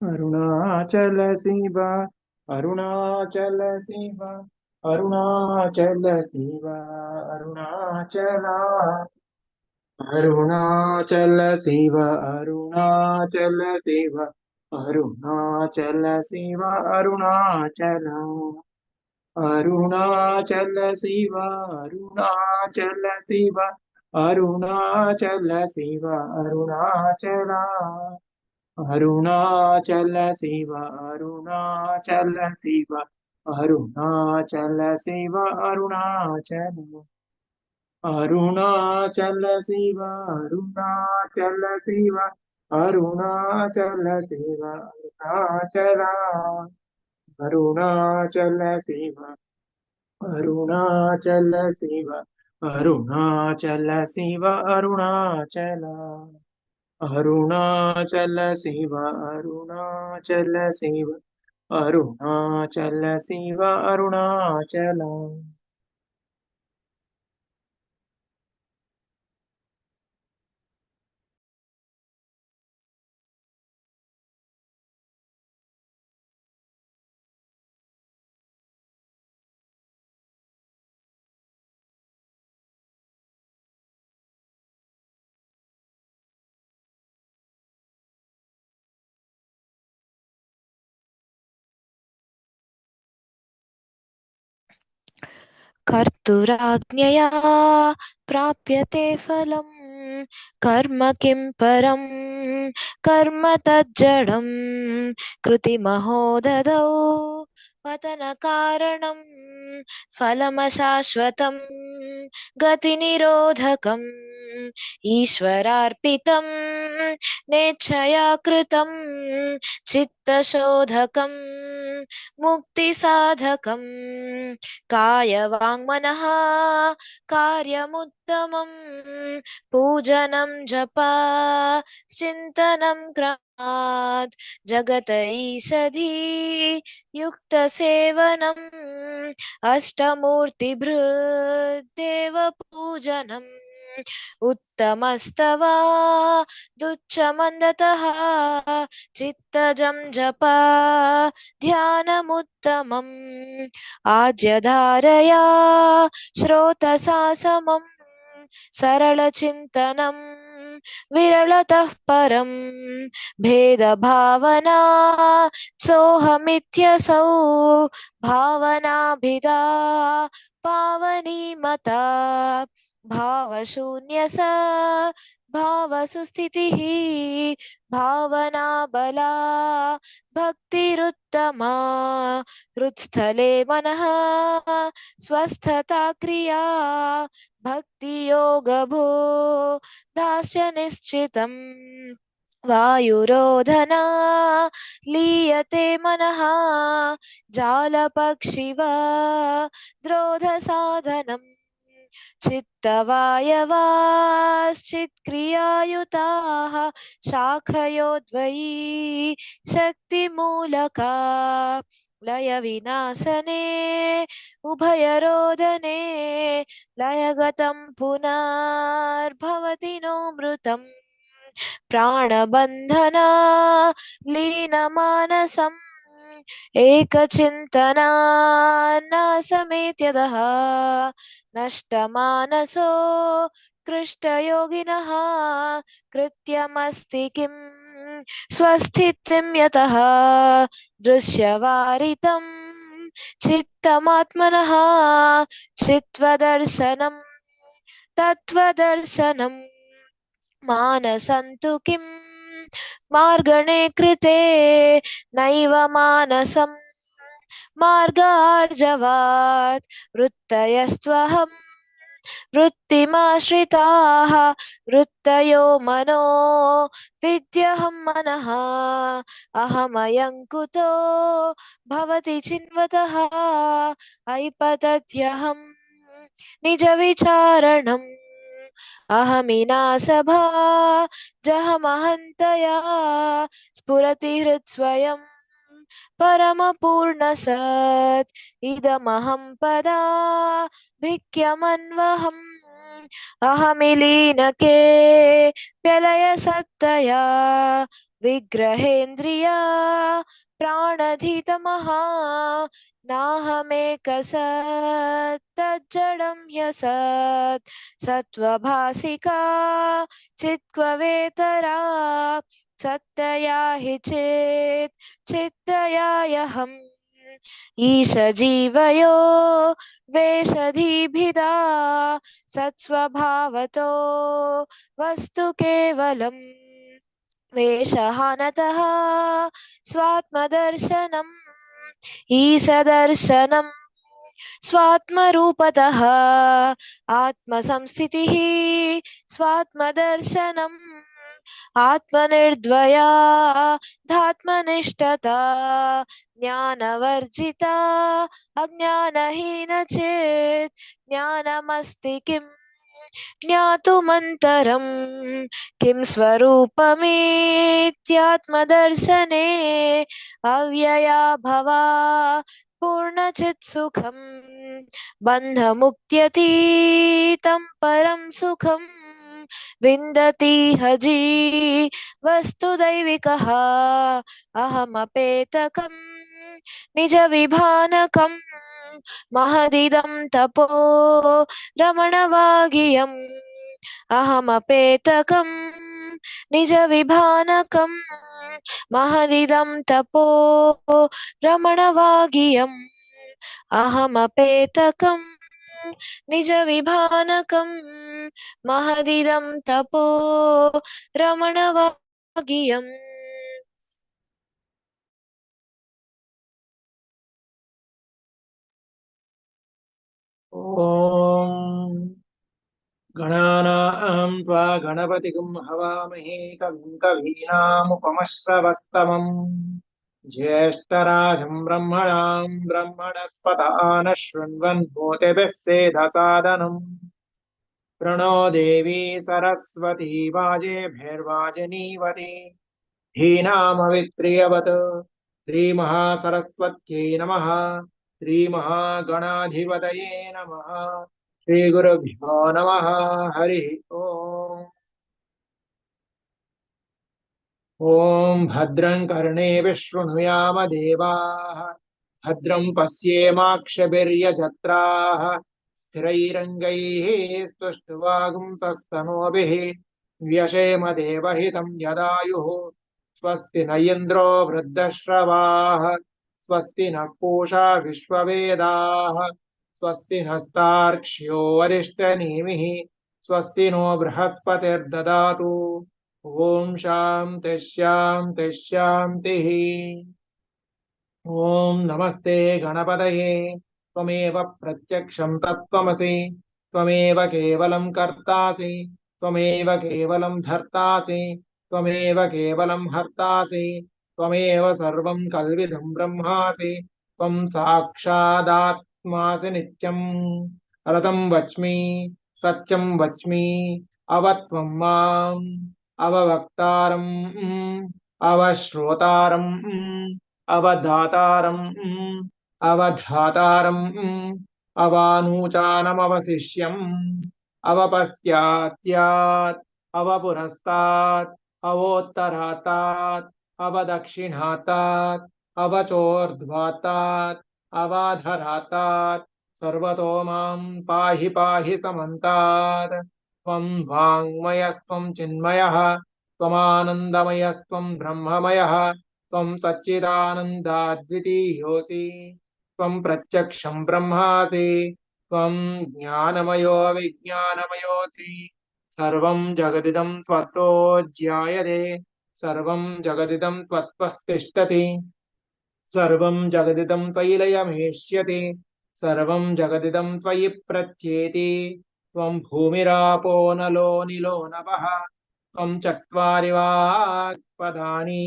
अरुणाचल शिव अरुणाचल शिव अरुणाचल शिव अरुणाचला अरुणाचल शिव अरुणाचल शिव अरुणाचल शिव अरुणाचल अरुणाचल शिव अरुणाचल शिव अरुणाचल शिव अरुणाचल अरुणाचल शिव अरुणाचल शिव अरुणाचल शिव अरुणाचल अरुणाचल शिव अरुणाचल शिव अरुणाचल शिव अरुणाचल अरुणाचल शिव अरुणाचल शिव अरुणाचल शिव अरुणाचल अरुणाचल शिव अरुणाचल शिव अरुणाचल शिव अरुणाचल कर्तुराज्ञया प्राप्यते फलम् कर्म किं परं कर्म तज्जडं कृतिमहोदधौ पतनकारणं फलमशाश्वतं गतिनिरोधकम् ईश्वरार्पितं नेच्छया कृतं चित्तशोधकं मुक्तिसाधकं कायवाङ्मनः कार्यमुत्तमं पूजनं जपा चिन्तनं क्रमात् जगत ईषधी युक्तसेवनम् अष्टमूर्तिभृद्देवपूजनम् उत्तमस्तवा दुच्चमन्दतः चित्तजं जपा ध्यानमुत्तमम् आज्यधारया श्रोतसा समम् सरलचिन्तनं विरलतः परं भेदभावना सोऽहमित्यसौ भावनाभिदा पावनी मता भावशून्यसा भावसुस्थितिः भावनाबला भक्तिरुत्तमा हृत्स्थले मनः स्वस्थता क्रिया भक्तियोगभो दास्य निश्चितम् वायुरोधना लीयते मनः जालपक्षिव द्रोधसाधनम् चित्तवायवाश्चित्क्रियायुताः शाखयोद्वयी शक्तिमूलका लयविनाशने उभयरोदने लयगतं पुनर्भवति नो मृतम् प्राणबन्धना लीनमानसम् एकचिन्तना न समेत्यतः नष्टमानसो कृष्टयोगिनः कृत्यमस्ति किं स्वस्थितिं यतः दृश्यवारितं चित्तमात्मनः चित्वदर्शनं तत्त्वदर्शनं मानसन्तु किं मार्गणे कृते नैव मानसं मार्गार्जवात् वृत्तयस्त्वहं वृत्तिमाश्रिताः वृत्तयो मनो विद्यहं मनः अहमयं कुतो भवति चिन्वतः ऐपतत्यहं निजविचारणम् अहमिनासभा जहमहन्तया स्फुरति हृत्स्वयं परमपूर्णसत् इदमहं पदा भिक्यमन्वहम् अहमिलीनके व्यलयसत्तया विग्रहेन्द्रिया प्राणधितमः नाहमेकसत्तज्जडं ह्यसत् सत्त्वभासिका चित्त्ववेतरा सत्तया हि चेत् चित्तया ह्यहम् ईशजीवयो वेषधीभिदा सत्स्वभावतो वस्तु केवलम् वेषहानतः स्वात्मदर्शनम् ईशदर्शनम् स्वात्मरूपतः आत्मसंस्थितिः स्वात्मदर्शनम् आत्मनिर्द्वया धात्मनिष्ठता ज्ञानवर्जिता अज्ञानहीन चेत् ज्ञानमस्ति किम् ज्ञातुमन्तरम् किं स्वरूपमेत्यात्मदर्शने अव्यया भवा पूर्णचित्सुखम् बन्धमुक्त्यतीतं परं सुखम् विन्दति हजी वस्तुदैविकः अहमपेतकम् निजविभानकम् महदिदं तपो रमणवागियम् अहमपेतकम् निजविभानकम् महदिदं तपो रमणवागियम् अहमपेतकम् निजविभानकम् महदिदं तपो रमणवागियम् ॐ गणानां त्वा गणपतिगुं हवामहे कविं कवीनामुपमश्रवस्तमम् ज्येष्ठराजं ब्रह्मणां ब्रह्मणस्पत नः शृण्वन् सेधसादनम् प्रणो देवी सरस्वती वाजेभिर्वाजनीवती धीनामवित्रियवत् श्रीमहासरस्वत्यै नमः श्रीमहागणाधिपतये नमः श्रीगुरुभ्यो नमः हरिः ओम् ॐ भद्रं कर्णेभिः शृणुयाम देवाः भद्रं पश्येमाक्षभिर्यजत्राः स्थिरैरङ्गैः स्तुष्टुवागुंसस्तनूभिः व्यशेम देवहितं यदायुः स्वस्ति न इन्द्रो वृद्धश्रवाः स्वस्ति नः पूषा विश्ववेदाः स्वस्ति नस्तार्क्ष्यो वरिष्ठनेमिः स्वस्ति नो बृहस्पतिर्ददातु ॐ शान्तिः शान्तिः शान्तिः ॐ नमस्ते गणपतये त्वमेव प्रत्यक्षं तत्त्वमसि त्वमेव केवलं कर्तासि त्वमेव केवलं धर्तासि त्वमेव केवलं हर्तासि त्वमेव सर्वं कल्विदं ब्रह्मासि त्वं साक्षादात्मासि नित्यं रतं वच्मि सत्यं वच्मि अवत्वं माम् अववक्तारम् अवश्रोतारम् अवधातारम् अवधातारम् अवानूचानमवशिष्यम् अवपश्चात्यात् अवपुरस्तात् अवोत्तरातात् अवदक्षिणातात् अवचोर्ध्वातात् अवाधरातात् सर्वतो मां पाहि पाहि समन्तात् त्वं वाङ्मयस्त्वं चिन्मयः त्वमानन्दमयस्त्वं ब्रह्ममयः त्वं सच्चिदानन्दाद्वितीयोऽसि त्वं प्रत्यक्षं ब्रह्मासि त्वं ज्ञानमयो विज्ञानमयोऽसि सर्वं जगदिदं त्वत्तो ज्यायते सर्वं जगदिदं त्वत्त्वस्तिष्ठति सर्वं जगदिदं त्वयि लयमेष्यति सर्वं जगदिदं त्वयि प्रत्येति त्वं भूमिरापो नलो निलो नभः त्वं चत्वारि वाक्पदानि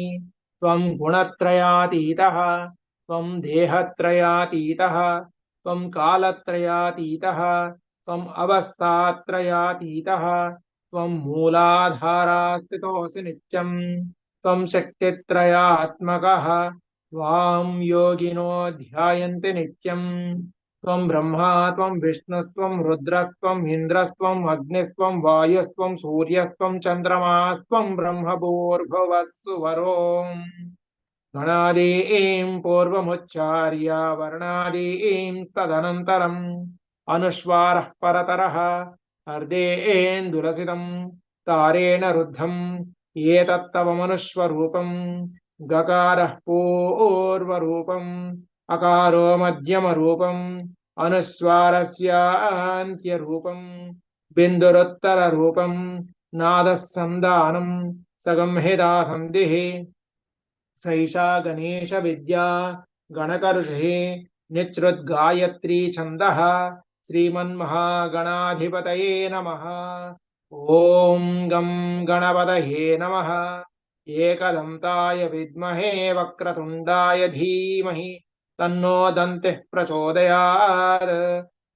त्वं गुणत्रयातीतः त्वं देहत्रयातीतः त्वं कालत्रयातीतः त्वं अवस्थात्रयातीतः त्वं मूलाधारास्थितोऽसि नित्यं त्वं शक्तित्रयात्मकः त्वां योगिनो ध्यायन्ति नित्यम् त्वं ब्रह्मा त्वं विष्णुस्त्वं रुद्रस्त्वं इन्द्रस्त्वं अग्निस्त्वं वायुस्त्वं सूर्यस्त्वं चन्द्रमास्त्वं ब्रह्मभूर्भुवस्सु वरोम् गणादीं पूर्वमुच्चार्य वर्णादीं तदनन्तरम् अनुस्वारः परतरः अर्धेन्दुरसितं तारेण रुद्धम् एतत्तव मनुष्वरूपम् गकारः पूर्वरूपम् अकारो मध्यमरूपम् अनुस्वारस्यान्त्यरूपम् बिन्दुरुत्तररूपम् नादः सन्दानम् सगंहिता सन्धिः सैषा गणेश विद्या गणकर्षिः निःसृद्गायत्री छन्दः श्रीमन्महागणाधिपतये नमः। ॐ गं गणपतये नमः। एकदन्ताय विद्महे वक्रतुण्डाय धीमहि तन्नो दन्तिः प्रचोदयात्।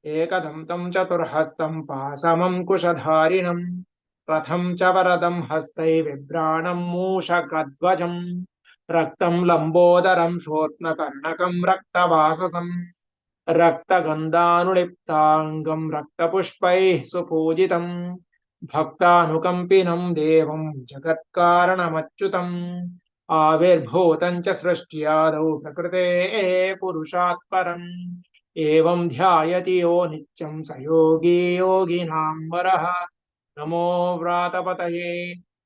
एकदन्तं चतुर्हस्तं पाशमं कुशधारिणं रथं च वरदं हस्तै बिभ्राणं मूषकध्वजम् रक्तं लंबोदरं शोत्नकर्णकं रक्तवाससं रक्तगन्धानुलिप्ताङ्गं रक्तपुष्पैः सुपूजितं भक्तानुकम्पिनं देवं जगत्कारणमच्युतम् आविर्भूतं च सृष्ट्यादौ प्रकृते पुरुषात् परम् एवं ध्यायति यो नित्यं स योगी योगिनां वरः। नमो व्रातपतये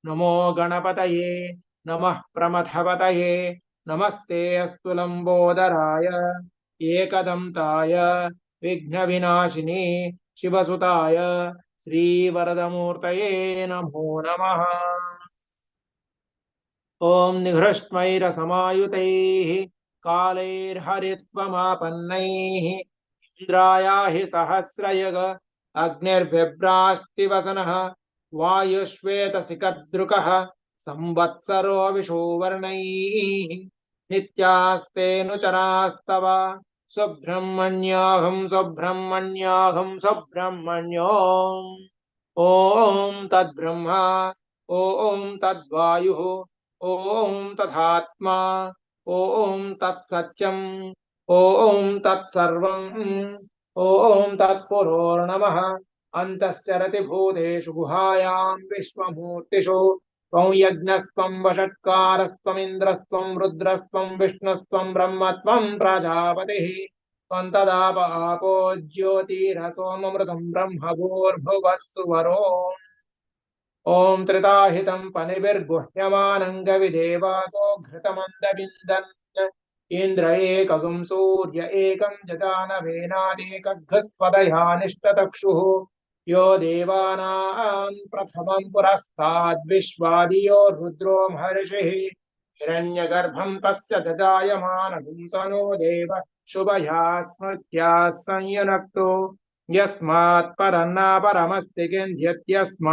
नमो गणपतये नमः प्रमथपतये नमस्ते अस्तु लंबोदराय एकदन्ताय विघ्नविनाशिने शिवसुताय श्रीवरदमूर्तये नमो नमः। ॐ निघृष्टमैरसमायुतैः कालैर्हरित्वमापन्नैः इन्द्रायाहि सहस्रयुग अग्निर्बिभ्राष्टिवसनः वायुश्वेतसिकदृकः संवत्सरो विषुवर्णैः नित्यास्तेऽनुचरास्तव सुब्रह्मण्याहं सुब्रह्मण्याहं सुब्रह्मण्यो ॐ तद्ब्रह्मा ॐ तद्वायुः ॐ तथात्मा ॐ तत्सत्यम् ॐ तत्सर्वम् ॐ तत्पुरोर्नमः अन्तश्चरति भूतेषु गुहायां विश्वमूर्तिषु त्वं यज्ञस्त्वं वषट्कारस्त्वमिन्द्रस्त्वं रुद्रस्त्वं विष्णुस्त्वं ब्रह्म त्वं प्रजापतिः त्वं तदाप आपो ज्योतिरसोममृतं ब्रह्म भूर्भुवस्सु वरो ॐ त्रिताहितं पनिभिर्गुह्यमानङ्गविदेवासो घृतमन्दविन्दन् इन्द्र एकगं सूर्य एकं जजानवेनादेकघ्नस्वदया निष्टतक्षुः यो देवानां प्रथमं पुरस्ताद्विश्वादियो रुद्रो महर्षिः हिरण्यगर्भं तस्य ददायमानगुं सनो देव शुभया स्मृत्या संयुनक्तो यस्मात् परन्न परमस्ति किञ्चित्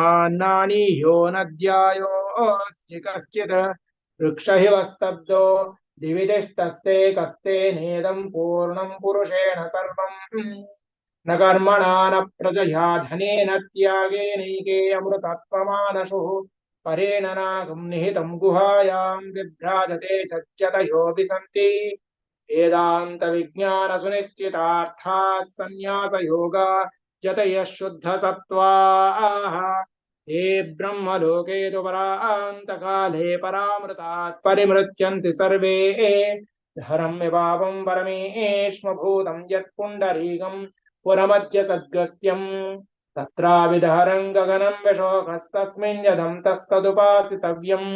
नद्यायोऽस्ति कश्चित् वृक्षैव स्तब्धो दिवि तिष्ठस्ते कस्ते नेदं पूर्णं पुरुषेण सर्वम् न कर्मणा न प्रजया धनेन त्यागेनैके अमृतत्वमानशुः परेण नागं निहितं गुहायां बिभ्राजते तच्चतयोऽपि सन्ति वेदांत विज्ञान सुनिश्चितार्थाः संन्यासयोगा जतयः शुद्ध सत्त्वाः ये ब्रह्मलोके तु परान्तकाले परामृतात् परिमृत्यन्ति सर्वे धरम्यभावं परमेष्मभूतं यत्पुण्डरीकं पुरमद्य सद्गस्त्यम् तत्राविधहरं गगनं विशोकस्तस्मिन् यदं तस्तदुपासितव्यम्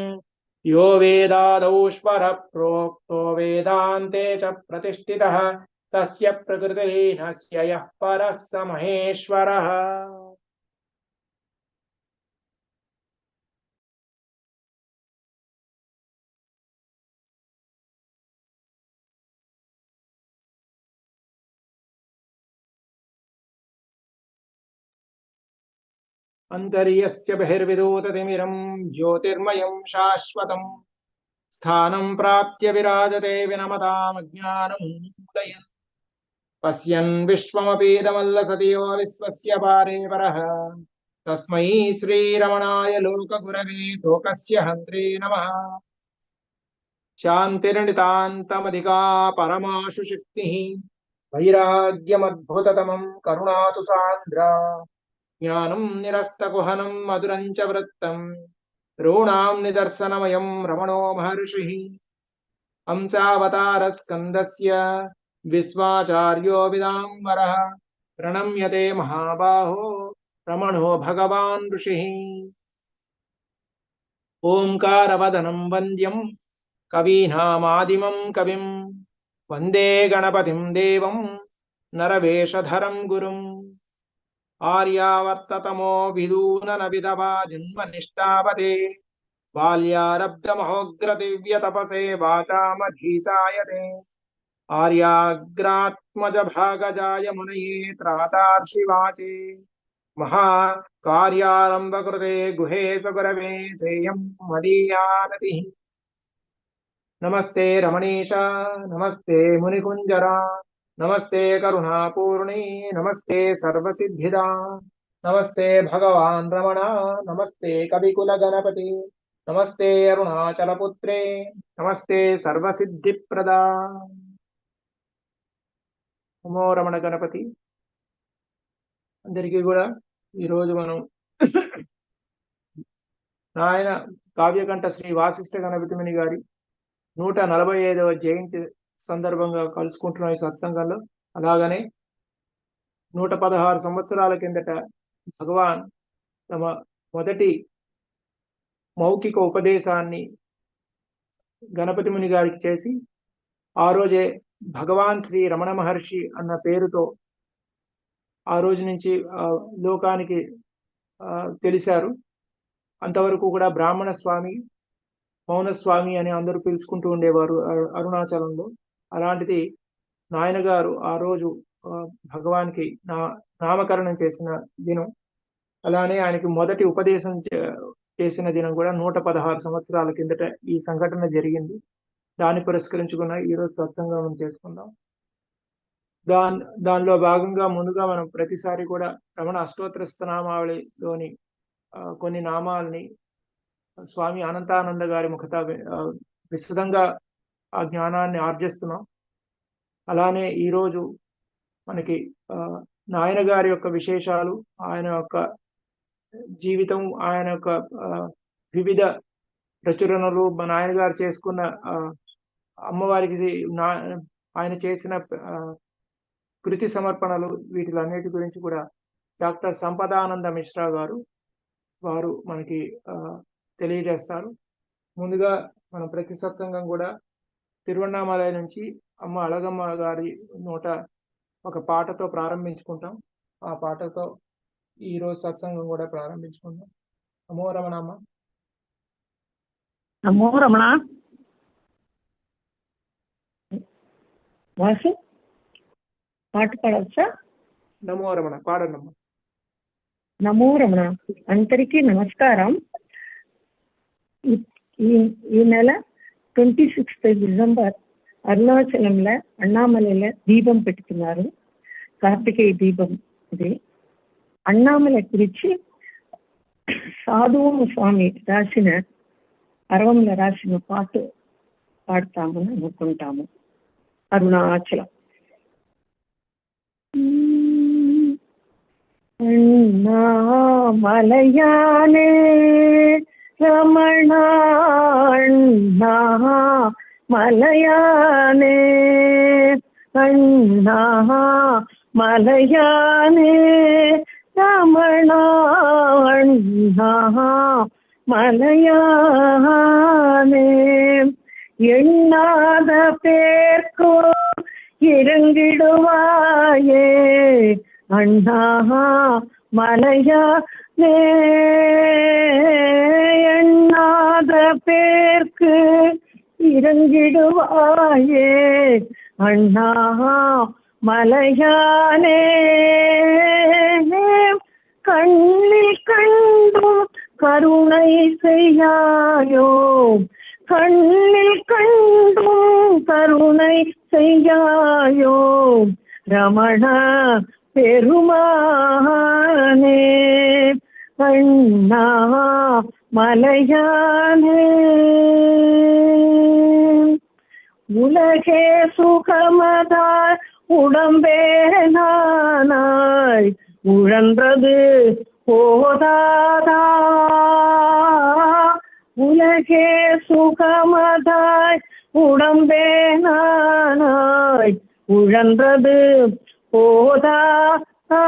यो वेदादौश्वर प्रोक्तो वेदान्ते च प्रतिष्ठितः तस्य प्रकृतिर्नस्य यः परः स महेश्वरः। अन्तर्यस्य बहिर्विदूततिमिरं ज्योतिर्मयं शाश्वतं स्थानं प्राप्य विराजते विनमतामज्ञानमुदयन् पश्यन् विश्वमपीदमल्लसति यो विश्वस्य पारे परः तस्मै श्रीरमणाय लोकगुरवे शोकस्य हन्त्रे नमः। शान्तिर्नितान्तमधिका परमाशु शक्तिः వైరాగ్యమద్భుతతమం కరుణాతు సాంద్ర జ్ఞానం నిరస్తకుహనం మధురం చ వృత్తం రూణాం నిదర్శనమయం రమణో మహర్షి హంసావతారస్కందస్య విశ్వాచార్యో విదాంబరః ప్రణమ్యతే మహాబాహో రమణో భగవాన్ ఋషిః ఓంకారవదనం వంద్యం కవీనామాదిమం కవిం వందే గణపతిం దేవం నరవేషధరం గురుం ఆర్యావర్తతమో విదూనన విధవా జన్మనిష్టాపతే బాల్యారబ్ధమహోగ్రదివ్యతపసే వాచామధీసాయతే ఆర్యాగ్రాత్మజ భాగజాయ మునయే త్రాతార్షి వాచే మహాకార్యారంభకృతే గుహేశ గురవే సేయం మదీయానతి నమస్తే రమణీశ నమస్తే మునికుంజరా నమస్తే కరుణాపూర్ణి నమస్తే సర్వసిద్ధిదా నమస్తే భగవాన్ రమణ నమస్తే కవికుల గణపతి నమస్తే అరుణాచలపుత్రే నమస్తే సర్వసిద్ధిప్రదా నమో రమణ గణపతి. అందరికీ కూడా ఈరోజు మనం నాయన కావ్యకంఠ శ్రీ వాసిష్ఠ గణపతి ముని గారి 145వ జయంతి సందర్భంగా కలుసుకుంటున్నాం ఈ సత్సంగంలో. అలాగనే 116 సంవత్సరాల కిందట భగవాన్ తమ మొదటి మౌఖిక ఉపదేశాన్ని గణపతి ముని గారికి చేసి ఆ రోజే భగవాన్ శ్రీ రమణ మహర్షి అన్న పేరుతో ఆ రోజు నుంచి లోకానికి తెలిసారు. అంతవరకు కూడా బ్రాహ్మణ స్వామి, మౌనస్వామి అని అందరూ పిలుచుకుంటూ ఉండేవారు అరుణాచలంలో. అలాంటిది నాయన గారు ఆ రోజు భగవాన్కి నామకరణం చేసిన దినం. అలానే ఆయనకి మొదటి ఉపదేశం చేసిన దినం కూడా 116 సంవత్సరాల కిందట ఈ సంఘటన జరిగింది. దాన్ని పురస్కరించుకున్న ఈరోజు సత్సంగం చేసుకుందాం. దానిలో భాగంగా ముందుగా మనం ప్రతిసారి కూడా రమణ అష్టోత్తర నామావళిలోని కొన్ని నామాలని స్వామి అనంతానంద గారి ముఖత విశదంగా ఆ జ్ఞానాన్ని ఆర్జిస్తున్నాం. అలానే ఈరోజు మనకి నాయన గారి యొక్క విశేషాలు, ఆయన యొక్క జీవితం, ఆయన యొక్క వివిధ ప్రచురణలు, నాయన గారు చేసుకున్న అమ్మవారికి ఆయన చేసిన కృతి సమర్పణలు, వీటిలన్నిటి గురించి కూడా డాక్టర్ సంపదానంద మిశ్రా గారు వారు మనకి తెలియజేస్తారు. ముందుగా మనం ప్రతి సత్సంగం కూడా తిరువన్నామలై నుంచి అమ్మ అళగమ్మ గారి నోట ఒక పాటతో ప్రారంభించుకుంటాం. ఆ పాటతో ఈరోజు సత్సంగం కూడా ప్రారంభించుకుందాం. నమో రమణమ్మ. నమో రమణ. వాసు పాట పాడవచ్చా? నమో రమణ పాడనమ్మా. నమో రమణ. అందరికీ నమస్కారం. ఈ నెల 26th డిసెంబర్ అరుణాచలంలో అన్నామలైలో దీపం పెట్టుకున్నారు. కార్తికేయ దీపం. ఇది అన్నామల గురించి సాధువు స్వామి రాసిన అరవంలో రాసిన పాట పాడతామని అనుకుంటాము. అరుణాచలం. అన్నామలయానే రమణ అన్నామలయానే అన్నామలయానే రమణ அண்ணாமலையானே எண்ணாத பேர்க்கோ இறங்கிடுவாயே அண்ணா மலையானே எண்ணாத பேர்க்கு இறங்கிடுவாயே அண்ணா மலையானே கண்ணில் கண்டும் கருணை செய்யாயோ கண்ணில் கண்டும் கருணை செய்யாயோ ரமண பெருமானே அண்ணா மலையானே உலகே சுகமதாய் உடம்பே நானாய் உழன்றது போதாதா, உலகே சுகமதாய் உடம்பே நானாய் உழன்றது போதாதா,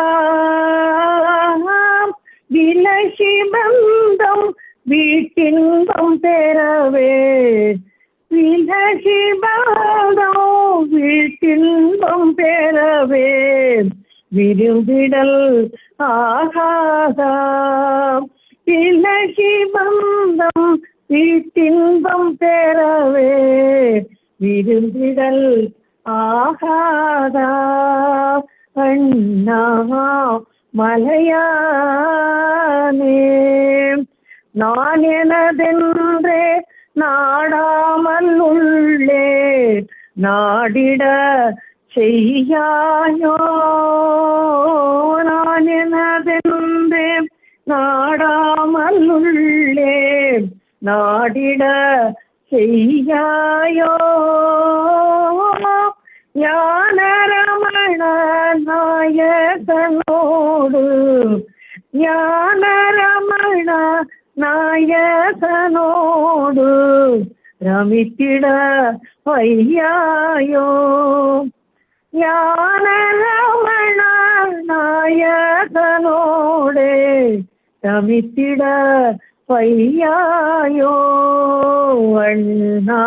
விலகி பந்தம் வீட்டின்பம் பெறவே, விலகி பந்தம் வீட்டின்பம் பெறவே, விரும்பிடல் ஆகாதா, விலகி பந்தம் வீட்டின்பம் பெறவே, விரும்பிடல் ஆகாதா. அண்ணா மலையானே, நான் எனதென்றே நாடாமல் உள்ளே நாடிட செய்யாயோ, நான் எனதென்றே நாடாமல் உள்ளே நாடிட செய்யாயோ, ஞான ரமண நாயகனோடு, ஞான ரமண நாயகனோடு ரமித்திட வையாயோ, ஞான ரமண நாயகனோடு ரமித்திட வையாயோ. அண்ணா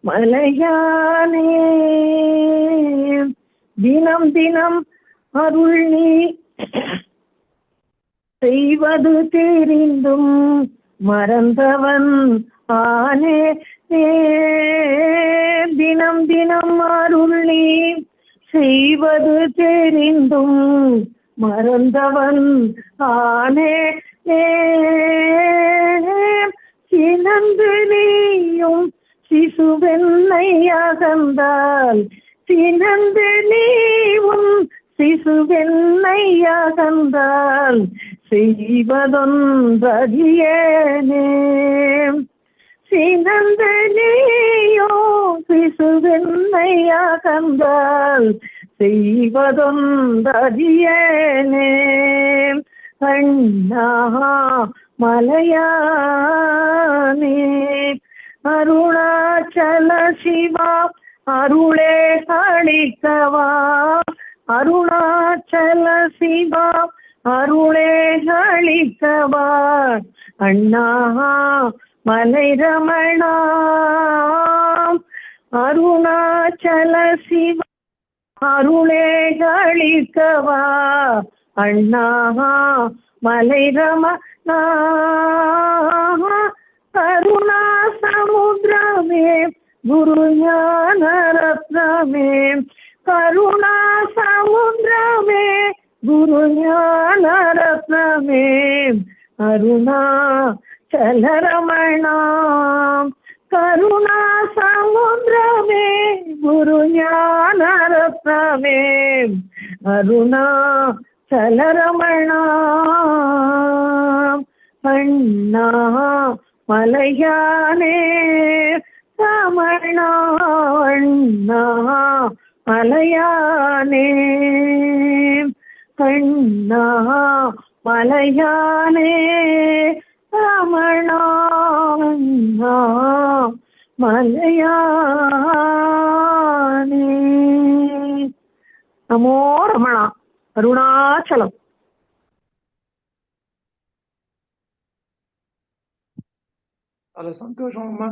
மலையானே, தினம் தினம் அருள் நீ செய்வது தெரிந்தும் மறந்தவன் ஆனே, தினம் தினம் அருள் நீ செய்வது தெரிந்தும் மறந்தவன் ஆனே, சினந்து நீயும் சிசுவென்னை அகந்தால், சினந்து நீயும் சிசுவென்னை அகந்தால் செய்வதொன்றறியேனே, சினந்து நீயோ சிசுவென்னை அகந்தால் செய்வதொன்றறியேனே. அண்ணா மலையானே, அருணாச்சல சிவா அருளே அளிக்கவா, அருணாச்சல சிவா அருளே அளிக்கவா, அண்ணா மலை ரமணா, அருணாச்சல சிவா அருளே அளிக்கவா, அண்ணா மலை ரமணா, கருணா சமுத்திரமே குரு ஞான ரத்னமே, கருணா சமுத்திரமே குரு ஞான ரத்னமே, அருணா சல ரமணா, கருணா சமுத்திரமே குரு ஞான ரத்னமே, அருணா சல ரமணா. அண்ணா மலையானே ரமணா, அண்ணா மலையானே, அண்ணா மலையானே ரமணா, அண்ணா மலையானே. நமோ ரமணா, அருணாச்சலம். చాలా సంతోషం అమ్మా.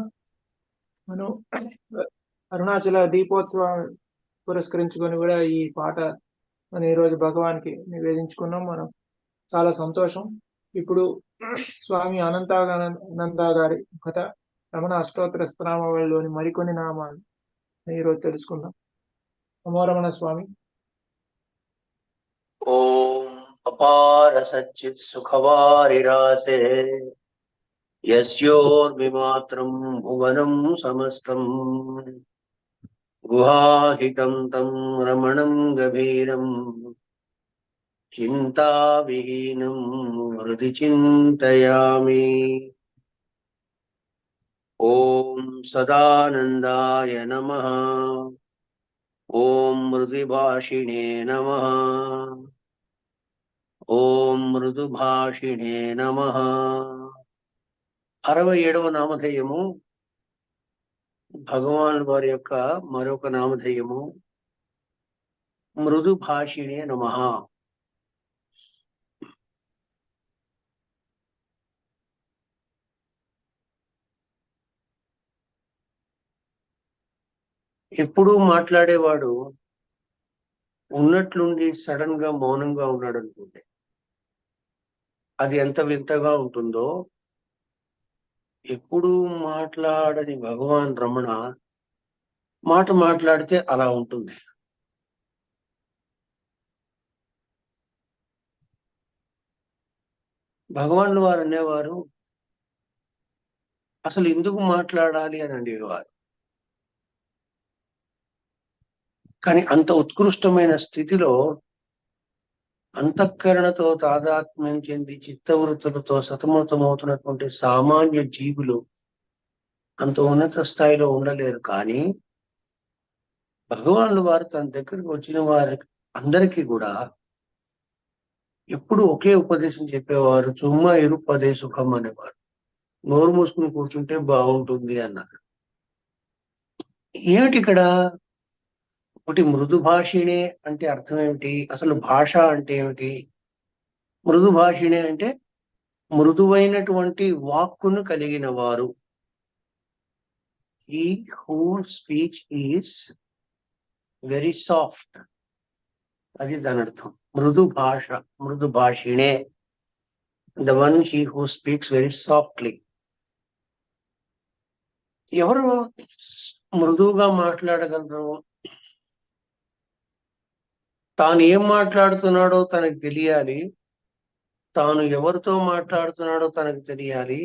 మనం అరుణాచల దీపోత్సవం పురస్కరించుకొని కూడా ఈ పాట మనం ఈరోజు భగవాన్కి నివేదించుకున్నాం. మనం చాలా సంతోషం. ఇప్పుడు స్వామి అనంతానంద గారి కథ రమణ అష్టోత్తర స్తోత్రనామావళిలోని మరికొన్ని నామాలు ఈరోజు తెలుసుకుందాం. నమో రమణ స్వామి. ఓం అపార సచ్చిత్ సుఖవారిరాసే యస్యోర్విమాత్రం భువనం సమస్తం గుహాహితం తం రమణం గభీరం చింతావిహీనం హృది చింతయామి. ఓం సదానందాయ నమః. ఓం మృదుభాషిణే నమః. ఓం మృదుభాషిణే నమః. 67వ నామధేయము భగవాన్ వారి యొక్క మరొక నామధేయము మృదుభాషిణే నమః. ఎప్పుడూ మాట్లాడేవాడు ఉన్నట్లుండి సడన్ గా మౌనంగా ఉన్నాడు అనుకుంటే అది ఎంత వింతగా ఉంటుందో, ఎప్పుడూ మాట్లాడని భగవాన్ రమణ మాట మాట్లాడితే అలా ఉంటుంది. భగవాన్లు వారు అనేవారు, అసలు ఎందుకు మాట్లాడాలి అని అనేవారు. కానీ అంత ఉత్కృష్టమైన స్థితిలో అంతఃకరణతో తాదాత్మ్యం చెంది చిత్తవృత్తులతో సతమతమవుతున్నటువంటి సామాన్య జీవులు అంత ఉన్నత స్థాయిలో ఉండలేరు. కానీ భగవాన్లు వారు తన దగ్గరికి వచ్చిన వారికి అందరికీ కూడా ఎప్పుడు ఒకే ఉపదేశం చెప్పేవారు. చుమ్మా ఇరుపదే సుఖం అనేవారు. నోరు మూసుకుని కూర్చుంటే బాగుంటుంది అన్నారు. ఏమిటి ఇక్కడ? ఒకటి మృదు భాషిణే అంటే అర్థం ఏమిటి? అసలు భాష అంటే ఏమిటి? మృదు భాషిణే అంటే మృదువైనటువంటి వాక్కును కలిగిన వారు. He whose speech is very soft. అది దాని అర్థం. మృదు భాష, మృదు భాషిణే, the one he who speaks very softly. ఎవరు మృదువుగా మాట్లాడగలరు? తాను ఏం మాట్లాడుతున్నాడో తనకు తెలియాలి, తాను ఎవరితో మాట్లాడుతున్నాడో తనకు తెలియాలి,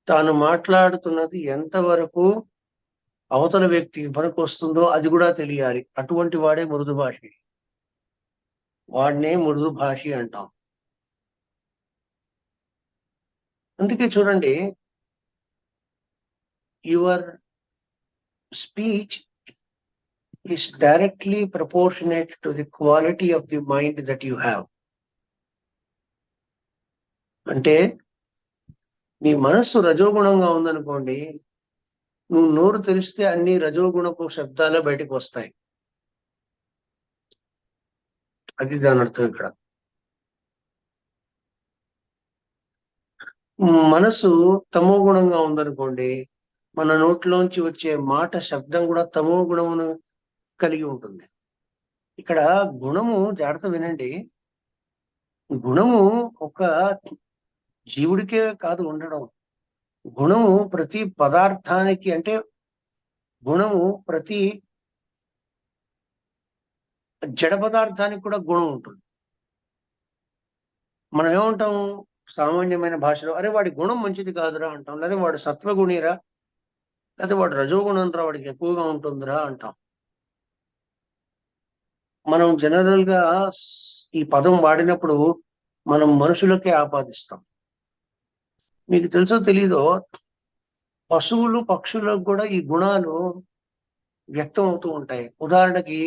తాను మాట్లాడుతున్నది ఎంతవరకు అవతల వ్యక్తికి పనికి వస్తుందో అది కూడా తెలియాలి. అటువంటి వాడే మృదు భాషి. వాడినే మృదు భాషి అంటాం. అందుకే చూడండి, your speech is directly proportionate to the quality of the mind that you have. అంటే నీ మనస్సు రజోగుణంగా ఉందనుకోండి, నువ్వు నోరు తెరిస్తే అన్ని రజోగుణపు శబ్దాలే బయటకు వస్తాయి. అది దాని అర్థం. ఇక్కడ మనసు తమో గుణంగా ఉందనుకోండి, మన నోట్లోంచి వచ్చే మాట శబ్దం కూడా తమో గుణమును కలిగి ఉంటుంది. ఇక్కడ గుణము, జాగ్రత్త వినండి, గుణము ఒక జీవుడికే కాదు ఉండడం. గుణము ప్రతి పదార్థానికి, అంటే గుణము ప్రతి జడ పదార్థానికి కూడా గుణం ఉంటుంది. మనం ఏమంటాం సామాన్యమైన భాషలో, అరే వాడి గుణం మంచిది కాదురా అంటాం, లేదా వాడు సత్వగుణిరా, లేదా వాడు రజోగుణం రా, వాడికి ఎక్కువగా ఉంటుందిరా అంటాం. మనం జనరల్ గా ఈ పదం వాడినప్పుడు మనం మనుషులకే ఆపాదిస్తాం. మీకు తెలుసో తెలీదో, పశువులు పక్షులకు కూడా ఈ గుణాలు వ్యక్తం అవుతూ ఉంటాయి. ఉదాహరణకి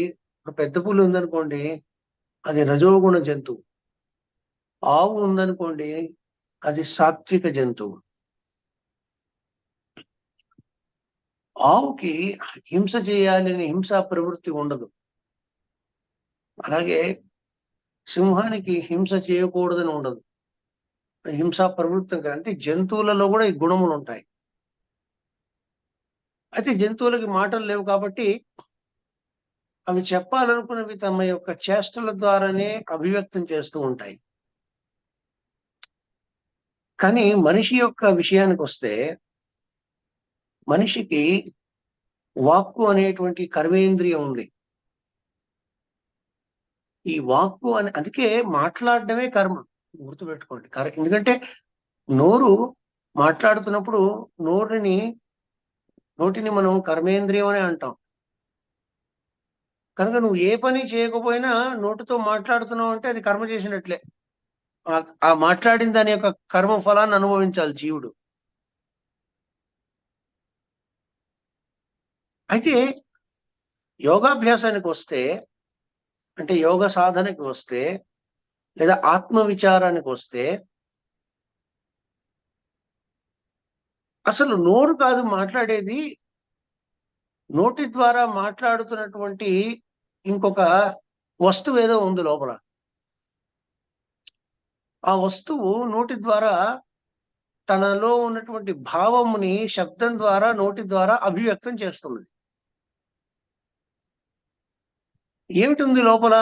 పెద్ద పులి ఉందనుకోండి, అది రజోగుణ జంతువు. ఆవు ఉందనుకోండి, అది సాత్విక జంతువు. ఆవుకి హింస చేయాలని హింసా ప్రవృత్తి ఉండదు. అలాగే సింహానికి హింస చేయకూడదని ఉండదు, హింసా ప్రవృత్తి. అంటే జంతువులలో కూడా ఈ గుణములు ఉంటాయి. అయితే జంతువులకి మాటలు లేవు కాబట్టి అవి చెప్పాలనుకున్నవి తమ యొక్క చేష్టల ద్వారానే అభివ్యక్తం చేస్తూ ఉంటాయి. కానీ మనిషి యొక్క విషయానికి వస్తే, మనిషికి వాక్కు అనేటువంటి కర్మేంద్రియం ఉంది. ఈ వాక్కు అని, అందుకే మాట్లాడడమే కర్మ, గుర్తుపెట్టుకోండి. ఎందుకంటే నోరు మాట్లాడుతున్నప్పుడు నోటిని మనం కర్మేంద్రియం అని అంటాం. కనుక నువ్వు ఏ పని చేయకపోయినా నోటితో మాట్లాడుతున్నావు అంటే అది కర్మ చేసినట్లే. ఆ మాట్లాడిన దాని యొక్క కర్మ ఫలాన్ని అనుభవించాలి జీవుడు. అయితే యోగాభ్యాసానికి వస్తే, అంటే యోగ సాధనకి వస్తే, లేదా ఆత్మ విచారానికి వస్తే అసలు నోరు కాదు మాట్లాడేది, నోటి ద్వారా మాట్లాడుతున్నటువంటి ఇంకొక వస్తువు ఏదో ఉంది లోపల. ఆ వస్తువు నోటి ద్వారా తనలో ఉన్నటువంటి భావముని శబ్దం ద్వారా, నోటి ద్వారా అభివ్యక్తం చేస్తున్నది. ఏమిటి లోపల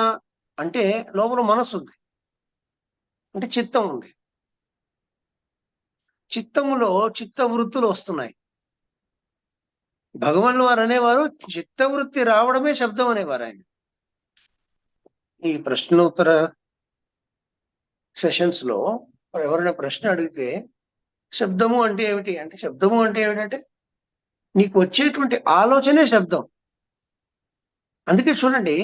అంటే, లోపల మనస్సు ఉంది, అంటే చిత్తం ఉంది. చిత్తములో చిత్త వృత్తులు వస్తున్నాయి. భగవాన్లు వారు అనేవారు చిత్తవృత్తి రావడమే శబ్దం అనేవారు ఆయన. ఈ ప్రశ్నోత్తర సెషన్స్ లో ఎవరైనా ప్రశ్న అడిగితే శబ్దము అంటే ఏమిటి అంటే, శబ్దము అంటే ఏమిటంటే నీకు వచ్చేటువంటి ఆలోచనే శబ్దం. అందుకే చూడండి,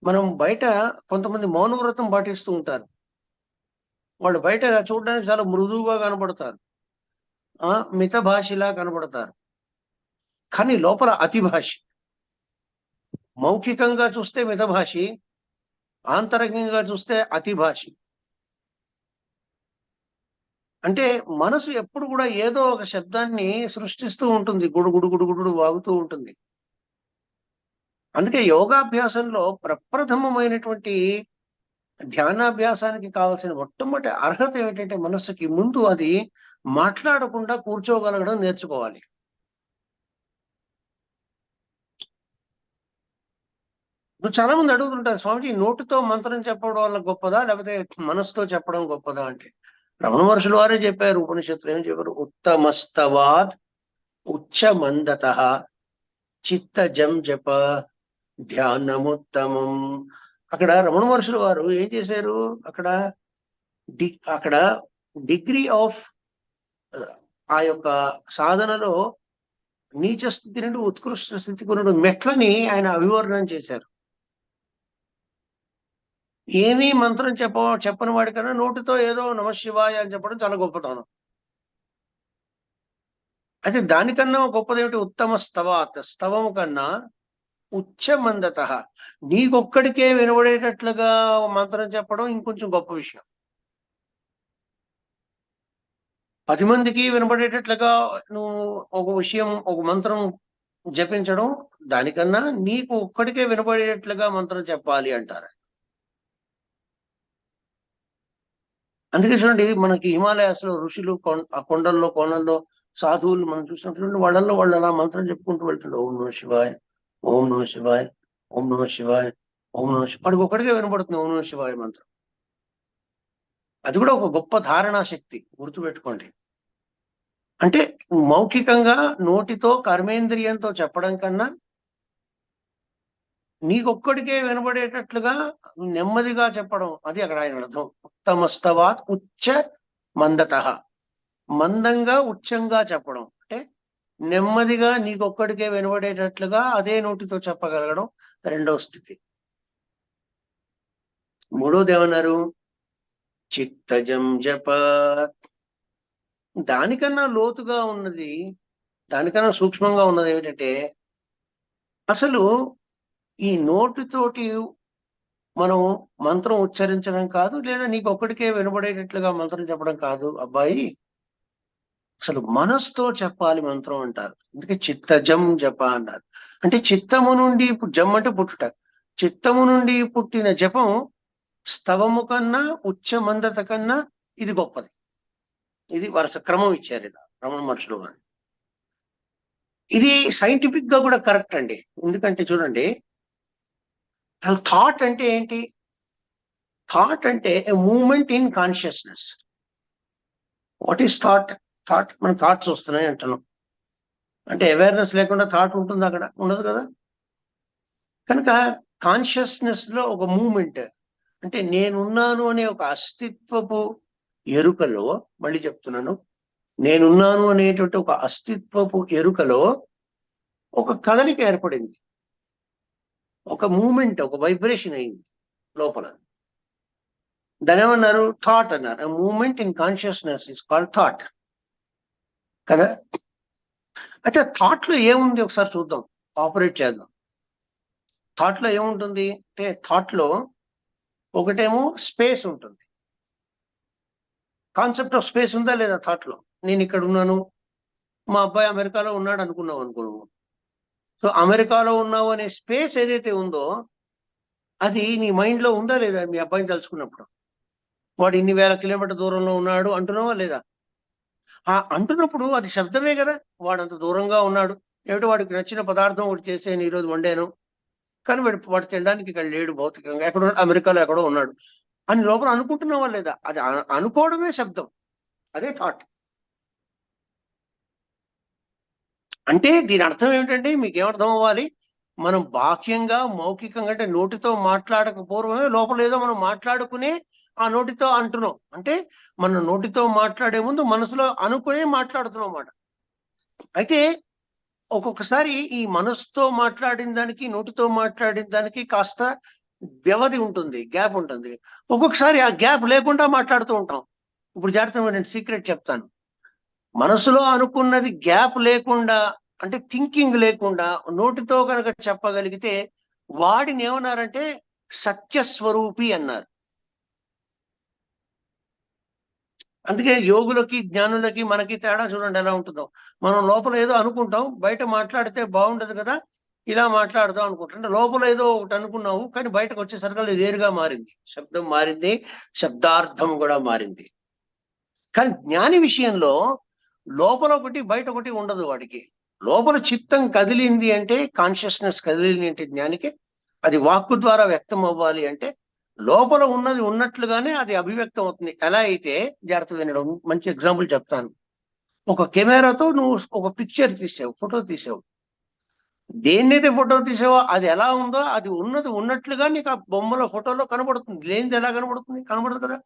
మనం బయట కొంతమంది మౌనవ్రతం పాటిస్తూ ఉంటారు. వాళ్ళు బయట చూడడానికి చాలా మృదువుగా కనబడతారు, మిత భాషిలా కనబడతారు, కానీ లోపల అతి భాషి. మౌఖికంగా చూస్తే మిత భాషి, ఆంతరంగికంగా చూస్తే అతి భాషి. అంటే మనసు ఎప్పుడు కూడా ఏదో ఒక శబ్దాన్ని సృష్టిస్తూ ఉంటుంది, గుడుగుడు గుడుగుడు వాగుతూ ఉంటుంది. అందుకే యోగాభ్యాసంలో ప్రప్రథమమైనటువంటి ధ్యానాభ్యాసానికి కావాల్సిన మొట్టమొదటి అర్హత ఏమిటంటే, మనస్సుకి ముందు అది మాట్లాడకుండా కూర్చోగలగడం నేర్చుకోవాలి. ఇప్పుడు చాలా మంది అడుగుతుంటారు, స్వామిజీ నోటితో మంత్రం చెప్పడం వల్ల గొప్పదా, లేకపోతే మనసుతో చెప్పడం గొప్పదా అంటే, రమణ మహర్షుల వారే చెప్పారు, ఉపనిషత్తులు ఏం చెప్పారు, ఉత్తమస్తవాద్ ఉచ్చమందత చిత్తజం జప ధ్యానముత్తమం. అక్కడ రమణ మహర్షుల వారు ఏం చేశారు, అక్కడ డిగ్రీ ఆఫ్ ఆ యొక్క సాధనలో నీచ స్థితి నుండి ఉత్కృష్ట స్థితికి ఉన్న మెట్లని ఆయన అభివర్ణన చేశారు. ఏమీ మంత్రం చెప్పని వాడికన్నా నోటితో ఏదో నమశివాయ అని చెప్పడం చాలా గొప్పతనం. అయితే దానికన్నా గొప్పది ఏమిటి, ఉత్తమ స్తవాత్, స్తవము కన్నా ఉచ్చమందత, నీకొక్కడికే వినబడేటట్లుగా మంత్రం చెప్పడం ఇంకొంచెం గొప్ప విషయం. 10 మందికి వినబడేటట్లుగా నువ్వు ఒక విషయం, ఒక మంత్రం జపించడం, దానికన్నా నీకు ఒక్కడికే వినబడేటట్లుగా మంత్రం చెప్పాలి అంటారు. అందుకే చూడండి, మనకి హిమాలయాస్ లో ఋషులు ఆ కొండల్లో కోణల్లో సాధువులు మనం చూసినప్పుడు వాళ్ళల్లో వాళ్ళు అలా మంత్రం చెప్పుకుంటూ వెళ్తుండే, ఓం నమ శివాయ, ఓం నమ శివాయ, ఓం నమ శివాయ, ఓం నమ శివాయ. వాడికి ఒక్కడికే వినబడుతుంది ఓం నమ శివాయ మంత్రం. అది కూడా ఒక గొప్ప ధారణా శక్తి, గుర్తుపెట్టుకోండి. అంటే మౌఖికంగా నోటితో కర్మేంద్రియంతో చెప్పడం కన్నా నీకొక్కడికే వినబడేటట్లుగా నెమ్మదిగా చెప్పడం, అది అక్కడ ఆయన అర్థం. ఉత్తమస్తవాత్ ఉచ్చ మందత, మందంగా ఉచ్చంగా చెప్పడం అంటే నెమ్మదిగా నీకొక్కడికే వినబడేటట్లుగా అదే నోటితో చెప్పగలగడం రెండవ స్థితి. మూడోది ఏమన్నారు, చిత్తజం జప. దానికన్నా లోతుగా ఉన్నది, దానికన్నా సూక్ష్మంగా ఉన్నది ఏమిటంటే, అసలు ఈ నోటితోటి మనం మంత్రం ఉచ్చరించడం కాదు, లేదా నీకు ఒక్కడికే వినబడేటట్లుగా మంత్రం చెప్పడం కాదు అబ్బాయి, అసలు మనసుతో చెప్పాలి మంత్రం అంటారు. అందుకే చిత్తజం జప అన్నారు. అంటే చిత్తము నుండి, జం అంటే పుట్టుట, చిత్తము నుండి పుట్టిన జపం స్తవము కన్నా ఉచ్చమందత కన్నా ఇది గొప్పది. ఇది వరుస క్రమం ఇచ్చారు ఇలా రమణ మహర్షులు వారు. ఇది సైంటిఫిక్ గా కూడా కరెక్ట్ అండి. ఎందుకంటే చూడండి, అసలు థాట్ అంటే ఏంటి, థాట్ అంటే a moment in consciousness. What is thought? Thought, మన థాట్స్ వస్తున్నాయి అంటున్నాం అంటే అవేర్నెస్ లేకుండా థాట్ ఉంటుంది అక్కడ? ఉండదు కదా. కనుక కాన్షియస్నెస్ లో ఒక మూమెంట్, అంటే నేనున్నాను అనే ఒక అస్తిత్వపు ఎరుకలో, మళ్ళీ చెప్తున్నాను, నేనున్నాను అనేటువంటి ఒక అస్తిత్వపు ఎరుకలో ఒక కదలిక ఏర్పడింది, ఒక మూమెంట్, ఒక వైబ్రేషన్ అయింది లోపల. దాని ఏమన్నారు, థాట్ అన్నారు. Moment in consciousness is called thought కదా. అయితే థాట్ లో ఏముంది ఒకసారి చూద్దాం, ఆపరేట్ చేద్దాం. థాట్ లో ఏముంటుంది అంటే థాట్ లో ఒకటేమో స్పేస్ ఉంటుంది. కాన్సెప్ట్ ఆఫ్ స్పేస్ ఉందా లేదా థాట్ లో? నేను ఇక్కడ ఉన్నాను, మా అబ్బాయి అమెరికాలో ఉన్నాడు అనుకున్నావు అనుకో. సో అమెరికాలో ఉన్నావు అనే స్పేస్ ఏదైతే ఉందో అది నీ మైండ్ లో ఉందా లేదా? మీ అబ్బాయిని తలుచుకున్నప్పుడు వాడు ఇన్ని వేల కిలోమీటర్ దూరంలో ఉన్నాడు అంటున్నావా లేదా? ఆ అంటున్నప్పుడు అది శబ్దమే కదా. వాడు అంత దూరంగా ఉన్నాడు, ఏమిటో వాడికి నచ్చిన పదార్థం ఒకటి చేసాను ఈరోజు వండాను, కానీ వాడు తినడానికి ఇక్కడ లేడు, భౌతికంగా ఎక్కడో అమెరికాలో ఎక్కడో ఉన్నాడు అని లోపల అనుకుంటున్నావా లేదా? అది అనుకోవడమే శబ్దం, అదే థాట్. అంటే దీని అర్థం ఏమిటంటే మీకు ఏమర్థం అవ్వాలి? మనం బాహ్యంగా మౌఖికంగా అంటే నోటితో మాట్లాడక పూర్వమే లోపల ఏదో మనం మాట్లాడుకునే ఆ నోటితో అంటున్నాం. అంటే మన నోటితో మాట్లాడే ముందు మనసులో అనుకునే మాట్లాడుతున్నాం అన్నమాట. అయితే ఒక్కొక్కసారి ఈ మనసుతో మాట్లాడిన దానికి నోటితో మాట్లాడిన దానికి కాస్త వ్యవధి ఉంటుంది, గ్యాప్ ఉంటుంది. ఒక్కొక్కసారి ఆ గ్యాప్ లేకుండా మాట్లాడుతూ ఉంటాం. ఇప్పుడు జాగ్రత్తగా నేను సీక్రెట్ చెప్తాను. మనసులో అనుకున్నది గ్యాప్ లేకుండా అంటే థింకింగ్ లేకుండా నోటితో కనుక చెప్పగలిగితే వాడిని ఏమన్నారంటే సత్యస్వరూపి అన్నారు. అందుకే యోగులకి జ్ఞానులకి మనకి తేడా చూడండి ఎలా ఉంటుందో. మనం లోపల ఏదో అనుకుంటాం, బయట మాట్లాడితే బాగుండదు కదా, ఇలా మాట్లాడదాం అనుకుంటాం. అంటే లోపల ఏదో ఒకటి అనుకున్నావు, కానీ బయటకు వచ్చేసరికి అది వేరుగా మారింది, శబ్దం మారింది, శబ్దార్థం కూడా మారింది. కానీ జ్ఞాని విషయంలో లోపల ఒకటి బయట ఒకటి ఉండదు. వాడికి లోపల చిత్తం కదిలింది అంటే, కాన్షియస్నెస్ కదిలింది అంటే జ్ఞానికి, అది వాక్కు ద్వారా వ్యక్తం అవ్వాలి అంటే లోపల ఉన్నది ఉన్నట్లుగానే అది అభివ్యక్తం అవుతుంది. ఎలా అయితే జాగ్రత్త వినడం, మంచి ఎగ్జాంపుల్ చెప్తాను. ఒక కెమెరాతో నువ్వు ఒక పిక్చర్ తీసావు, ఫోటో తీసావు. దేన్నైతే ఫోటో తీసావో అది ఎలా ఉందో అది ఉన్నది ఉన్నట్లుగా నీకు ఆ బొమ్మలో ఫోటోలో కనబడుతుంది. లేనిది ఎలా కనబడుతుంది? కనబడదు కదా.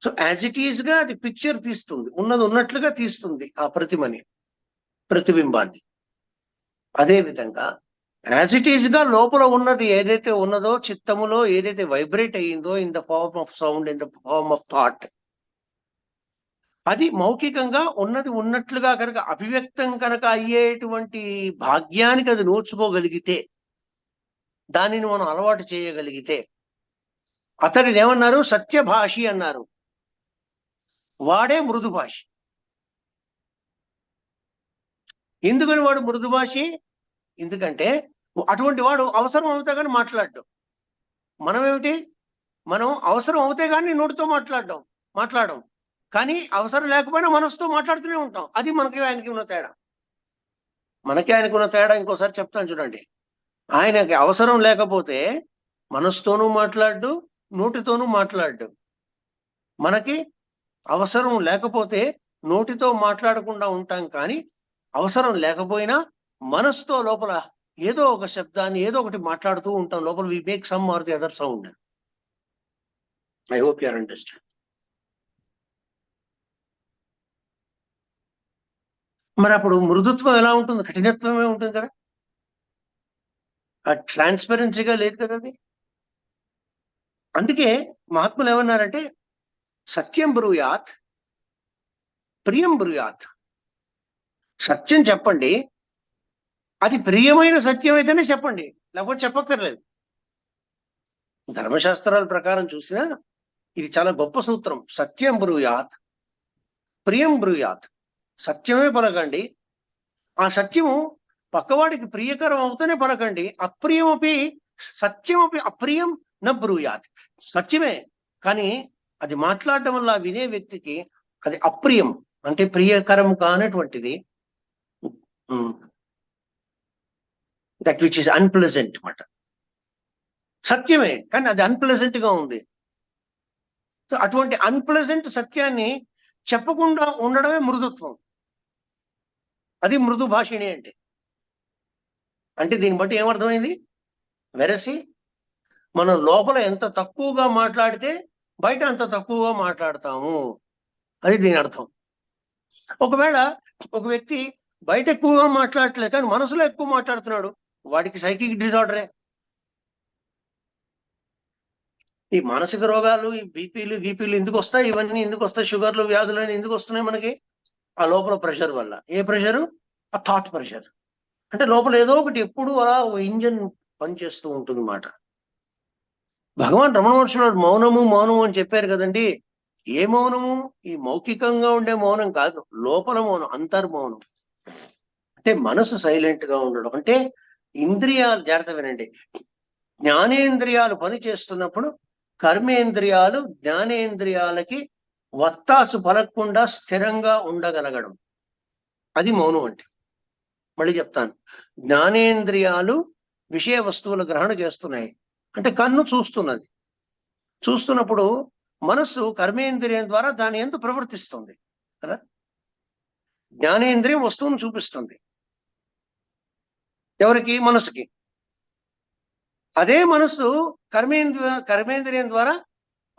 సో యాజ్ ఇట్ ఈస్ గా అది పిక్చర్ తీస్తుంది, ఉన్నది ఉన్నట్లుగా తీస్తుంది ఆ ప్రతిమని, ప్రతిబింబాన్ని. అదే విధంగా యాజ్ ఇట్ ఈస్ గా లోపల ఉన్నది ఏదైతే ఉన్నదో, చిత్తములో ఏదైతే వైబ్రేట్ అయ్యిందో in the form of sound, in the form of thought, అది మౌఖికంగా ఉన్నది ఉన్నట్లుగా కనుక అభివ్యక్తం కనుక అయ్యేటువంటి భాగ్యానికి అది నోచుకోగలిగితే, దానిని మనం అలవాటు చేయగలిగితే, అతడిని ఏమన్నారు? సత్యభాషి అన్నారు. వాడే మృదు భాషి. ఎందుకని వాడు మృదు భాషి? ఎందుకంటే అటువంటి వాడు అవసరం అవుతే కానీ మాట్లాడడం. మనం ఏమిటి? మనం అవసరం అవుతే కానీ నోటితో మాట్లాడడం, కానీ అవసరం లేకపోయినా మనసుతో మాట్లాడుతూనే ఉంటాం. అది మనకి ఆయనకి ఉన్న తేడా. ఆయనకు ఉన్న తేడా ఇంకోసారి చెప్తాను చూడండి. ఆయనకి అవసరం లేకపోతే మనసుతోనూ మాట్లాడు, నోటితోనూ మాట్లాడు. మనకి అవసరం లేకపోతే నోటితో మాట్లాడకుండా ఉంటాం, కానీ అవసరం లేకపోయినా మనసుతో లోపల ఏదో ఒక శబ్దాన్ని ఏదో ఒకటి మాట్లాడుతూ ఉంటాం. లోపల we make some or the other sound. I hope you are understand. మరి అప్పుడు మృదుత్వం ఎలా ఉంటుంది? కఠినత్వమే ఉంటుంది కదా. ఆ ట్రాన్స్పరెన్సీగా లేదు కదా అది. అందుకే మహాత్ములు ఏమన్నారంటే సత్యం బ్రూయాత్, ప్రియం బ్రూయాత్. సత్యం చెప్పండి, అది ప్రియమైన సత్యం అయితేనే చెప్పండి, లేకపోతే చెప్పక్కర్లేదు. ధర్మశాస్త్రాల ప్రకారం చూసినా ఇది చాలా గొప్ప సూత్రం. సత్యం బ్రూయాత్, ప్రియం బ్రూయాత్. సత్యమే పలకండి, ఆ సత్యము పక్కవాడికి ప్రియకరం అవుతూనే పలకండి. అప్రియమపి సత్యమపి అప్రియం న బ్రూయాత్. సత్యమే, కానీ అది మాట్లాడటం వల్ల వినే వ్యక్తికి అది అప్రియం, అంటే ప్రియకరం కానటువంటిది, దట్ విచ్ ఇస్ అన్ప్లెజెంట్ అన్నమాట. సత్యమే, కానీ అది అన్ప్లెజెంట్ గా ఉంది. సో అటువంటి అన్ప్లెజెంట్ సత్యాన్ని చెప్పకుండా ఉండడమే మృదుత్వం. అది మృదు భాషిణి అంటే. అంటే దీన్ని బట్టి ఏమర్థమైంది? వెరసి మనం లోపల ఎంత తక్కువగా మాట్లాడితే బయట అంత తక్కువగా మాట్లాడతాము, అది దీని అర్థం. ఒకవేళ ఒక వ్యక్తి బయట ఎక్కువగా మాట్లాడట్లేదు కానీ మనసులో ఎక్కువ మాట్లాడుతున్నాడు, వాడికి సైకిక్ డిజార్డరే. ఈ మానసిక రోగాలు, ఈ బీపీలు ఎందుకు వస్తాయి? ఇవన్నీ ఎందుకు వస్తాయి? షుగర్లు, వ్యాధులు అని ఎందుకు వస్తున్నాయి మనకి? ఆ లోపల ప్రెషర్ వల్ల. ఏ ప్రెషరు? ఆ థాట్ ప్రెషర్. అంటే లోపల ఏదో ఒకటి ఎప్పుడు అలా ఇంజన్ పనిచేస్తూ ఉంటుంది అన్నమాట. భగవాన్ రమణ మహర్షి వారు మౌనము మౌనము అని చెప్పారు కదండి. ఏ మౌనము? ఈ మౌఖికంగా ఉండే మౌనం కాదు, లోపల మౌనం, అంతర్మౌనం. అంటే మనసు సైలెంట్ గా ఉండడం. అంటే ఇంద్రియాలు, జాగ్రత్త వినండి, జ్ఞానేంద్రియాలు పని చేస్తున్నప్పుడు కర్మేంద్రియాలు జ్ఞానేంద్రియాలకి వత్తాసు పలకకుండా స్థిరంగా ఉండగలగడం, అది మౌనం అంటే. మళ్ళీ చెప్తాను, జ్ఞానేంద్రియాలు విషయ వస్తువుల గ్రహణ చేస్తున్నాయి అంటే కన్ను చూస్తున్నది. చూస్తున్నప్పుడు మనస్సు కర్మేంద్రియం ద్వారా దాని యందు ప్రవర్తిస్తుంది కదా. జ్ఞానేంద్రియం వస్తువును చూపిస్తుంది ఎవరికి? మనసుకి. అదే మనస్సు కర్మేంద్రియం ద్వారా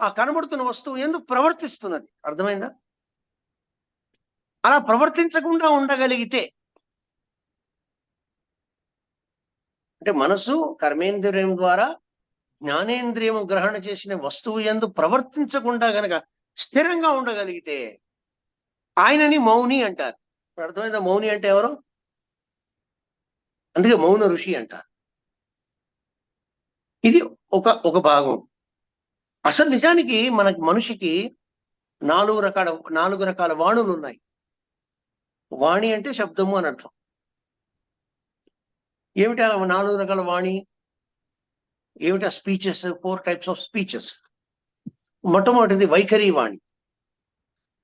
ఆ కనబడుతున్న వస్తువు యందు ప్రవర్తిస్తున్నది. అర్థమైందా? అలా ప్రవర్తించకుండా ఉండగలిగితే, అంటే మనసు కర్మేంద్రియం ద్వారా జ్ఞానేంద్రియము గ్రహణ చేసిన వస్తువు యందు ప్రవర్తించకుండా గనక స్థిరంగా ఉండగలిగితే ఆయనని మౌని అంటారు. అర్థమైందా? మౌని అంటే ఎవరు? అందుకే మౌన ఋషి అంటారు. ఇది ఒక భాగం. అసలు నిజానికి మనిషికి నాలుగు రకాల వాణులు ఉన్నాయి. వాణి అంటే శబ్దము అని అర్థం. ఏమిటా 4 రకాల వాణి? ఏమిటా స్పీచెస్? 4 types of speeches. మొట్టమొదటిది వైఖరి వాణి.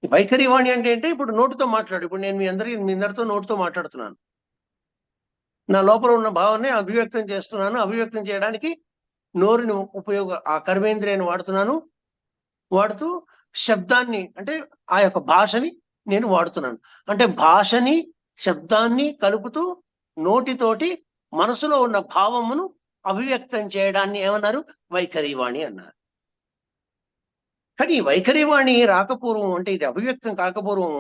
వైఖరి వాణి అంటే ఇప్పుడు నోటితో మాట్లాడు. ఇప్పుడు నేను మీ అందరితో నోటితో మాట్లాడుతున్నాను. నా లోపల ఉన్న భావాన్ని అభివ్యక్తం చేస్తున్నాను. అభివ్యక్తం చేయడానికి నోరుని ఆ కర్మేంద్రియాన్ని వాడుతూ శబ్దాన్ని, అంటే ఆ యొక్క భాషని నేను వాడుతున్నాను. అంటే భాషని శబ్దాన్ని కలుపుతూ నోటితోటి మనసులో ఉన్న భావమును అభివ్యక్తం చేయడాన్ని ఏమన్నారు? వైఖరివాణి అన్నారు. కానీ ఈ వైఖరివాణి రాకపూర్వం, అంటే ఇది అభివ్యక్తం కాకపూర్వం,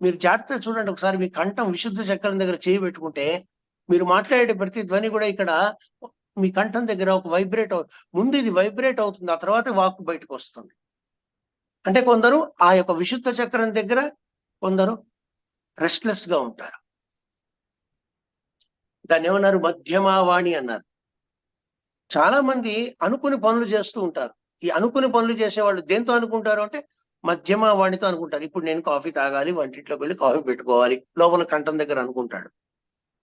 మీరు జాగ్రత్తగా చూడండి ఒకసారి. మీ కంఠం విశుద్ధ చక్రం దగ్గర చేయి పెట్టుకుంటే మీరు మాట్లాడే ప్రతి ధ్వని కూడా ఇక్కడ మీ కంఠం దగ్గర ఒక ముందు ఇది వైబ్రేట్ అవుతుంది, ఆ తర్వాత వాక్కు బయటకు వస్తుంది. అంటే కొందరు ఆ యొక్క విశుద్ధ చక్రం దగ్గర, కొందరు రెస్ట్లెస్ గా ఉంటారు. దాన్ని ఏమన్నారు? మధ్యమావాణి అన్నారు. చాలా మంది అనుకుని పనులు చేస్తూ ఉంటారు. ఈ అనుకుని పనులు చేసేవాళ్ళు దేంతో అనుకుంటారు అంటే మధ్యమావాణితో అనుకుంటారు. ఇప్పుడు నేను కాఫీ తాగాలి, వంటింట్లోకి వెళ్ళి కాఫీ పెట్టుకోవాలి, లోపల కంఠం దగ్గర అనుకుంటాడు.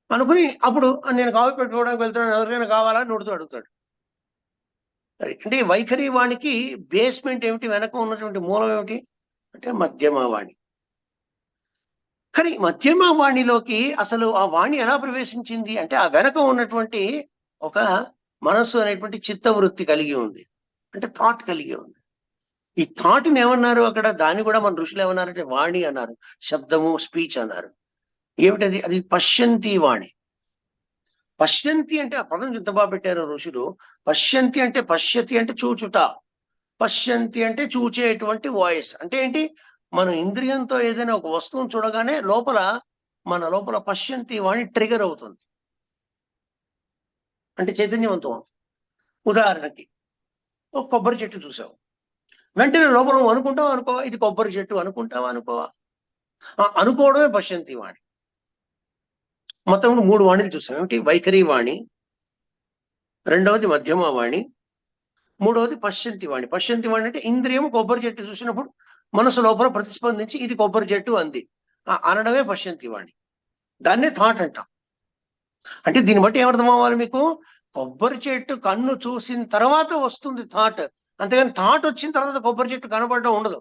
అనుకుని అప్పుడు నేను కాఫీ పెట్టుకోవడానికి వెళ్తున్నాను, ఎవరికైనా కావాలా నోటితో అడుగుతాడు. అంటే వైఖరి వాణికి బేస్మెంట్ ఏమిటి? వెనక ఉన్నటువంటి మూలం ఏమిటి అంటే మధ్యమావాణి. కానీ మధ్యమావాణిలోకి అసలు ఆ వాణి ఎలా ప్రవేశించింది అంటే ఆ వెనక ఉన్నటువంటి ఒక మనస్సు అనేటువంటి చిత్తవృత్తి కలిగి ఉంది, అంటే థాట్ కలిగి ఉంది. ఈ థాట్ని ఏమన్నారు అక్కడ? దాన్ని కూడా మన ఋషులు ఏమన్నారంటే వాణి అన్నారు, శబ్దము, స్పీచ్ అన్నారు. ఏమిటది? అది పశ్యంతి వాణి. పశ్యంతి అంటే ఆ పదం ఎంత బాగా పెట్టారో ఋషులు. పశ్యంతి అంటే, పశ్యతి అంటే చూచుట, పశ్యంతి అంటే చూచేటువంటి వాయిస్. అంటే ఏంటి? మనం ఇంద్రియంతో ఏదైనా ఒక వస్తువును చూడగానే మన లోపల పశ్యంతి వాణి ట్రిగర్ అవుతుంది, అంటే చైతన్యవంతం అవుతుంది. ఉదాహరణకి ఒక కొబ్బరి చెట్టు చూసావు, వెంటనే లోపల అనుకుంటావు ఇది కొబ్బరి చెట్టు అనుకుంటావా? అనుకోవడమే పశ్యంతి వాణి. మొత్తం 3 వాణిలు చూసాం. ఏమిటి? వైఖరి వాణి, రెండవది మధ్యమ వాణి, మూడవది పశ్యంతి వాణి. పశ్యంతి వాణి అంటే ఇంద్రియము కొబ్బరి చెట్టు చూసినప్పుడు మనసు లోపల ప్రతిస్పందించి ఇది కొబ్బరి చెట్టు అంది అనడమే పశ్యంతి వాణి. దాన్నే థాట్ అంటాం. అంటే దీన్ని బట్టి ఏమర్థం అవ్వాలి మీకు? కొబ్బరి చెట్టు కన్ను చూసిన తర్వాత వస్తుంది థాట్, అంతేగాని థాట్ వచ్చిన తర్వాత కొబ్బరి చెట్టు కనబడడం ఉండదు.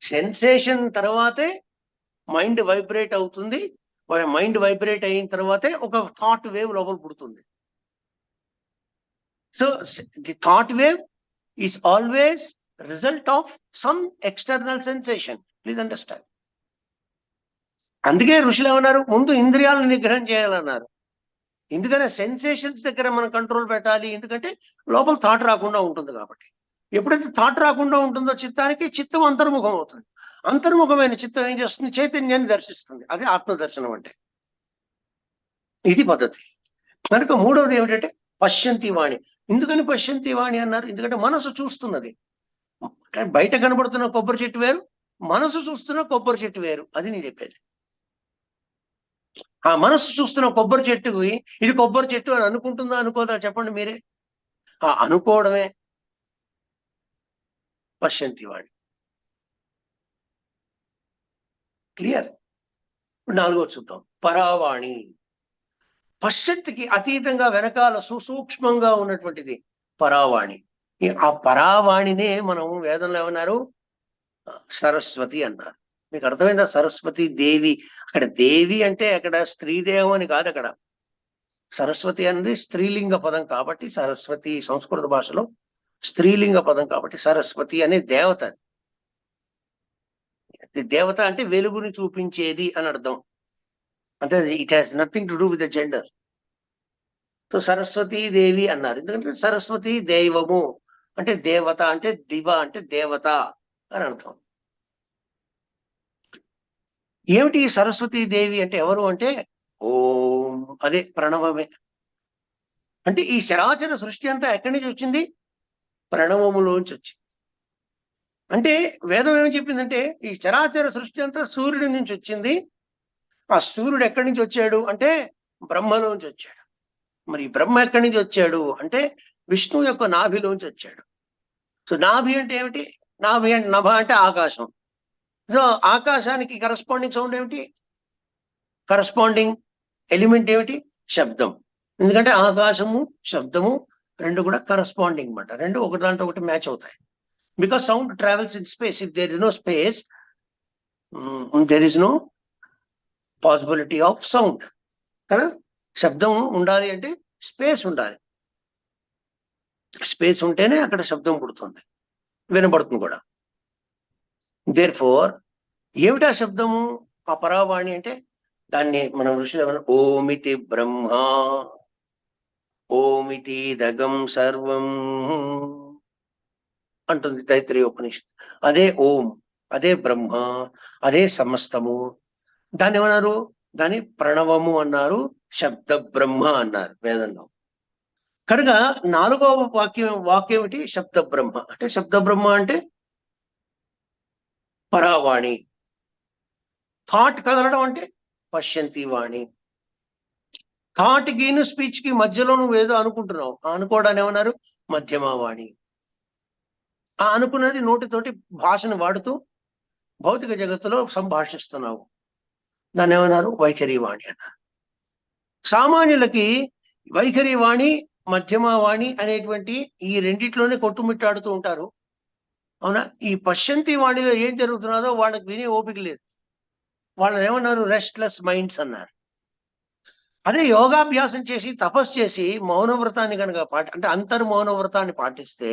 సెన్సేషన్ తర్వాతే మైండ్ వైబ్రేట్ అవుతుంది. మైండ్ వైబ్రేట్ అయిన తర్వాతే ఒక థాట్ వేవ్ లోపల పుడుతుంది. So the thought wave is always result of some external sensation. Please understand. అందుకే ఋషులు ఏమన్నారు? ముందు ఇంద్రియాలను నిగ్రహం చేయాలన్నారు. ఎందుకంటే సెన్సేషన్స్ దగ్గర మనం కంట్రోల్ పెట్టాలి, ఎందుకంటే లోపల థాట్ రాకుండా ఉంటుంది కాబట్టి. ఎప్పుడైతే థాట్ రాకుండా ఉంటుందో చిత్తానికి, చిత్తం అంతర్ముఖం అవుతుంది. అంతర్ముఖమైన చిత్తం ఏం చేస్తుంది? చైతన్యాన్ని దర్శిస్తుంది. అదే ఆత్మదర్శనం అంటే. ఇది పద్ధతి. కనుక మూడవది ఏమిటంటే పశ్యంతి వాణి. ఎందుకని పశ్యంతి వాణి అన్నారు? ఎందుకంటే మనసు చూస్తున్నది. బయట కనబడుతున్న కొబ్బరి చెట్టు వేరు, మనసు చూస్తున్న కొబ్బరి చెట్టు వేరు. అది నేను చెప్పేది. ఆ మనసు చూస్తున్న కొబ్బరి చెట్టుకి ఇది కొబ్బరి చెట్టు అని అనుకుంటుందా అనుకోదా చెప్పండి మీరే. ఆ అనుకోవడమే పశ్యంతి వాణి. క్లియర్. నాలుగో చూద్దాం. పరావాణి. పశ్యత్తికి అతీతంగా వెనకాల సుసూక్ష్మంగా ఉన్నటువంటిది పరావాణి. ఆ పరావాణినే మనం వేదంలో ఏమన్నారు? సరస్వతి అన్నారు. మీకు అర్థమైందా? సరస్వతి దేవి. అక్కడ దేవి అంటే అక్కడ స్త్రీదేవం అని కాదు. అక్కడ సరస్వతి అనేది స్త్రీలింగ పదం కాబట్టి సరస్వతి సంస్కృత భాషలో స్త్రీలింగ పదం కాబట్టి సరస్వతి అనే దేవత. అది దేవత అంటే వెలుగుని చూపించేది అని అర్థం. అంటే it has nothing to do with the gender. So Saraswati Devi అన్నారు. ఎందుకంటే సరస్వతి దైవము అంటే దేవత, అంటే దివ అంటే దేవత అని అర్థం. ఏమిటి సరస్వతి దేవి అంటే ఎవరు అంటే ఓం, అదే ప్రణవమే. అంటే ఈ చరాచర సృష్టి అంతా ఎక్కడి నుంచి వచ్చింది? ప్రణవములోంచి వచ్చింది. అంటే వేదం ఏమి చెప్పిందంటే ఈ చరాచర సృష్టి అంతా సూర్యుడి నుంచి వచ్చింది. ఆ సూర్యుడు ఎక్కడి నుంచి వచ్చాడు అంటే బ్రహ్మలోంచి వచ్చాడు. మరి బ్రహ్మ ఎక్కడి నుంచి వచ్చాడు అంటే విష్ణువు యొక్క నాభిలోంచి వచ్చాడు. సో నాభి అంటే ఏమిటి? నాభి అంటే నభ అంటే ఆకాశం. సో ఆకాశానికి కరస్పాండింగ్ సౌండ్ ఏమిటి? కరస్పాండింగ్ ఎలిమెంట్ ఏమిటి? శబ్దం. ఎందుకంటే ఆకాశము శబ్దము రెండు కూడా కరస్పాండింగ్ అన్నమాట. రెండు ఒకటి దాంట్లో ఒకటి మ్యాచ్ అవుతాయి. Because sound travels in space. If there is no space, there is no possibility of sound కదా. శబ్దం ఉండాలి అంటే స్పేస్ ఉండాలి. స్పేస్ ఉంటేనే అక్కడ శబ్దం పుడుతుంది, వినబడుతుంది కూడా. దేర్ ఫోర్ ఏమిటా శబ్దము? ఆ పరావాణి అంటే దాన్ని మనం ఋషులు ఏమన్నా ఓమితి బ్రహ్మ, ఓమితి దగం సర్వం అంటుంది తైత్రీయ ఉపనిషత్తు. అదే ఓం, అదే బ్రహ్మ, అదే సమస్తము. దాన్ని ఏమన్నారు? దాన్ని ప్రణవము అన్నారు, శబ్ద బ్రహ్మ అన్నారు వేదంలో. కనుక నాలుగవ వాక్యం ఏమిటి? శబ్ద బ్రహ్మ. అంటే శబ్ద బ్రహ్మ అంటే పరావాణి. థాట్ కదలడం అంటే పశ్యంతి వాణి. థాట్ కిను స్పీచ్ కి మధ్యలో నువ్వు ఏదో అనుకుంటున్నావు, అనుకోవడాన్ని ఏమన్నారు? మధ్యమావాణి. ఆ అనుకున్నది నోటితోటి భాషను వాడుతూ భౌతిక జగత్తులో సంభాషిస్తున్నావు, దాన్ని ఏమన్నారు? వైఖరి వాణి అన్నారు. సామాన్యులకి వైఖరి వాణి, మధ్యమావాణి అనేటువంటి ఈ రెండిట్లోనే కొట్టుమిట్టాడుతూ ఉంటారు. అవునా? ఈ పశ్యంతి వాణిలో ఏం జరుగుతున్నదో వాళ్ళకి వినే ఓపిక లేదు. వాళ్ళని ఏమన్నారు? రెస్ట్లెస్ మైండ్స్ అన్నారు. అదే యోగాభ్యాసం చేసి తపస్సు చేసి మౌనవ్రతాన్ని కనుక అంటే అంతర్మౌన వ్రతాన్ని పాటిస్తే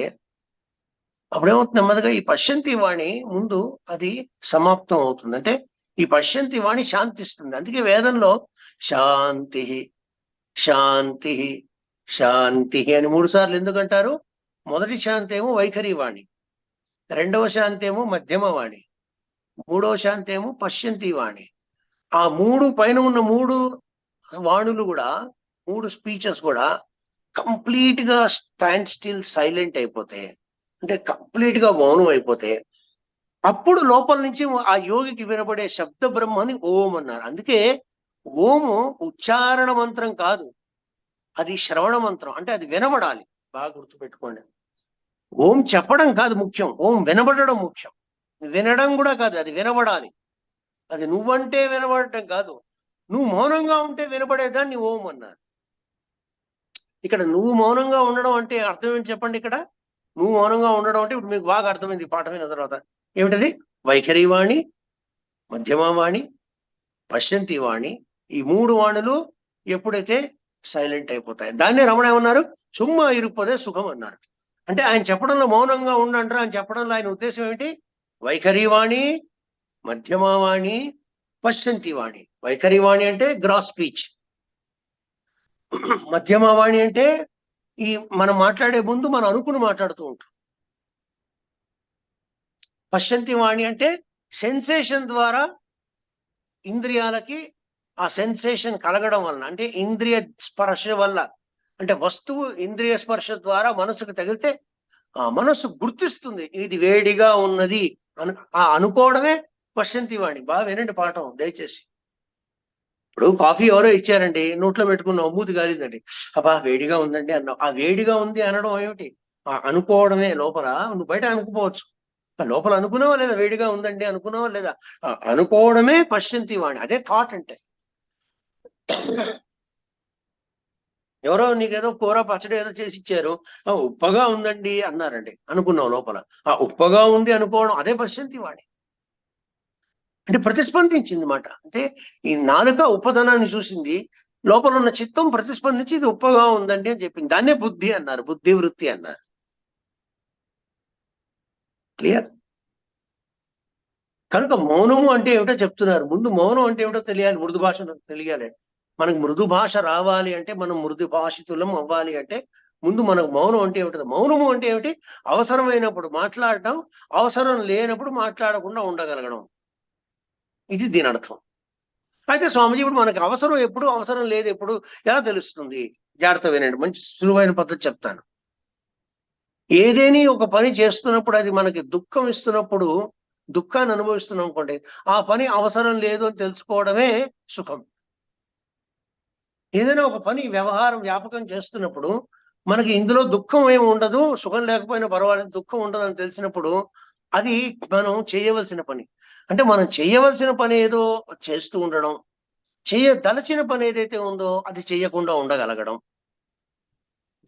అప్పుడేమవుతుంది? నెమ్మదిగా ఈ పశ్యంతి వాణి ముందు అది సమాప్తం అవుతుంది. అంటే ఈ పశ్యంతి వాణి శాంతిస్తుంది. అందుకే వేదంలో శాంతి శాంతి శాంతి అని 3 సార్లు ఎందుకంటారు? మొదటి శాంతి ఏమో వైఖరి వాణి, రెండవ శాంతి ఏమో మధ్యమ వాణి, మూడవ శాంతి ఏమో పశ్యంతి వాణి. ఆ 3 పైన ఉన్న 3 వాణులు కూడా, 3 స్పీచెస్ కూడా కంప్లీట్ గా స్టాండ్ స్టిల్ సైలెంట్ అయిపోతే, అంటే కంప్లీట్ గా మౌనం అయిపోతే అప్పుడు లోపల నుంచి ఆ యోగికి వినబడే శబ్ద బ్రహ్మని ఓం అన్నారు. అందుకే ఓము ఉచ్చారణ మంత్రం కాదు, అది శ్రవణ మంత్రం. అంటే అది వినబడాలి. బాగా గుర్తుపెట్టుకోండి. ఓం చెప్పడం కాదు ముఖ్యం, ఓం వినబడడం ముఖ్యం. వినడం కూడా కాదు, అది వినబడాలి. అది నువ్వంటే వినబడటం కాదు, నువ్వు మౌనంగా ఉంటే వినబడేదాన్ని ఓం అన్నారు. ఇక్కడ నువ్వు మౌనంగా ఉండడం అంటే అర్థం ఏంటి చెప్పండి? ఇక్కడ నువ్వు మౌనంగా ఉండడం అంటే ఇప్పుడు మీకు బాగా అర్థమైంది ఈ పాఠ విన్న తర్వాత. ఏమిటది? వైఖరి వాణి, మధ్యమవాణి, పశ్యంతి వాణి. ఈ 3 వాణులు ఎప్పుడైతే సైలెంట్ అయిపోతాయి దాన్ని రమణ ఏమన్నారు? సుమ్మ ఇరుపదే సుఖం అన్నారు. అంటే ఆయన చెప్పడంలో మౌనంగా ఉండంటారు. ఆయన చెప్పడంలో ఆయన ఉద్దేశం ఏమిటి? వైఖరి వాణి, మధ్యమవాణి, పశ్యంతి వాణి. వైఖరి వాణి అంటే గ్రాస్ స్పీచ్, మధ్యమవాణి అంటే ఈ మనం మాట్లాడే ముందు మనం అనుకుని మాట్లాడుతూ ఉంటాం. పశ్యంతి వాణి అంటే సెన్సేషన్ ద్వారా ఇంద్రియాలకి ఆ సెన్సేషన్ కలగడం వలన, అంటే ఇంద్రియ స్పర్శ వల్ల, అంటే వస్తువు ఇంద్రియ స్పర్శ ద్వారా మనసుకు తగిలితే ఆ మనసు గుర్తిస్తుంది ఇది వేడిగా ఉన్నది ఆ అనుకోవడమే పశ్యంతి వాణి. బాగా వినండి పాఠం దయచేసి. ఇప్పుడు కాఫీ ఎవరో ఇచ్చారండి, నోట్లో పెట్టుకున్నావు, మూతి కాలిందండి, అబ్బా వేడిగా ఉందండి అన్నావు. ఆ వేడిగా ఉంది అనడం ఏమిటి? ఆ అనుకోవడమే లోపల. నువ్వు బయట అనుకోవచ్చు, లోపల అనుకున్నావా లేదా? వేడిగా ఉందండి అనుకున్నావా లేదా? అనుకోవడమే పశ్యంతి వాణి. అదే థాట్ అంటే. ఎవరో నీకేదో కూర పచ్చడి ఏదో చేసి ఇచ్చారు, ఉప్పగా ఉందండి అన్నారండి, అనుకున్నావు లోపల. ఆ ఉప్పగా ఉంది అనుకోవడం అదే పశ్యంతి వాణి. అంటే ప్రతిస్పందించింది మాట. అంటే ఈ నాలుక ఉపదనాన్ని చూసింది, లోపల ఉన్న చిత్తం ప్రతిస్పందించి ఇది ఉప్పగా ఉందండి అని చెప్పింది. దాన్నే బుద్ధి అన్నారు, బుద్ధి వృత్తి అన్నారు. క్లియర్? కనుక మౌనము అంటే ఏమిటో చెప్తున్నారు. ముందు మౌనం అంటే ఏమిటో తెలియాలి, మృదు భాష తెలియాలి. మనకు మృదు భాష రావాలి అంటే, మనం మృదు భాషితులం అవ్వాలి అంటే, ముందు మనకు మౌనం అంటే ఏమిటి? మౌనము అంటే ఏమిటి? అవసరమైనప్పుడు మాట్లాడటం, అవసరం లేనప్పుడు మాట్లాడకుండా ఉండగలగడం. ఇది దీని అర్థం. అయితే స్వామిజీ, ఇప్పుడు మనకు అవసరం ఎప్పుడు, అవసరం లేదు ఎప్పుడు ఎలా తెలుస్తుంది? జాగ్రత్త వినండి, మంచి సులువైన పద్ధతి చెప్తాను. ఏదేని ఒక పని చేస్తున్నప్పుడు అది మనకి దుఃఖం ఇస్తున్నప్పుడు, దుఃఖాన్ని అనుభవిస్తున్నాం అనుకోండి, ఆ పని అవసరం లేదు అని తెలుసుకోవడమే సుఖం. ఏదైనా ఒక పని, వ్యవహారం, వ్యాపకం చేస్తున్నప్పుడు మనకి ఇందులో దుఃఖం ఏమి ఉండదు, సుఖం లేకపోయినా పర్వాలేదు, దుఃఖం ఉండదు అని తెలిసినప్పుడు అది మనం చేయవలసిన పని. అంటే మనం చేయవలసిన పని ఏదో చేస్తూ ఉండడం, చేయదలచిన పని ఏదైతే ఉందో అది చేయకుండా ఉండగలగడం.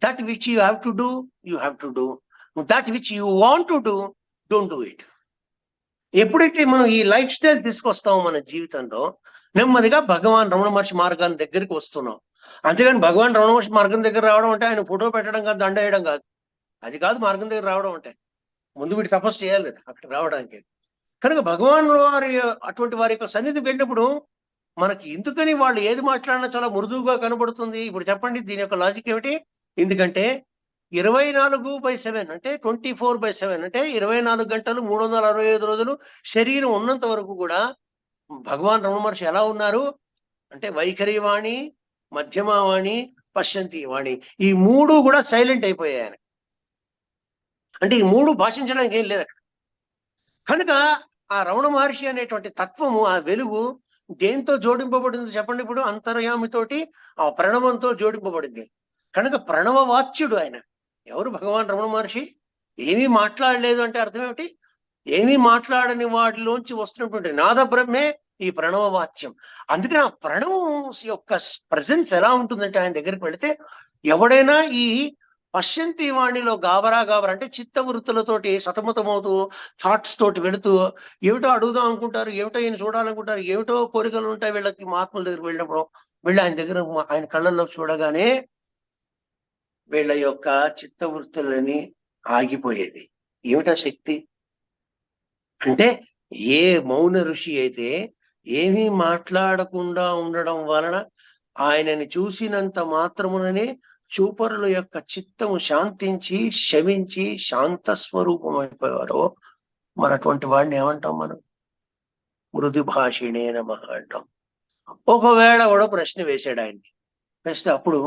That which you have to do, you have to do. That which you want to do, don't do it. ఎప్పుడైతే మనం ఈ లైఫ్ స్టైల్ తీసుకొస్తామో మన జీవితంలో, నెమ్మదిగా భగవాన్ రమణ మహర్షి మార్గాన్ని దగ్గరికి వస్తున్నాం. అంతేగాని భగవాన్ రమణ మహర్షి మార్గం దగ్గర రావడం అంటే ఆయన ఫోటో పెట్టడం కాదు, దండ వేయడం కాదు. అది కాదు మార్గం దగ్గర రావడం అంటే. ముందు వీటి తపస్సు చేయాలి కదా అక్కడ రావడానికి. కనుక భగవాన్ వారి అటువంటి వారి యొక్క సన్నిధికి వెళ్ళినప్పుడు మనకి ఎందుకని వాళ్ళు ఏది మాట్లాడినా చాలా మృదువుగా కనబడుతుంది. ఇప్పుడు చెప్పండి దీని యొక్క లాజిక్ ఏమిటి? ఎందుకంటే 24/7 అంటే 24/7 అంటే 24 గంటలు 365 రోజులు శరీరం ఉన్నంత వరకు కూడా భగవాన్ రమణ మహర్షి ఎలా ఉన్నారు అంటే, వైఖరి వాణి, మధ్యమ వాణి, పశ్యంతి వాణి, ఈ మూడు కూడా సైలెంట్ అయిపోయాయి ఆయన. అంటే ఈ మూడు భాషించడానికి ఏం లేదు అక్కడ. కనుక ఆ రమణ మహర్షి అనేటువంటి తత్వము, ఆ వెలుగు దేంతో జోడింపబడింది చెప్పండి? ఇప్పుడు అంతర్యామితోటి, ఆ ప్రణవంతో జోడింపబడింది. కనుక ప్రణవ వాచ్యుడు ఆయన. ఎవరు? భగవాన్ రమణ మహర్షి. ఏమీ మాట్లాడలేదు అంటే అర్థం ఏమిటి? ఏమీ మాట్లాడని వాటిలోంచి వస్తున్నటువంటి నాద బ్రహ్మే ఈ ప్రణవ వాచ్యం. అందుకని ఆ ప్రణవం యొక్క ప్రెసెన్స్ ఎలా ఉంటుందంటే, ఆయన దగ్గరికి వెళితే ఎవడైనా ఈ పశ్యంతి వాణిలో గాబరా గాబరా అంటే చిత్తవృత్తులతోటి సతమతమవుతూ, థాట్స్ తోటి వెళుతూ, ఏమిటో అడుగుదాం అనుకుంటారు, ఏమిటో ఈయన చూడాలనుకుంటారు, ఏమిటో కోరికలు ఉంటాయి వీళ్ళకి. మహాత్ముల దగ్గరికి వెళ్ళినప్పుడు వెళ్ళి ఆయన దగ్గర ఆయన కళ్ళల్లో చూడగానే వీళ్ళ యొక్క చిత్తవృత్తులని ఆగిపోయేది. ఏమిటా శక్తి అంటే, ఏ మౌన ఋషి అయితే ఏమీ మాట్లాడకుండా ఉండడం వలన ఆయనని చూసినంత మాత్రముననే చూపరుల యొక్క చిత్తము శాంతించి శమించి శాంత స్వరూపం అయిపోయారో, మరి అటువంటి వాడిని ఏమంటాం మనం? మృదు భాషిణే నమః అంటాం. ఒకవేళ కూడా ప్రశ్న వేశాడు ఆయన్ని, వేస్తే అప్పుడు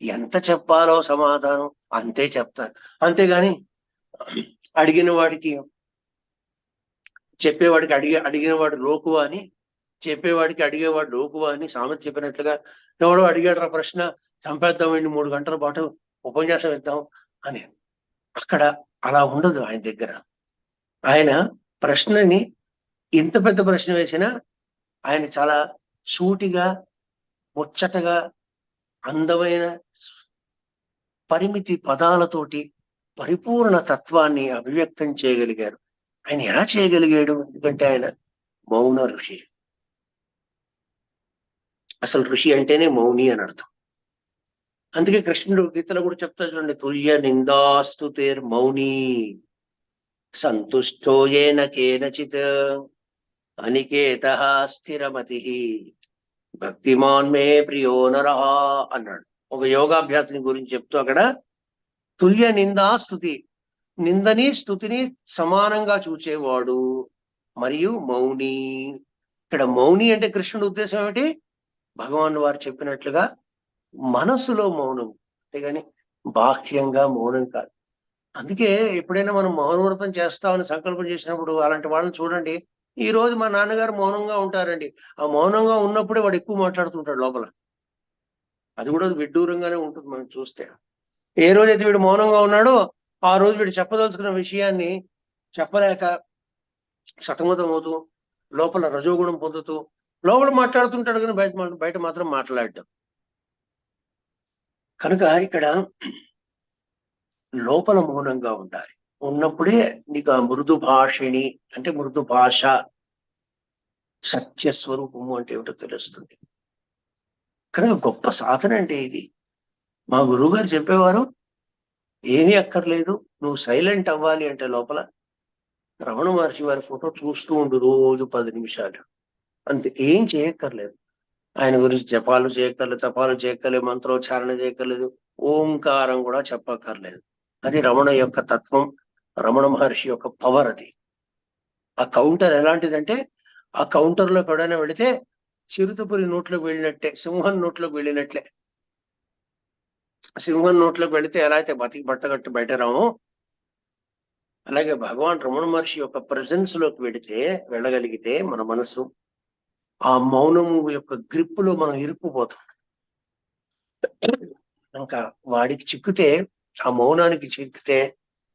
ఎంత చెప్పాలో సమాధానం అంతే చెప్తాను. అంతేగాని అడిగిన వాడికి చెప్పేవాడికి అడిగినవాడు లోకువా అని, చెప్పేవాడికి అడిగేవాడు లోకువా అని సామెత చెప్పినట్లుగా, ఎవడో అడిగాడు ఆ ప్రశ్న, చంపేద్దామండి 3 గంటల పాటు ఉపన్యాసం ఇద్దాం అని. అక్కడ అలా ఉండదు ఆయన దగ్గర. ఆయన ప్రశ్నని, ఇంత పెద్ద ప్రశ్న వేసినా ఆయన చాలా సూటిగా, ముచ్చటగా, అందమైన పరిమితి పదాలతోటి పరిపూర్ణ తత్వాన్ని అభివ్యక్తం చేయగలిగారు. ఆయన ఎలా చేయగలిగాడు? ఎందుకంటే ఆయన మౌన ఋషి. అసలు ఋషి అంటేనే మౌని అని అర్థం. అందుకే కృష్ణుడు గీతలో కూడా చెప్తా చూడండి, తుల్య నిందాస్తుతేర్ మౌని సంతుష్టో ఏన కేనచిత్ అనికేతః స్థిరమతి భక్తిమాన్ మే ప్రియో నరః అన్నాడు. ఒక యోగాభ్యాసం గురించి చెప్తూ అక్కడ తుల్య నిందాస్తుతి, నిందని స్తుతిని సమానంగా చూచేవాడు, మరియు మౌని. ఇక్కడ మౌని అంటే కృష్ణుడి ఉద్దేశం ఏమిటి? భగవాన్ వారు చెప్పినట్లుగా మనసులో మౌనం, అంతేగాని బాహ్యంగా మౌనం కాదు. అందుకే ఎప్పుడైనా మనం మౌనవ్రతం చేస్తామని సంకల్పం చేసినప్పుడు అలాంటి వాళ్ళని చూడండి. ఈ రోజు మా నాన్నగారు మౌనంగా ఉంటారండి. ఆ మౌనంగా ఉన్నప్పుడే వాడు ఎక్కువ మాట్లాడుతుంటాడు లోపల. అది కూడా విడ్డూరంగానే ఉంటుంది మనం చూస్తే. ఏ రోజైతే వీడు మౌనంగా ఉన్నాడో ఆ రోజు వీడు చెప్పదలుచుకున్న విషయాన్ని చెప్పలేక సతమతం అవుతూ లోపల రజోగుణం పొందుతూ లోపల మాట్లాడుతుంటాడు కానీ బయట మాత్రం మాట్లాడటం. కనుక ఇక్కడ లోపల మౌనంగా ఉండాలి. ఉన్నప్పుడే నీకు ఆ మృదు భాషిణి అంటే మృదు భాష సత్య స్వరూపము అంటే ఏమిటో తెలుస్తుంది. కనుక గొప్ప సాధన అంటే ఇది. మా గురువు గారు చెప్పేవారు, ఏమీ అక్కర్లేదు, నువ్వు సైలెంట్ అవ్వాలి అంటే లోపల రమణ మహర్షి వారి ఫోటో చూస్తూ ఉండు రోజు 10 నిమిషాలు. అంతే, ఏం చేయక్కర్లేదు. ఆయన గురించి జపాలు చేయక్కర్లేదు, తపాలు చేయక్కర్లేదు, మంత్రోచ్చారణ చేయక్కర్లేదు, ఓంకారం కూడా చెప్పక్కర్లేదు. అది రమణ యొక్క తత్వం, రమణ మహర్షి యొక్క పవర్. అది ఆ కౌంటర్ ఎలాంటిదంటే, ఆ కౌంటర్ లో ఎక్కడైనా వెళితే చిరుతపురి నోట్లోకి వెళ్ళినట్టే, సింహం నోట్లోకి వెళ్ళినట్లే. సింహం నోట్లోకి వెళితే ఎలా అయితే బతికి బట్టగట్టి బయట రాము, అలాగే భగవాన్ రమణ మహర్షి యొక్క ప్రెజెన్స్ లోకి వెళ్ళగలిగితే మన మనసు ఆ మౌనం యొక్క గ్రిప్పులో మనం ఇరుక్కుపోతాం. ఇంకా వాడికి చిక్కితే, ఆ మౌనానికి చిక్కితే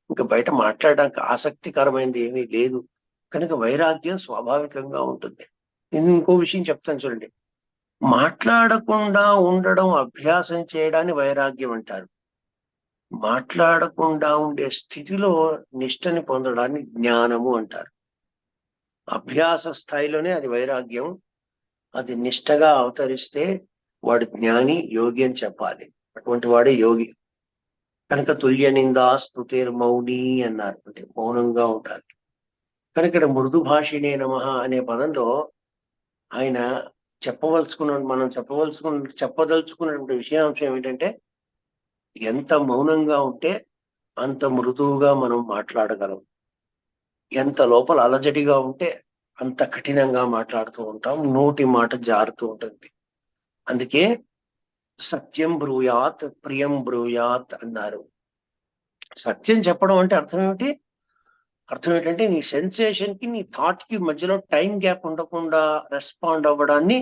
ఇంకా బయట మాట్లాడడానికి ఆసక్తికరమైనది ఏమీ లేదు. కనుక వైరాగ్యం స్వాభావికంగా ఉంటుంది. నేను ఇంకో విషయం చెప్తాను చూడండి. మాట్లాడకుండా ఉండడం అభ్యాసం చేయడాన్ని వైరాగ్యం అంటారు. మాట్లాడకుండా ఉండే స్థితిలో నిష్టని పొందడాన్ని జ్ఞానము అంటారు. అభ్యాస స్థాయిలోనే అది వైరాగ్యం. అది నిష్టగా అవతరిస్తే వాడు జ్ఞాని, యోగి అని చెప్పాలి. అటువంటి వాడే యోగి. కనుక తుల్య నిందా స్తుతిర్ మౌని అన్నారు, అంటే మౌనంగా ఉండాలి. కనుక ఇక్కడ మృదు భాషిణే నమః అనే పదంలో ఆయన మనం చెప్పదలుచుకున్నటువంటి విషయాంశం ఏమిటంటే, ఎంత మౌనంగా ఉంటే అంత మృదువుగా మనం మాట్లాడగలం. ఎంత లోపల అలజడిగా ఉంటే అంత కఠినంగా మాట్లాడుతూ ఉంటాం, నోటి మాట జారుతూ ఉంటుంది. అందుకే సత్యం బ్రూయాత్ ప్రియం బ్రూయాత్ అన్నారు. సత్యం చెప్పడం అంటే అర్థం ఏమిటి? అర్థం ఏంటంటే, నీ సెన్సేషన్ కి నీ థాట్ కి మధ్యలో టైం గ్యాప్ ఉండకుండా రెస్పాండ్ అవ్వడాన్ని,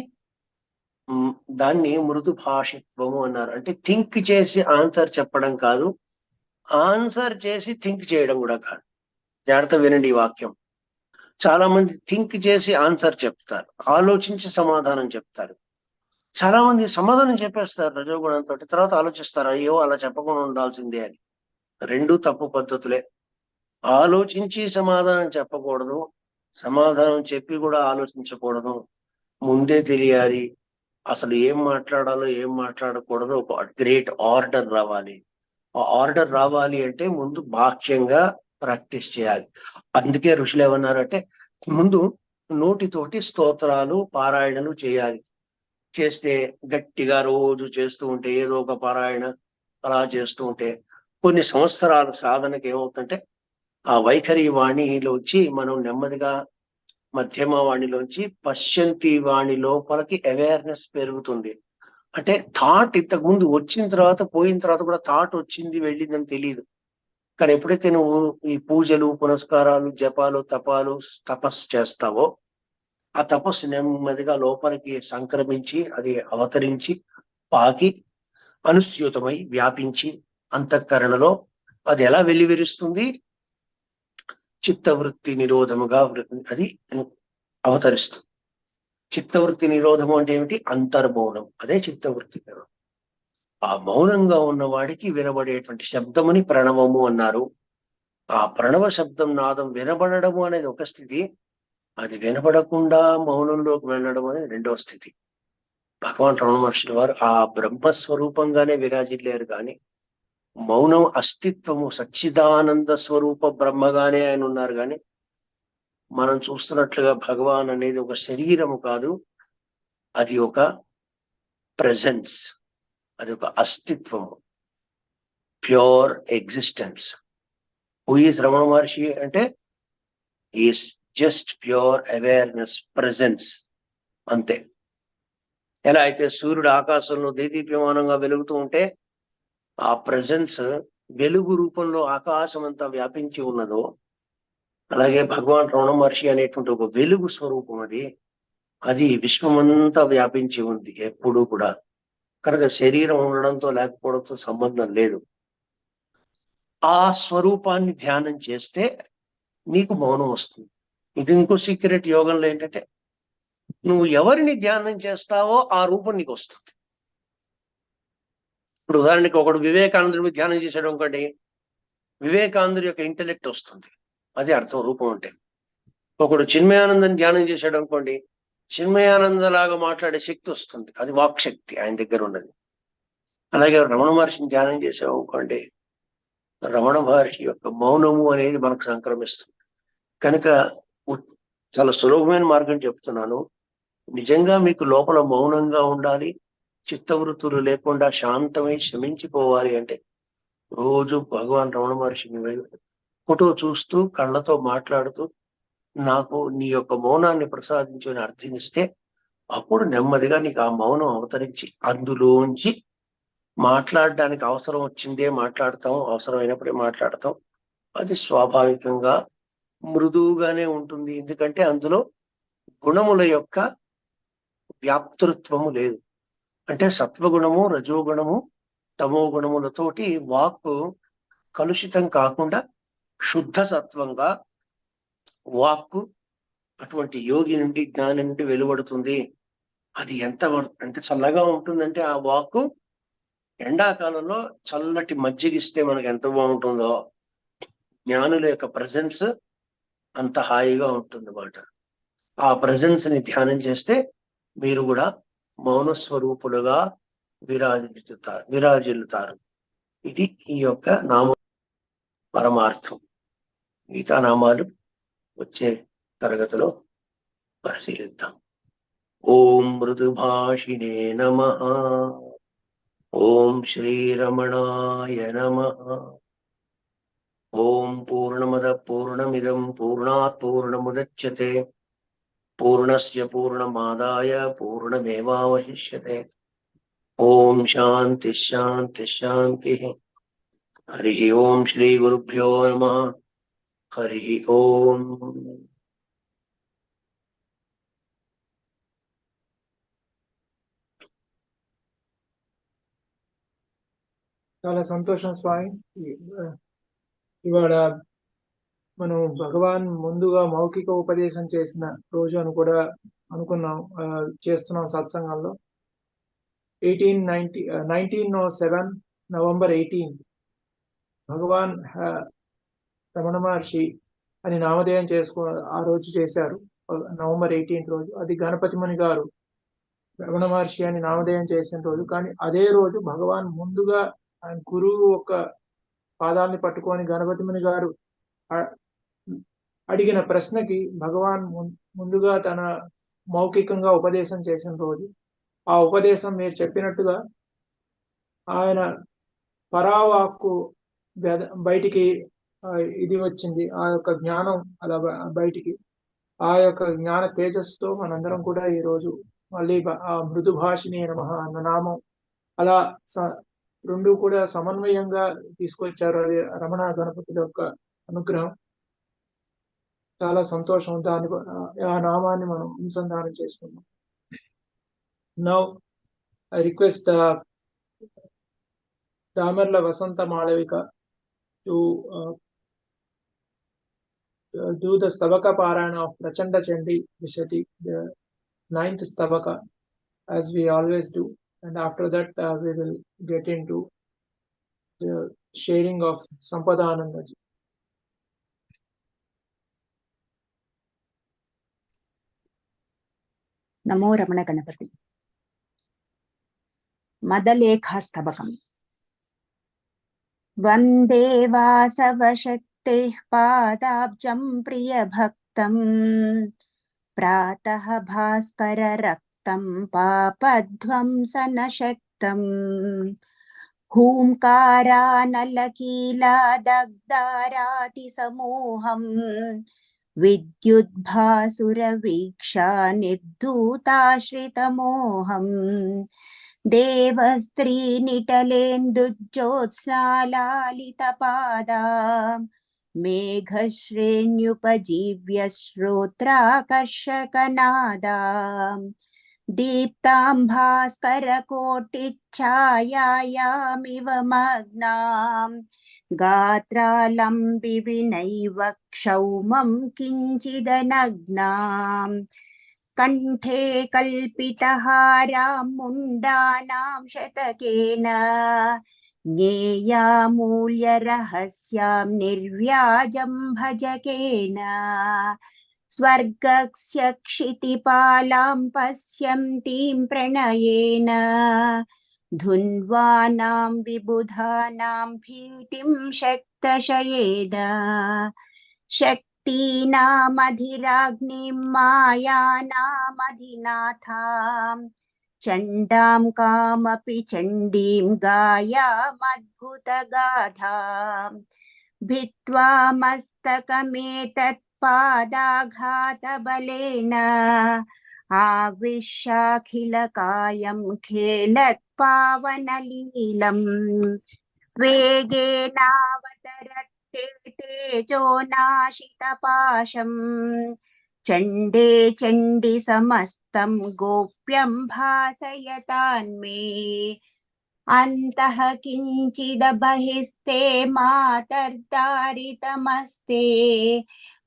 దాన్ని మృదు భాషిత్వము అన్నారు. అంటే థింక్ చేసి ఆన్సర్ చెప్పడం కాదు, ఆన్సర్ చేసి థింక్ చేయడం కూడా కాదు. జాగ్రత్త వినండి ఈ వాక్యం. చాలా మంది థింక్ చేసి ఆన్సర్ చెప్తారు, ఆలోచించి సమాధానం చెప్తారు. చాలా మంది సమాధానం చెప్పేస్తారు రజోగుణంతో, తర్వాత ఆలోచిస్తారు, అయ్యో అలా చెప్పకుండా ఉండాల్సిందే అని. రెండు తప్పు పద్ధతులే. ఆలోచించి సమాధానం చెప్పకూడదు, సమాధానం చెప్పి కూడా ఆలోచించకూడదు. ముందే తెలియాలి అసలు ఏం మాట్లాడాలో ఏం మాట్లాడకూడదు. ఒక గ్రేట్ ఆర్డర్ రావాలి. ఆ ఆర్డర్ రావాలి అంటే ముందు బాహ్యంగా ప్రాక్టీస్ చేయాలి. అందుకే ఋషులు ఏమన్నారంటే, ముందు నోటితోటి స్తోత్రాలు పారాయణలు చేయాలి. చేస్తే గట్టిగా రోజు చేస్తూ ఉంటే, ఏదో ఒక పారాయణ అలా చేస్తూ ఉంటే కొన్ని సంవత్సరాల సాధనకి ఏమవుతుందంటే, ఆ వైఖరి వాణిలోంచి మనం నెమ్మదిగా మధ్యమ వాణిలోంచి పశ్చంతి వాణి లోపలికి అవేర్నెస్ పెరుగుతుంది. అంటే థాట్ ఇంతకు ముందు వచ్చిన తర్వాత, పోయిన తర్వాత కూడా థాట్ వచ్చింది వెళ్ళిందని తెలియదు. కానీ ఎప్పుడైతే నువ్వు ఈ పూజలు పునస్కారాలు జపాలు తపాలు తపస్సు చేస్తావో, ఆ తపస్సు నెమ్మదిగా లోపలికి సంక్రమించి అది అవతరించి పాకి అనుస్యూతమై వ్యాపించి అంతఃకరణలో అది ఎలా వెల్లివిరుస్తుంది? చిత్తవృత్తి నిరోధముగా అది అవతరిస్తుంది. చిత్తవృత్తి నిరోధము అంటే ఏమిటి? అంతర్మౌనం. అదే చిత్తవృత్తి నిరోధం. ఆ మౌనంగా ఉన్న వాడికి వినబడేటువంటి శబ్దముని ప్రణవము అన్నారు. ఆ ప్రణవ శబ్దం నాదం వినబడము అనేది ఒక స్థితి, అది వినబడకుండా మౌనంలోకి వెళ్ళడం అనేది రెండవ స్థితి. భగవాన్ రమణ మహర్షుల వారు ఆ బ్రహ్మస్వరూపంగానే విరాజిల్లారు, కానీ మౌనం అస్తిత్వము సచ్చిదానంద స్వరూప బ్రహ్మగానే ఆయన ఉన్నారు. కానీ మనం చూస్తున్నట్లుగా భగవాన్ అనేది ఒక శరీరము కాదు, అది ఒక ప్రెజెన్స్, అది ఒక అస్తిత్వము, pure existence. Who is Ramana Maharshi అంటే, is just pure awareness, presence, అంతే. ఎలా అయితే సూర్యుడు ఆకాశంలో దేదీప్యమానంగా వెలుగుతూ ఉంటే ఆ ప్రెజెన్స్ వెలుగు రూపంలో ఆకాశం అంతా వ్యాపించి ఉన్నదో, అలాగే భగవాన్ రమణ మహర్షి అనేటువంటి ఒక వెలుగు స్వరూపం అది విశ్వమంతా వ్యాపించి ఉంది ఎప్పుడూ కూడా. కనుక శరీరం ఉండడంతో లేకపోవడంతో సంబంధం లేదు. ఆ స్వరూపాన్ని ధ్యానం చేస్తే నీకు మౌనం వస్తుంది. ఇది ఇంకో సీక్రెట్ యోగంలో ఏంటంటే, నువ్వు ఎవరిని ధ్యానం చేస్తావో ఆ రూపం నీకు వస్తుంది. ఇప్పుడు ఉదాహరణకి ఒకడు వివేకానందుడి ధ్యానం చేశాడు అనుకోండి, వివేకానందుడి యొక్క ఇంటెలెక్ట్ వస్తుంది. అది అర్థం రూపం అంటే. ఒకడు చిన్మయానందని ధ్యానం చేశాడు అనుకోండి, చిన్మయానందలాగా మాట్లాడే శక్తి వస్తుంది. అది వాక్ శక్తి ఆయన దగ్గర ఉన్నది. అలాగే రమణ మహర్షిని ధ్యానం చేసావు అనుకోండి, రమణ మహర్షి యొక్క మౌనము అనేది మనకు సంక్రమిస్తుంది. కనుక చాలా సులభమైన మార్గం చెప్తున్నాను. నిజంగా మీకు లోపల మౌనంగా ఉండాలి, చిత్తవృత్తులు లేకుండా శాంతమై శమించిపోవాలి అంటే రోజు భగవాన్ రమణ మహర్షిని ఫోటో చూస్తూ కళ్ళతో మాట్లాడుతూ నాకు నీ యొక్క మౌనాన్ని ప్రసాదించు అని అర్థమిస్తే అప్పుడు నెమ్మదిగా నీకు ఆ మౌనం అవతరించి అందులోంచి మాట్లాడడానికి అవసరం వచ్చిందే మాట్లాడతాం, అవసరమైనప్పుడే మాట్లాడతాం. అది స్వాభావికంగా మృదువుగానే ఉంటుంది. ఎందుకంటే అందులో గుణముల యొక్క వ్యాప్తృత్వము లేదు. అంటే సత్వగుణము, రజోగుణము, తమో గుణములతోటి వాక్కు కలుషితం కాకుండా శుద్ధ సత్వంగా వాక్కు అటువంటి యోగి నుండి, జ్ఞాని నుండి వెలువడుతుంది. అది ఎంత చల్లగా ఉంటుందంటే ఆ వాక్కు ఎండాకాలంలో చల్లటి మజ్జిగిస్తే మనకు ఎంత బాగుంటుందో, జ్ఞానుల యొక్క ప్రజెన్స్ అంత హాయిగా ఉంటుందన్నమాట. ఆ ప్రజెన్స్ ని ధ్యానం చేస్తే మీరు కూడా మౌన స్వరూపులుగా విరాజిల్లుతారు. ఇది ఈ యొక్క నామ పరమార్థం. మిగతా నామాలు వచ్చే తరగతిలో పరిశీలిద్దాం. ఓం మృదుభాషిణే నమః. ఓం శ్రీరమణాయ నమః. ఓం పూర్ణమద పూర్ణమిదం పూర్ణాత్ పూర్ణముదచ్యతే పూర్ణస్య పూర్ణమాదాయ పూర్ణమేవావశిష్యతే. ఓం శాంతి శాంతి శాంతి. హరి ఓం శ్రీ గురుభ్యో నమః. హరి ఓం. చాలా సంతోషం స్వామి. ఇవాళ మనం భగవాన్ ముందుగా మౌఖిక ఉపదేశం చేసిన రోజు అని కూడా అనుకున్నాం, చేస్తున్నాం సత్సంగంలో. 1907 నవంబర్ 18 భగవాన్ రమణ మహర్షి అని నామధేయం ఆ రోజు చేశారు. నవంబర్ 18 రోజు అది గణపతి ముని గారు రమణ మహర్షి అని నామధేయం చేసిన రోజు. కానీ అదే రోజు భగవాన్ ముందుగా ఆయన గురువు ఒక పాదాన్ని పట్టుకొని గణపతి ముని గారు అడిగిన ప్రశ్నకి భగవాన్ ముందుగా తన మౌఖికంగా ఉపదేశం చేసిన రోజు. ఆ ఉపదేశం మీరు చెప్పినట్టుగా ఆయన పరావాక్కు బయటికి ఇది వచ్చింది, ఆ యొక్క జ్ఞానం అలా బయటికి, ఆ యొక్క జ్ఞాన తేజస్సుతో మనందరం కూడా ఈ రోజు మళ్ళీ ఆ మృదుభాషిణి నమః అన్న నామం అలా రెండు కూడా సమన్వయంగా తీసుకొచ్చారు. అది రమణ గణపతుల యొక్క అనుగ్రహం. చాలా సంతోషం. దాని ఆ నామాన్ని మనం అనుసంధానం చేసుకున్నాం. Now I request Damerla Vasanta Malavika to do the Stabaka Parayana of Prachanda Chandi Vishati, the 9th Stabaka, as we always do. And after that, we will get into the sharing of Sampadananda. Namo Ramana Ganapati. Madalekha Stabakam. Vande Vasavashakteः Padabjam Priyabhaktam Pratah Bhaskara Raktam Papadhvam Sanashaktam Humkara Nalakila Dagdarati Samoham Vidyudbhasura Viksha Nirdhutashhritamoham देवस्त्रीनिटलेन्दुज्योत्स्नालालितपादा मेघश्रेण्युपजीव्य श्रोत्राकर्षकनादा दीप्तां भास्करकोटिच्छायायामिव मग्नाम् गात्रालम्बिविनैव क्षौमं किञ्चिदनग्नाम् कण्ठे कल्पितहारां मुण्डानां शतकेन ज्ञेयामूल्यरहस्यां निर्व्याजं भजकेन स्वर्गस्य क्षितिपालां पश्यन्तीं प्रणयेन धुन्वानां विबुधानां भीतिं शक्तशयेन शक्तीनामधिराग्निं मायानामधिनाथां चण्डां कामपि चण्डीं गायामद्भुतगाथाम् भित्त्वा मस्तकमेतत्पादाघातबलेन आविश्याखिलकायं खेलत्पावनलीलम् वेगेनावतरत्ते तेजो नाशितपाशम् चण्डे चण्डि समस्तं गोप्यं भासयतान्मे अन्तः किञ्चिदबहिस्ते मातर्दारितमस्ते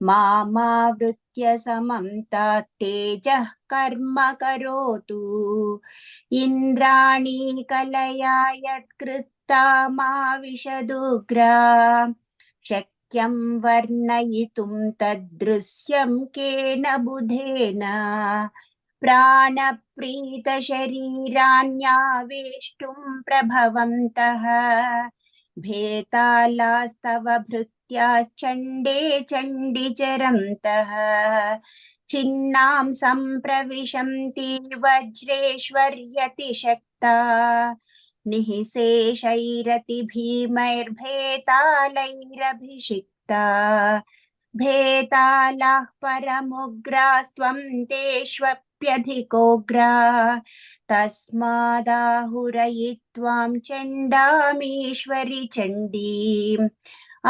मामावृत्य समं तत्तेजः कर्म करोतु इन्द्राणी कलया यत्कृत्ता मा विशदुग्रा शक्यं वर्णयितुं तद्दृश्यं केन बुधेन प्राणप्रीतशरीराण्यावेष्टुं प्रभवन्तः भेतालास्तव भृत्याश्चण्डे चण्डिचरन्तः छिन्नां सम्प्रविशन्ति वज्रेश्वर्यतिशक्ता निःशेषैरतिभीमैर्भेतालैरभिषिक्ता भेतालाः परमुग्रास्त्वं तेष्वप्यधिकोग्रा तस्मादाहुरयित्वां चण्डामीश्वरि चण्डीम्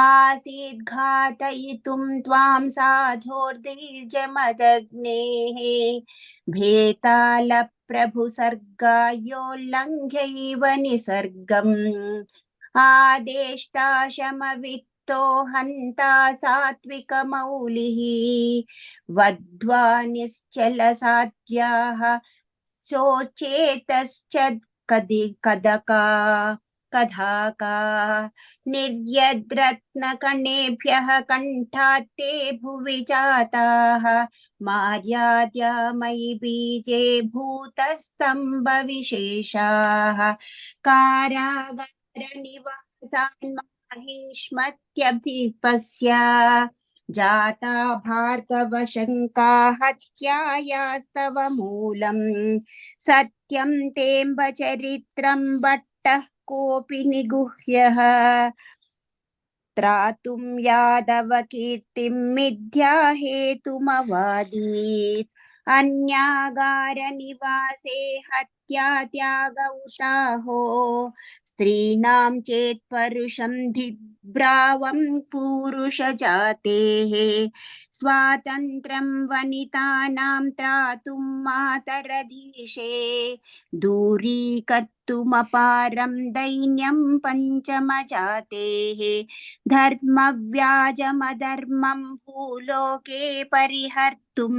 आसीत् घातयितुं त्वां साधोर्दीर्जमदग्नेः भेतालप्रभुसर्गायोल्लङ्घ्यैव निसर्गम् आदेष्टाशमवित्तो हन्ता सात्विकमौलिः वध्वा निश्चलसाध्याः शोचेतश्च कदका कधाका निर्यद्रत्नकणेभ्यः कण्ठात्ते भुवि जाताः मार्याद्या मयि बीजे भूतस्तम्भविशेषाः कारागारनिवासान् माहिष्मत्यभिपश्य जाता भार्गवशङ्का हत्यायास्तव मूलम् सत्यं तेऽम्बचरित्रं भट्टः कोऽपि निगुह्यः त्रातुं यादवकीर्तिं मिथ्या हेतुमवादीत् अन्यागारनिवासे हत्यात्यागौषाहो स्त्रीणां चेत् परुषं धिब्रावं पुरुषजातेः स्वातन्त्र्यं वनितानां त्रातुं मातरधीशे दूरीकर्तुमपारं दैन्यं पञ्चमजातेः धर्मव्याजमधर्मं भूलोके परिहर्तुं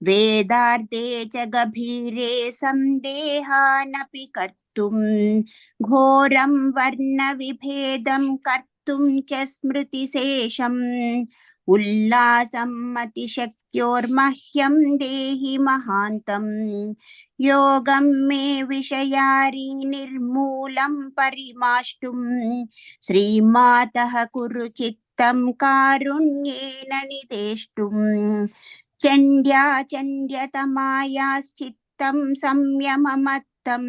वेदार्थे च गभीरे सन्देहानपि कर्तुं घोरं वर्णविभेदं कर्तुं च स्मृतिशेषम् उल्लासं मतिशक्योर्मह्यं देहि महान्तम् योगं मे विषयारी निर्मूलं परिमाष्टुं श्रीमातः कुरु चित्तं कारुण्येन नितेष्टुं चण्ड्या चण्ड्यतमायाश्चित्तं संयममत्तं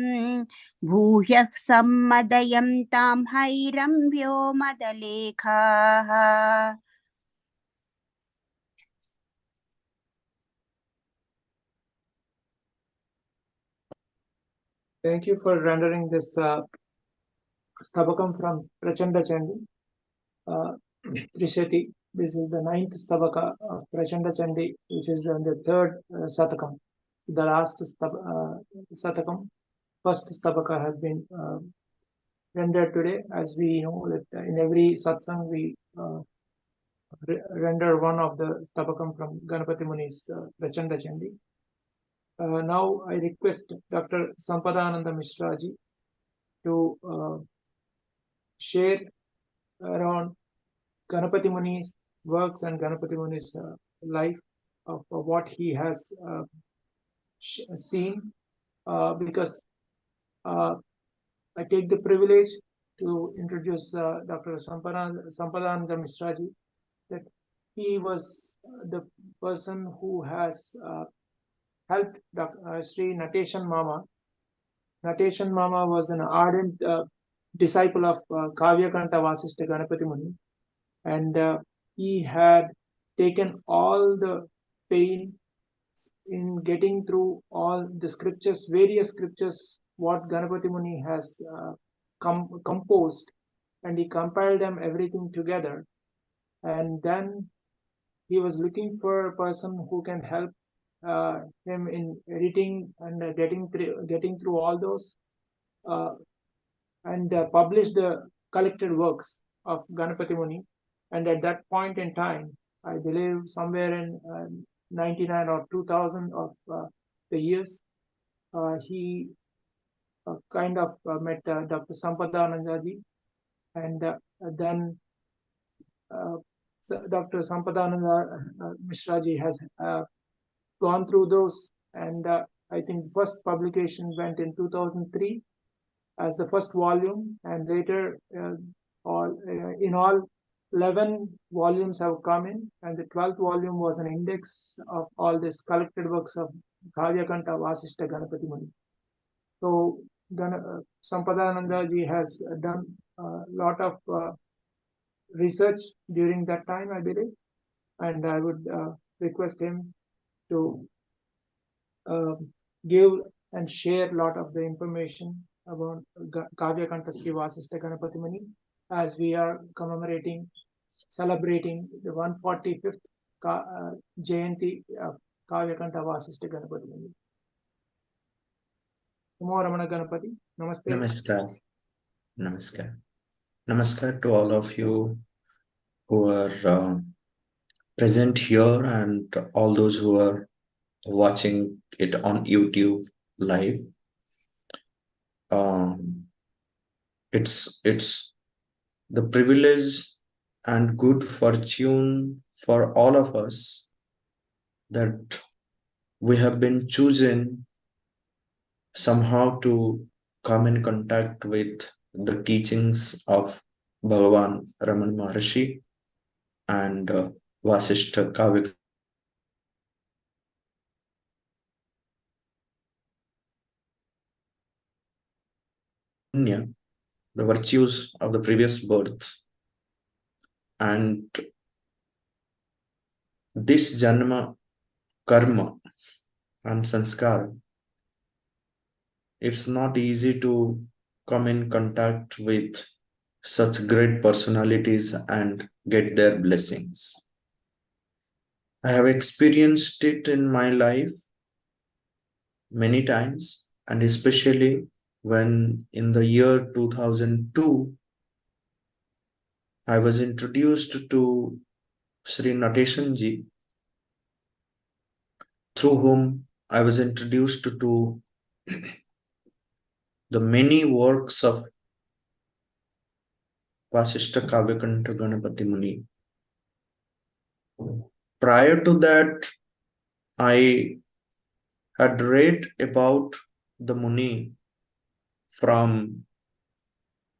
भूयः सम्मदयं तां हैरं व्योमदलेखाः Thank you for rendering this Stabakam from Prachanda Chandi. Trishati. This is the 9th Stabaka of Prachanda Chandi, which is the third Satakam. The last Satakam, first Stabaka has been rendered today. As we know that in every Satsang we render one of the Stabakam from Ganapathi Muni's Prachanda Chandi. Now I request Dr. Sampadananda Mishra ji to share around Ganapathi Muni's works and Ganapathi Muni's life of what he has seen, because I take the privilege to introduce Dr. Sampadananda Mishra ji, that he was the person who has helped Sri Nateshan Mama. Nateshan Mama was an ardent disciple of Kavyakanta Vasista Ganapathi Muni, and he had taken all the pain in getting through all the scriptures, various scriptures, what Ganapathi Muni has composed, and he compiled them everything together. And then he was looking for a person who can help him in editing and getting through all those, and publish the collected works of Ganapathi Muni. And at that point in time, I believe somewhere in 99 or 2000 of the years, he kind of met Dr. Sampadananda ji, and then Dr. Sampadananda Mishra ji has gone through those, and I think the first publication went in 2003 as the first volume, and later in all 11 volumes have come in, and the 12th volume was an index of all these collected works of Kavyakanta Vasista Ganapathi Muni. So Sampadananda ji has done a lot of research during that time, I believe, and I would request him to give and share a lot of the information about Kavyakanta Sri Vasista Ganapathi Muni, as we are celebrating the 145th Jayanthi of Kavyakanta Vasista Ganapathi Muni. Namo Ramana Ganapati. Namaste. Namaskar. Namaskar. Namaskar to all of you who are present here and all those who are watching it on YouTube live. It's the privilege and good fortune for all of us that we have been chosen somehow to come in contact with the teachings of Bhagavan Ramana Maharshi and Vasista Kavyakanta. The virtues of the previous birth, and this janma, karma and sanskar, it's not easy to come in contact with such great personalities and get their blessings. I have experienced it in my life many times, and especially when in the year 2002, I was introduced to Sri Nateshan ji, through whom I was introduced to the many works of Vasista Kavyakanta Ganapathi Muni. Prior to that, I had read about the Muni from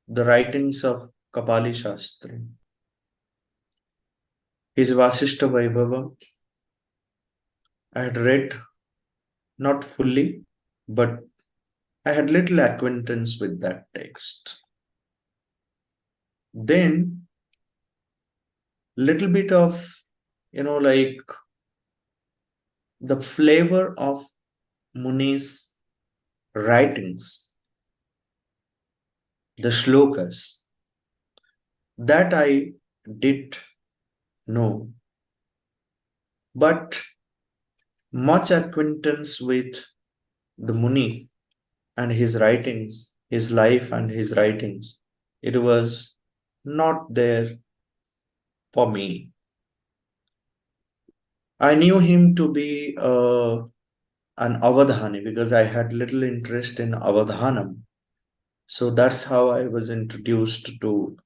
the writings of Kapali Shastri. His Vasista Vaibhava I had read not fully, but I had little acquaintance with that text. Then little bit of, like the flavor of Muni's writings the shlokas, that I did know, but much acquaintance with the Muni and his writings, his life and his writings, it was not there for me. I knew him to be an Avadhani because I had little interest in Avadhanam. So that's how I was introduced to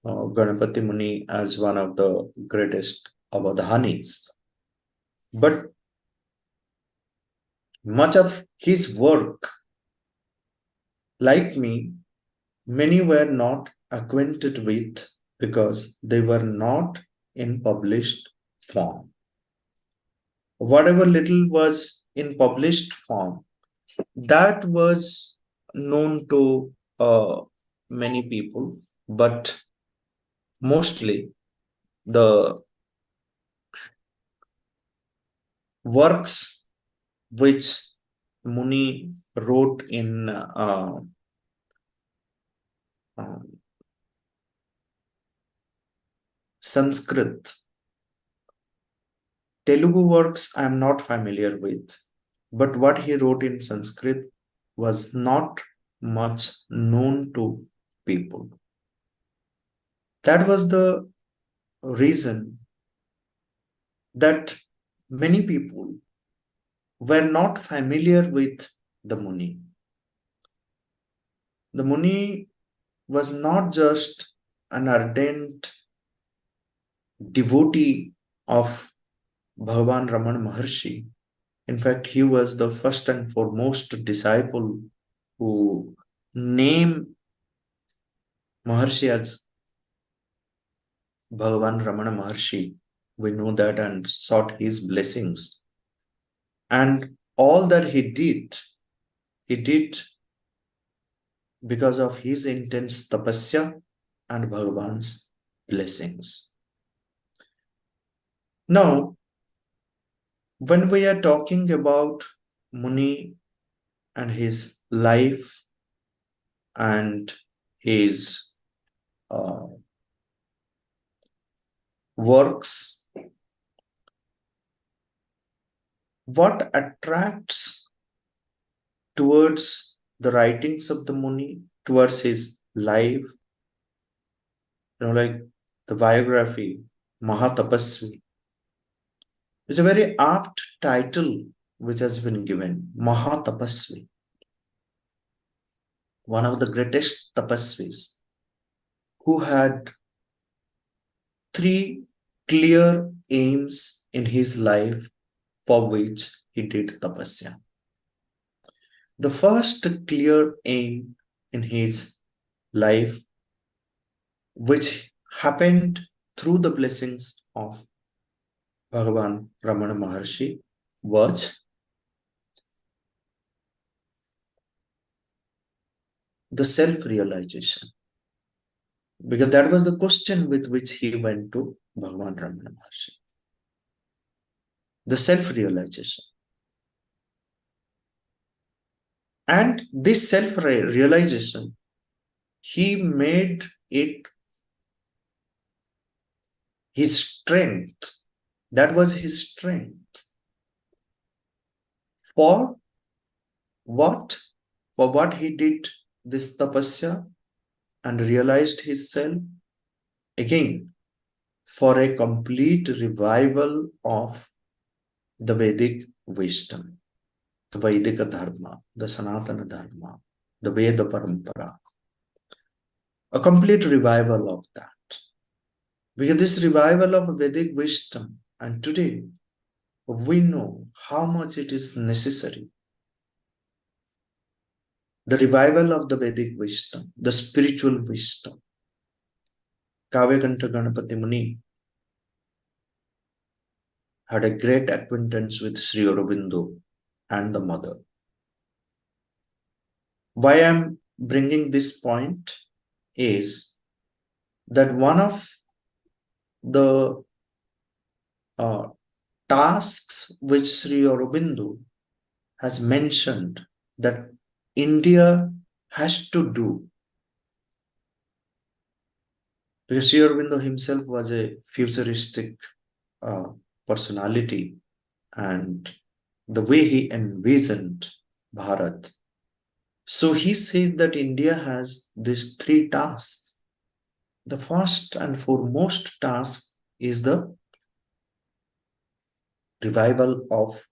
Ganapati Muni as one of the greatest Avadhanis. But much of his work, like me, many were not acquainted with because they were not in published form. Whatever little was in published form, that was known to many people, but mostly the works which Muni wrote in Sanskrit, Telugu works I am not familiar with, but what he wrote in Sanskrit was not much known to people. That was the reason that many people were not familiar with the Muni. The Muni was not just an ardent devotee of Bhagavan Ramana Maharshi. In fact, he was the first and foremost disciple who named Maharshi as Bhagavan Ramana Maharshi. We know that, and sought his blessings. And all that he did because of his intense tapasya and Bhagavan's blessings. Now, when we are talking about Muni and his life and his works, what attracts towards the writings of the Muni, towards his life, like the biography, Mahatapasvi, is a very apt title which has been given, Mahatapasvi, one of the greatest tapasvis, who had 3 clear aims in his life for which he did tapasya. The first clear aim in his life, which happened through the blessings of Bhagavan Ramana Maharshi, was the self-realization. Because that was the question with which he went to Bhagavan Ramana Maharshi. The self-realization. And this self-realization, he made it his strength. That was his strength. For what? For what he did this tapasya and realized his self? Again, for a complete revival of the Vedic wisdom, the Vedic Dharma, the Sanatana Dharma, the Veda Parampara. A complete revival of that. Because this revival of Vedic wisdom, and today we know how much it is necessary. The revival of the Vedic wisdom, the spiritual wisdom. Kavyakanta Ganapathi Muni had a great acquaintance with Sri Aurobindo and the mother. Why I'm bringing this point is that one of the tasks which Sri Aurobindo has mentioned that India has to do Because Sri Aurobindo himself was a futuristic personality, and the way he envisioned Bharat. So he said that India has these three tasks. The first and foremost task is the revival of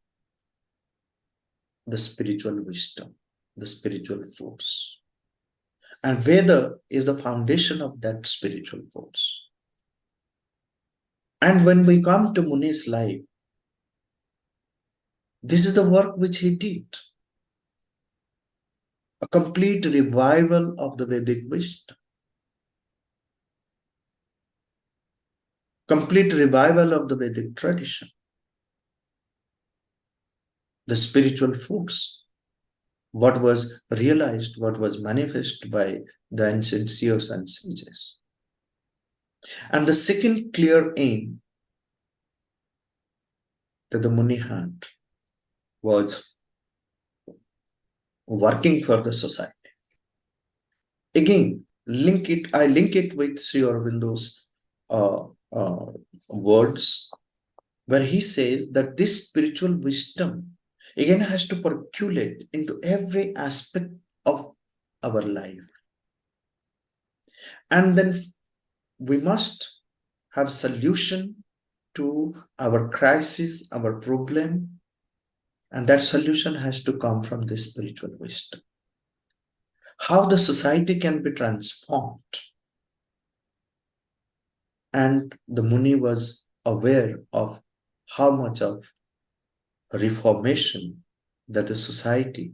the spiritual wisdom, the spiritual force. And Veda is the foundation of that spiritual force. And when we come to Muni's life, this is the work which he did. A complete revival of the Vedic wisdom. Complete revival of the Vedic tradition. The spiritual force. What was realized, what was manifest by the ancient seers and sages. And the second clear aim that the Muni had was working for the society. Again, I link it with Sri Aurobindo's words, where he says that this spiritual wisdom again has to percolate into every aspect of our life. And then we must have solution to our crisis, our problem, and that solution has to come from this spiritual wisdom. How the society can be transformed. And the Muni was aware of how much of reformation that the society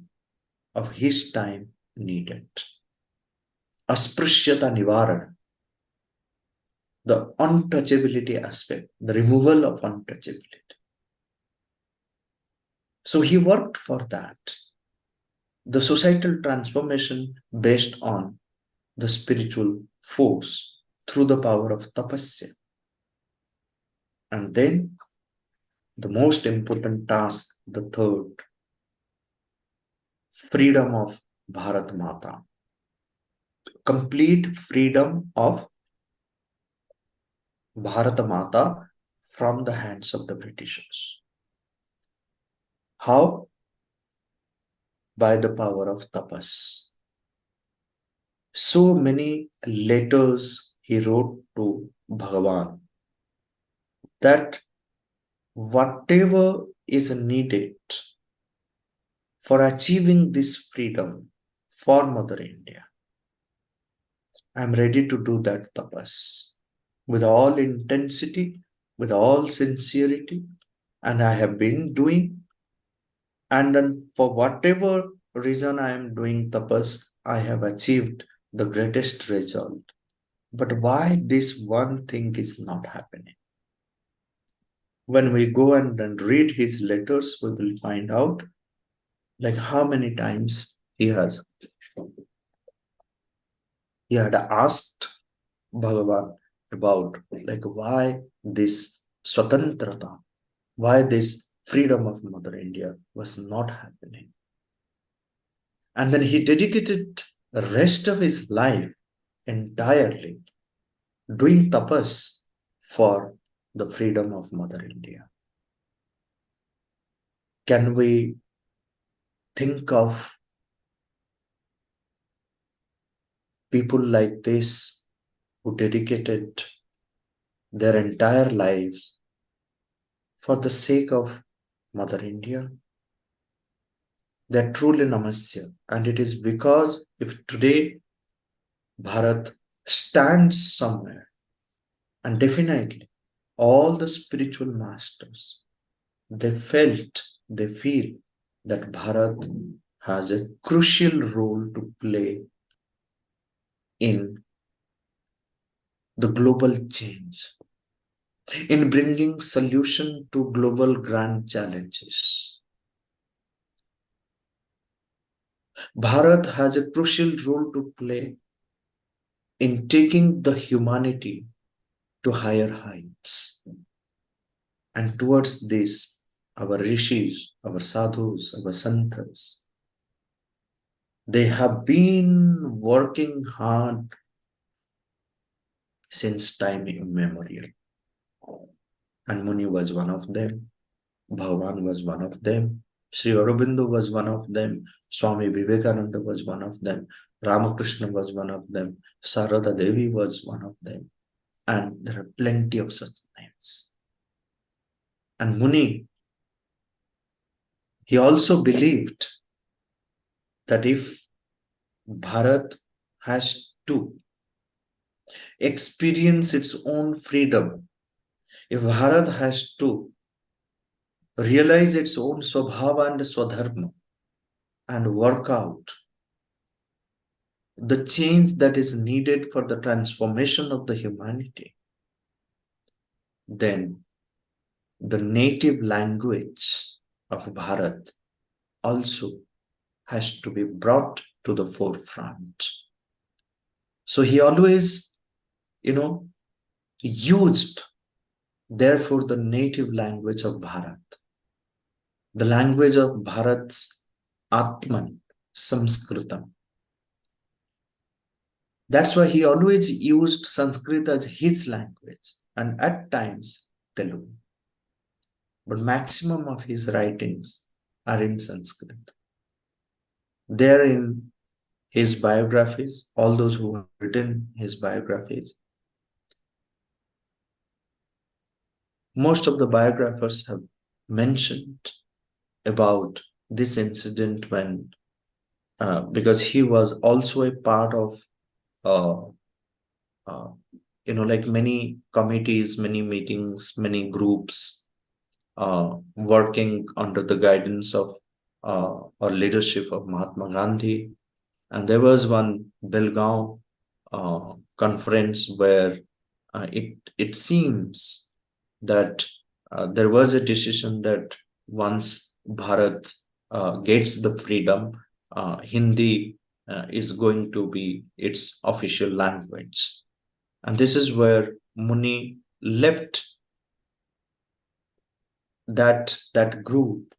of his time needed. Asprishyata Nivarana, the untouchability aspect, the removal of untouchability. So he worked for that. The societal transformation based on the spiritual force through the power of tapasya. And then the most important task, the third, freedom of Bharat Mata. Complete freedom of Bharat Mata from the hands of the Britishers. How? By the power of tapas. So many letters he wrote to Bhagavan that whatever is needed for achieving this freedom for Mother India, I am ready to do that tapas with all intensity, with all sincerity, and I have been doing. And then for whatever reason I am doing tapas, I have achieved the greatest result. But why this one thing is not happening? When we go and read his letters, we will find out like how many times he had asked Bhagavan about like why this swatantrata, why this freedom of Mother India was not happening. And then he dedicated the rest of his life entirely doing tapas for the freedom of Mother India. Can we think of people like this who dedicated their entire lives for the sake of Mother India? They're truly namasya. And it is because if today Bharat stands somewhere, and definitely all the spiritual masters, they feel that Bharat has a crucial role to play in the global change, in bringing solution to global grand challenges. Bharat has a crucial role to play in taking the humanity to higher heights. And towards this, our rishis, our sadhus, our santas, they have been working hard since time immemorial. And Muni was one of them. Bhagavan was one of them. Sri Aurobindo was one of them. Swami Vivekananda was one of them. Ramakrishna was one of them. Sarada Devi was one of them. And there are plenty of such names. And Muni, he also believed that if Bharat has to experience its own freedom, if Bharat has to realize its own swabhava and swadharma and work out the change that is needed for the transformation of the humanity, then the native language of Bharat also has to be brought to the forefront. So he always, used, therefore, the native language of Bharat, the language of Bharat's Atman, Samskritam. That's why he always used Sanskrit as his language, and at times Telugu. But maximum of his writings are in Sanskrit. They're in his biographies, all those who have written his biographies. Most of the biographers have mentioned about this incident when, because he was also a part of, like many committees, many meetings, many groups, working under the guidance of or leadership of Mahatma Gandhi. And there was one Belgaum conference where it seems that there was a decision that once Bharat gets the freedom, Hindi is going to be its official language. And this is where Muni left that group,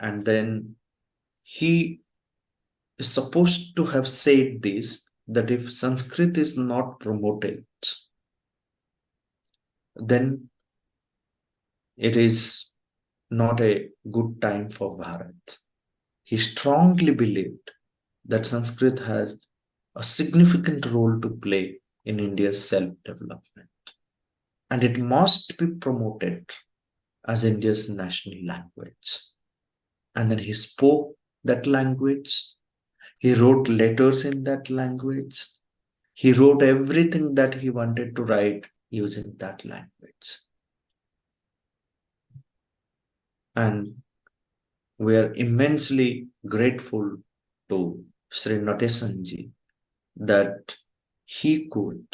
and then he is supposed to have said this, that if Sanskrit is not promoted, then it is not a good time for Bharat. He strongly believed that Sanskrit has a significant role to play in India's self-development, and it must be promoted as India's national language. And then he spoke that language. He wrote letters in that language. He wrote everything that he wanted to write using that language. And we are immensely grateful to Sri Nateshanji that he could,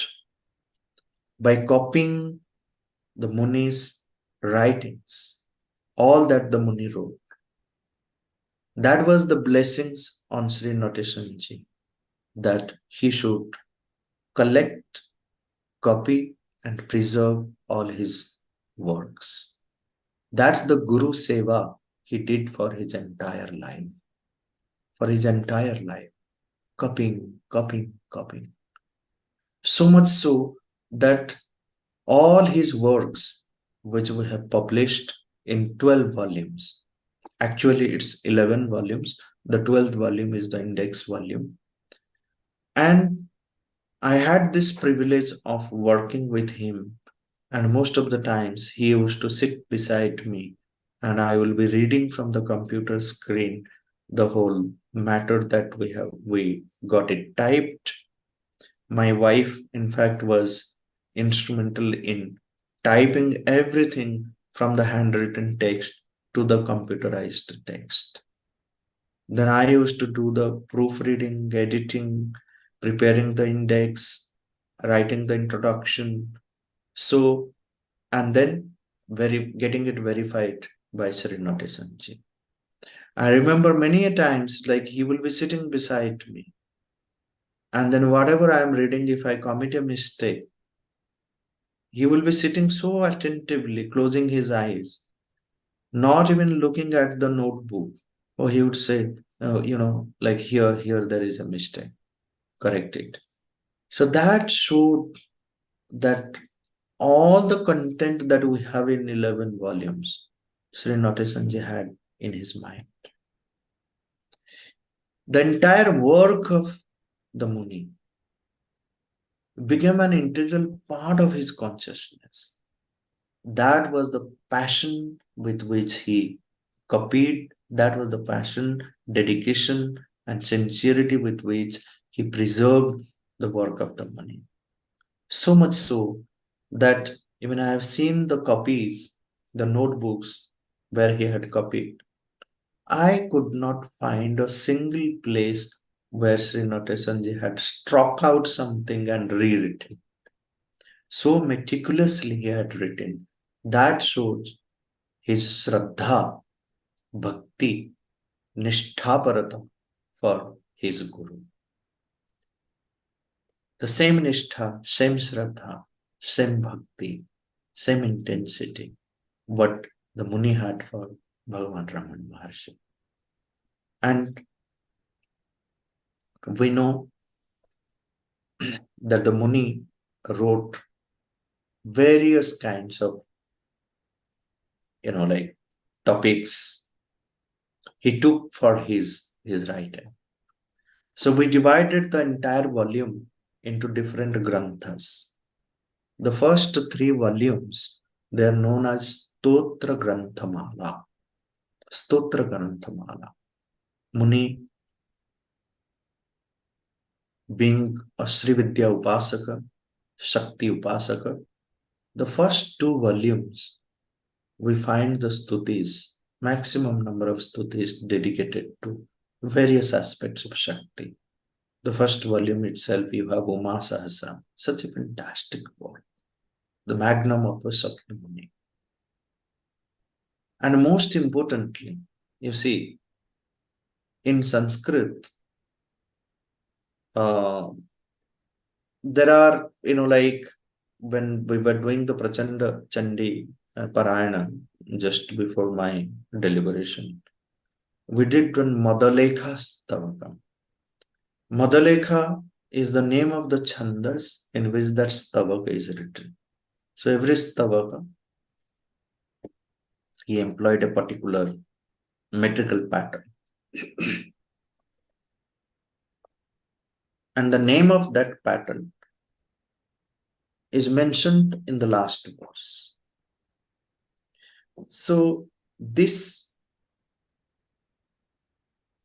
by copying the Muni's writings, all that the Muni wrote, that was the blessings on Sri Nateshanji, that he should collect, copy, and preserve all his works. That's the Guru Seva he did for his entire life. For his entire life, copying. So much so that all his works, which we have published in 12 volumes, actually it's 11 volumes, the 12th volume is the index volume. And I had this privilege of working with him, and most of the times he used to sit beside me, and I will be reading from the computer screen the whole matter that we got it typed. My wife, in fact, was instrumental in typing everything from the handwritten text to the computerized text. Then I used to do the proofreading, editing, preparing the index, writing the introduction. So, and then getting it verified by Sri Nateshanji. I remember many a times, like he will be sitting beside me, and then whatever I am reading, if I commit a mistake, he will be sitting so attentively, closing his eyes, not even looking at the notebook. Or he would say, like here there is a mistake, correct it. So that showed that all the content that we have in 11 volumes, Sri Natarajan had in his mind. The entire work of the Muni became an integral part of his consciousness. That was the passion with which he copied. That was the passion, dedication, and sincerity with which he preserved the work of the Muni. So much so that even I have seen the copies, the notebooks where he had copied. I could not find a single place where Sri Natarajan had struck out something and rewritten. So meticulously he had written. That shows his Shraddha, Bhakti, Nishthaparata for his Guru. The same Nishtha, same Shraddha, same Bhakti, same intensity, what the Muni had for Bhagavan Ramana Maharshi. And we know that the Muni wrote various kinds of, like topics he took for his writing. So we divided the entire volume into different granthas. The first 3 volumes, they are known as Stotra Granthamala. Stotra Granthamala. Muni, being a Sri Vidya Upasaka, Shakti Upasaka, the first 2 volumes, we find the stutis, maximum number of stutis dedicated to various aspects of Shakti. The first volume itself, you have Uma Sahasram, such a fantastic work, the magnum opus of the Muni. And most importantly, you see, in Sanskrit, there are, like when we were doing the Prachanda Chandi Parayana just before my deliberation, we did one Madalekha Stabakam. Madalekha is the name of the chandas in which that Stabaka is written. So every Stabaka, he employed a particular metrical pattern. And the name of that pattern is mentioned in the last verse. So this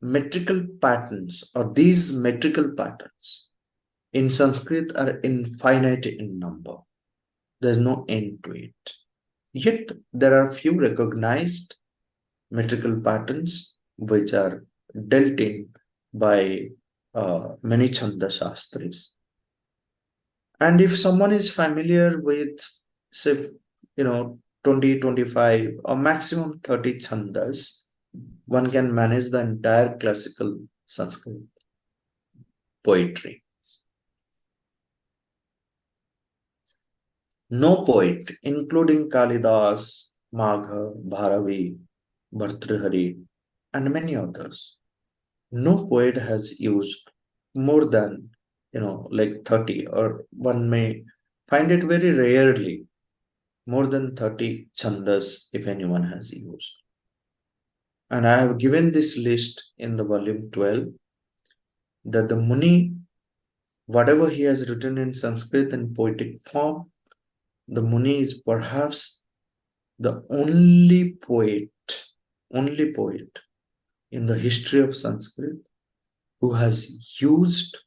metrical patterns, or these metrical patterns in Sanskrit, are infinite in number. There's no end to it. Yet there are few recognized metrical patterns which are dealt in by many Chanda Shastris. And if someone is familiar with, say, 20, 25 or maximum 30 chandas, one can manage the entire classical Sanskrit poetry. No poet, including Kalidas, Magha, Bharavi, Bhartrihari, and many others, no poet has used more than, like 30, or one may find it very rarely, more than 30 chandas if anyone has used. And I have given this list in the volume 12, that the Muni, whatever he has written in Sanskrit in poetic form, the Muni is perhaps the only poet in the history of Sanskrit who has used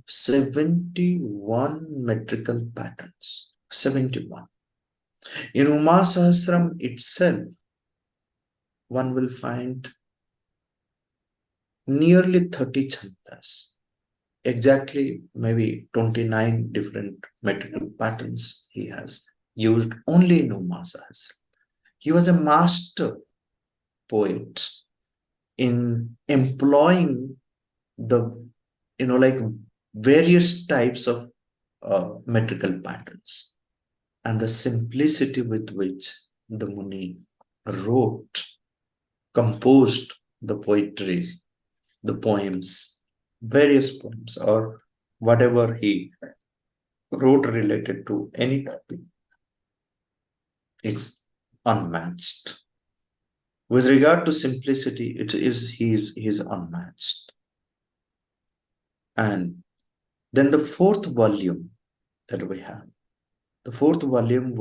71 metrical patterns. 71. In Uma Sahasram itself, one will find nearly 30 chandas. Exactly maybe 29 different metrical patterns he has used only in Uma Sahasram. He was a master poet in employing the, like various types of metrical patterns, and the simplicity with which the Muni wrote, composed the poetry, the poems, various poems, or whatever he wrote related to any topic is unmatched. With regard to simplicity, he is unmatched. And then the fourth volume that we have, the fourth volume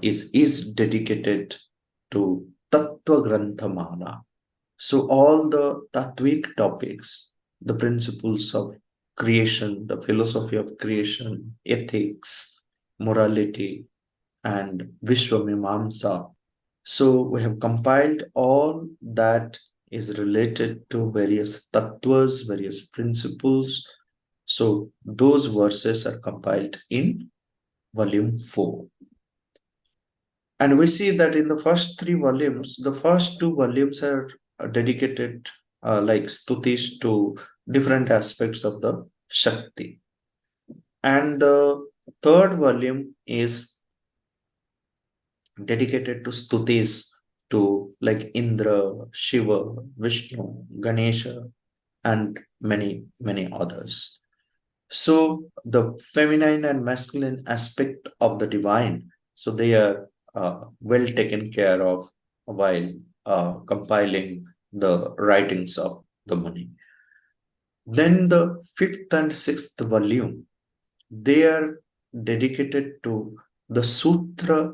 is dedicated to Tattva Granthamala. So all the Tattvic topics, the principles of creation, the philosophy of creation, ethics, morality, and Vishwamimamsa. So we have compiled all that is related to various tattvas, various principles. So those verses are compiled in volume 4. And we see that in the first 3 volumes, the first 2 volumes are dedicated like stutis to different aspects of the Shakti. And the third volume is dedicated to stutis to like Indra, Shiva, Vishnu, Ganesha, and many, many others. So the feminine and masculine aspect of the divine, so they are well taken care of while compiling the writings of the Muni. Then the 5th and 6th volume, they are dedicated to the Sutra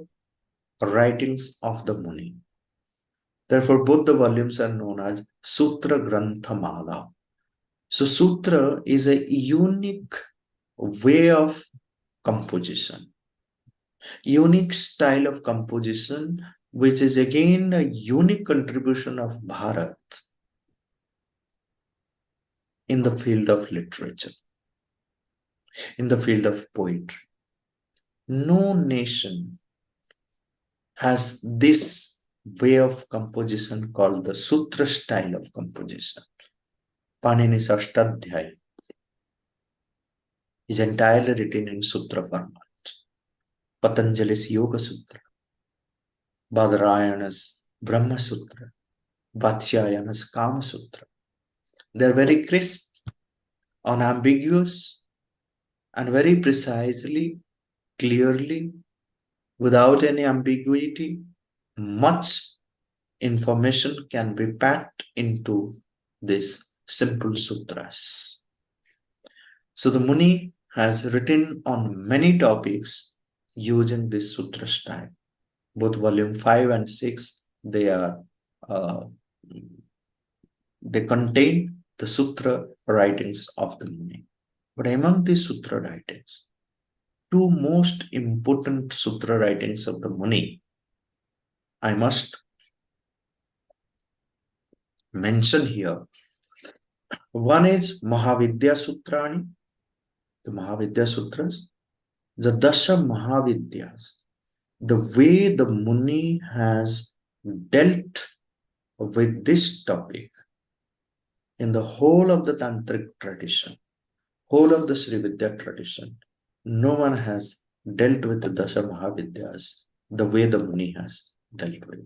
writings of the Muni. Therefore, both the volumes are known as Sutra Granthamala. So Sutra is a unique way of composition, unique style of composition, which is again a unique contribution of Bharat in the field of literature, in the field of poetry. No nation has this way of composition called the Sutra style of composition. Panini's Ashtadhyaya is entirely written in Sutra format. Patanjali's Yoga Sutra, Badarayana's Brahma Sutra, Vatsyayana's Kama Sutra. They're very crisp, unambiguous, and very precisely, clearly, without any ambiguity. Much information can be packed into these simple sutras. So the Muni has written on many topics using this sutra style. Both volume 5 and 6, they contain the sutra writings of the Muni. But among these sutra writings, 2 most important sutra writings of the Muni, I must mention here. One is Mahavidya Sutrani, the Mahavidya Sutras, the Dasha Mahavidyas, the way the Muni has dealt with this topic in the whole of the Tantric tradition, whole of the Sri Vidya tradition. No one has dealt with the Dasha Mahavidyas the way the Muni has dealt with.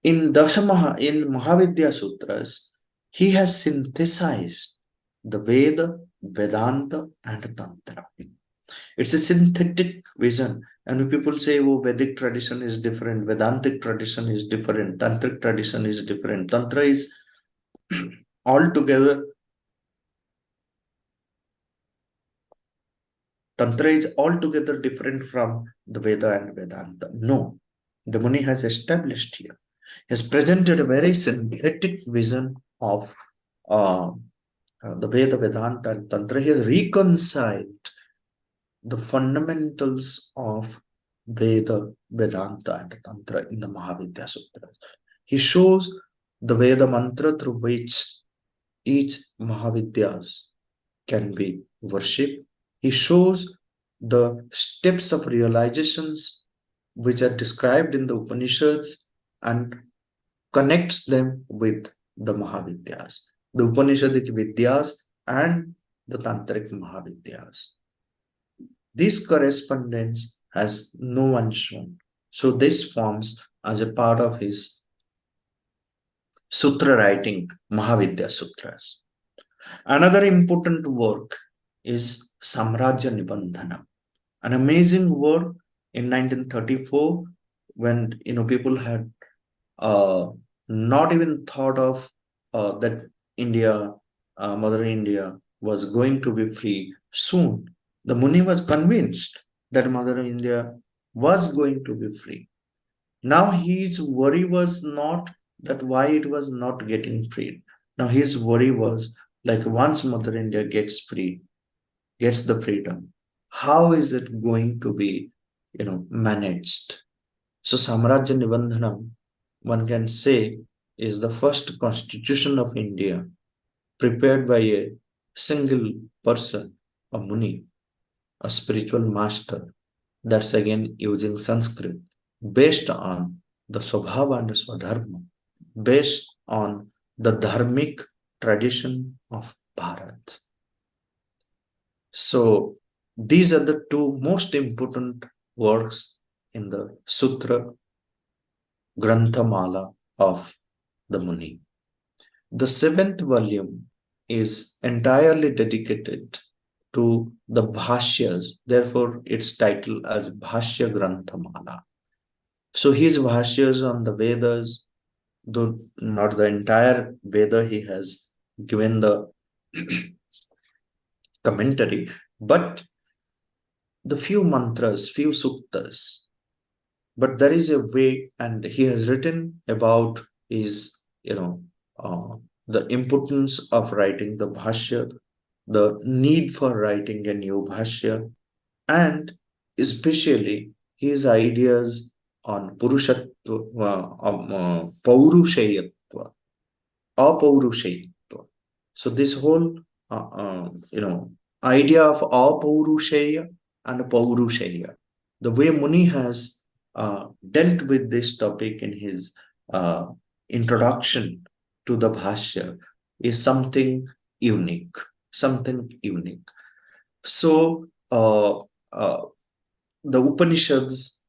In Mahavidya Sutras, he has synthesized the Veda, Vedanta, and Tantra. It's a synthetic vision. And when people say, oh, Vedic tradition is different, Vedantic tradition is different, Tantric tradition is different, Tantra is altogether different from the Veda and Vedanta. No, the Muni has established here, has presented a very synthetic vision of the Veda, Vedanta, and Tantra. He has reconciled the fundamentals of Veda, Vedanta, and Tantra in the Mahavidya Sutras. He shows the Veda mantra through which each Mahavidyas can be worshipped. He shows the steps of realizations which are described in the Upanishads and connects them with the Mahavidyas, the Upanishadic Vidyas and the Tantric Mahavidyas. This correspondence has no one shown. So this forms as a part of his sutra writing, Mahavidya Sutras. Another important work is Samrajya Nibandhanam, an amazing work in 1934 when people had not even thought of that India, Mother India, was going to be free soon. The Muni was convinced that Mother India was going to be free. Now his worry was not that why it was not getting freed. Now his worry was like once Mother India gets free, gets the freedom, how is it going to be, managed? So Samrajya Nibandhanam, one can say, is the first constitution of India prepared by a single person, a Muni, a spiritual master. That's again using Sanskrit, based on the Swabhava and Swadharma, based on the dharmic tradition of Bharat. So these are the two most important works in the Sutra Granthamala of the Muni. The 7th volume is entirely dedicated to the Bhashyas, therefore its title as Bhashya Granthamala. So his Bhashyas on the Vedas, though not the entire Veda, he has given the commentary, but the few mantras, few suktas. But there is a way, and he has written about his, the importance of writing the Bhashya, the need for writing a new Bhashya, and especially his ideas on Purushatva, Paurushayatva, Apaurushayatva. So this whole, idea of Apaurushaya and Paurushaya, the way Muni has dealt with this topic in his introduction to the Bhashya is something unique, So the Upanishads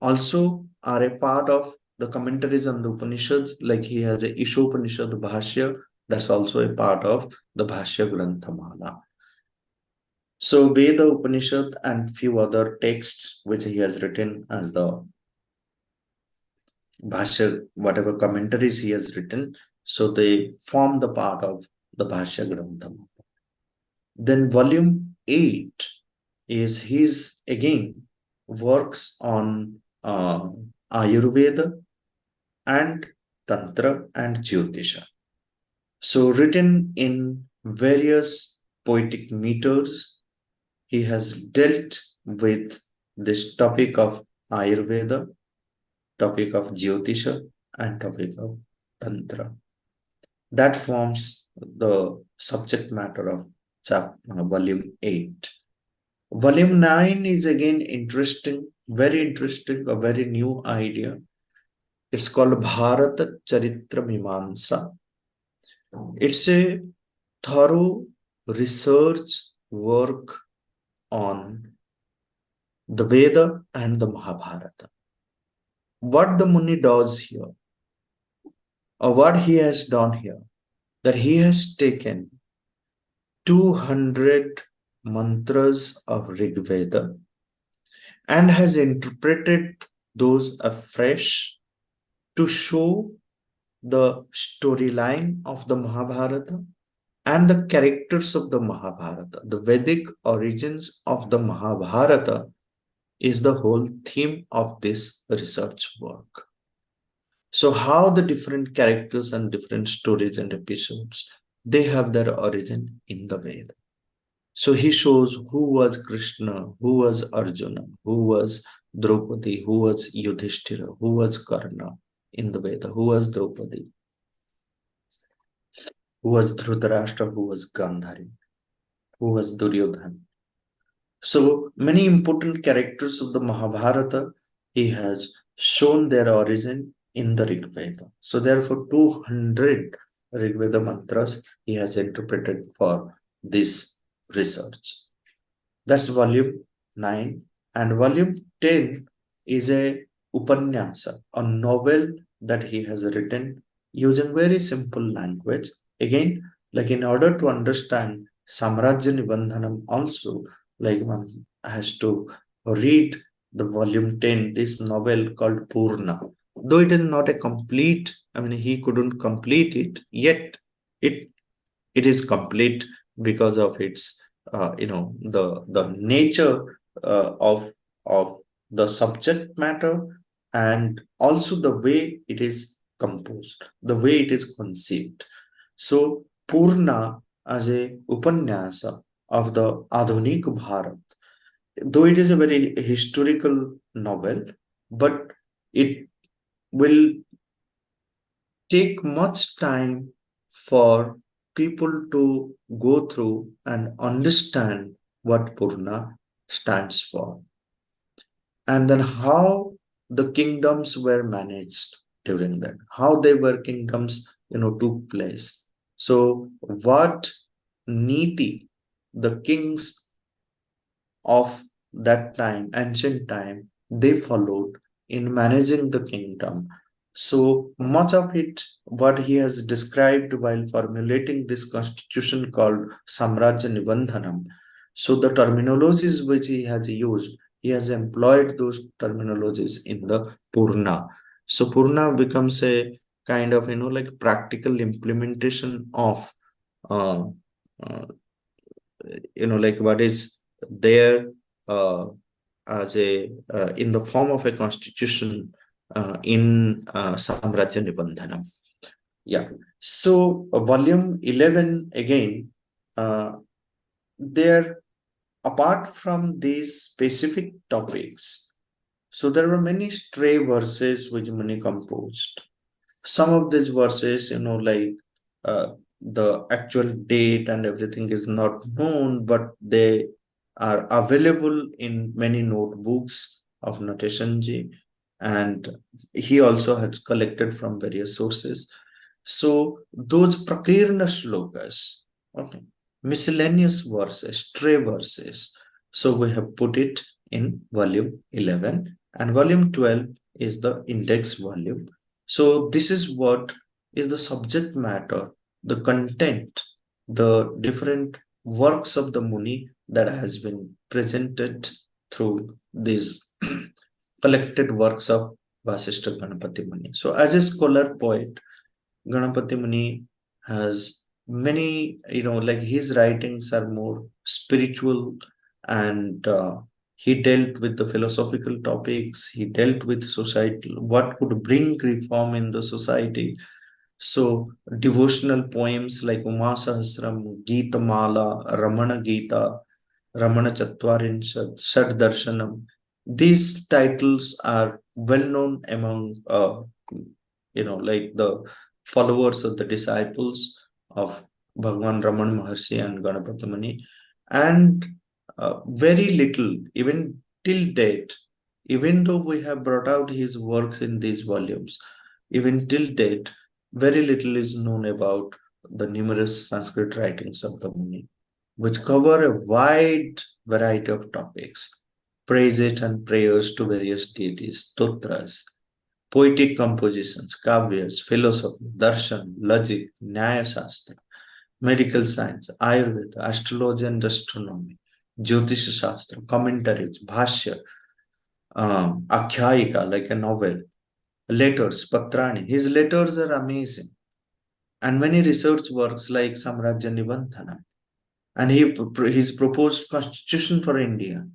also are a part of the commentaries on the Upanishads, like he has a Ishopanishad Bhashya, that's also a part of the Bhashya Granthamala. So Veda, Upanishad and few other texts which he has written as the Bhashya, whatever commentaries he has written, so they form the part of the Bhashya Granthamala. Then volume 8 is his, again, works on Ayurveda and Tantra and Jyotisha. So written in various poetic meters, he has dealt with this topic of Ayurveda, topic of Jyotisha, and topic of Tantra. That forms the subject matter of volume 8. Volume 9 is again interesting, a very new idea. It's called Bharata Charitra Mimamsa. It's a thorough research work on the Veda and the Mahabharata. What the Muni does here, or what he has done here, that he has taken 200 mantras of Rig Veda and has interpreted those afresh to show the storyline of the Mahabharata and the characters of the Mahabharata. The Vedic origins of the Mahabharata is the whole theme of this research work. So how the different characters and different stories and episodes, they have their origin in the Veda. So he shows who was Krishna, who was Arjuna, who was Draupadi, who was Yudhishthira, who was Karna in the Veda, who was Draupadi, who was Dhritarashtra, who was Gandhari, who was Duryodhana. So many important characters of the Mahabharata, he has shown their origin in the Rig Veda. So therefore 200 Rig Veda mantras he has interpreted for this research. That's volume 9. And volume 10 is a Upanyasa, a novel that he has written using very simple language. Again, like in order to understand Samrajya Nibandhanam also, like one has to read the volume 10, this novel called Purna. Though it is not a complete, I mean, he couldn't complete it, yet it is complete because of its, the nature of the subject matter, and also the way it is composed, the way it is conceived. So Purna as a Upanyasa of the Adhunik Bharat, though it is a very historical novel, but it will take much time for people to go through and understand what Purna stands for, and then how the kingdoms were managed during that, how they were kingdoms, took place. So what niti the kings of that time, ancient time, they followed in managing the kingdom. So much of it, what he has described while formulating this constitution called Samrajya Nibandhanam. So the terminologies which he has used, he has employed those terminologies in the Purna. So Purna becomes a kind of, like practical implementation of, uh, uh, like what is there as a in the form of a constitution in Samrajya Nibandhanam. Yeah. So volume 11 again, there, apart from these specific topics, so there were many stray verses which Muni composed. Some of these verses, like uh, the actual date and everything is not known, but they are available in many notebooks of Natashanji, and he also has collected from various sources. So those prakirna shlokas, okay, miscellaneous verses, stray verses. So we have put it in volume 11, and volume 12 is the index volume. So this is what is the subject matter, the content, the different works of the Muni that has been presented through these collected works of Vasista Ganapathi Muni. So as a scholar poet, Ganapati Muni has many, like his writings are more spiritual, and he dealt with the philosophical topics, he dealt with society, what could bring reform in the society. So devotional poems like Uma Sahasram, Gita Mala, Ramana Gita, Ramana Chatvarinshad, Shad Darshanam, these titles are well known among, like the followers of the disciples of Bhagavan Ramana Maharshi and Ganapati Muni. And very little, even till date, even though we have brought out his works in these volumes, even till date, very little is known about the numerous Sanskrit writings of the Muni, which cover a wide variety of topics, praises and prayers to various deities, stotras, poetic compositions, kavyas, philosophy, darshan, logic, nyaya shastra, medical science, Ayurveda, astrology and astronomy, Jyotisha Shastra, commentaries, bhashya, akhyayika, like a novel, letters, patrani. His letters are amazing. And many research works like Samrajya Nibandhana. And his proposed constitution for India.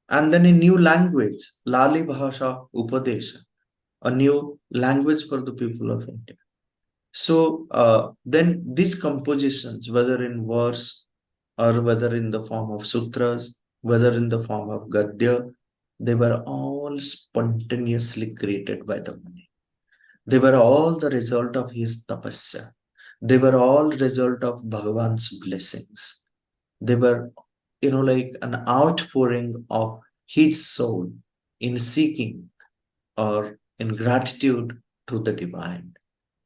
And then a new language, Lali Bhasha Upadesha, a new language for the people of India. So then these compositions, whether in verse or whether in the form of sutras, whether in the form of gadya, they were all spontaneously created by the Muni. They were all the result of his tapasya. They were all result of Bhagavan's blessings. They were, like an outpouring of his soul in seeking or in gratitude to the divine.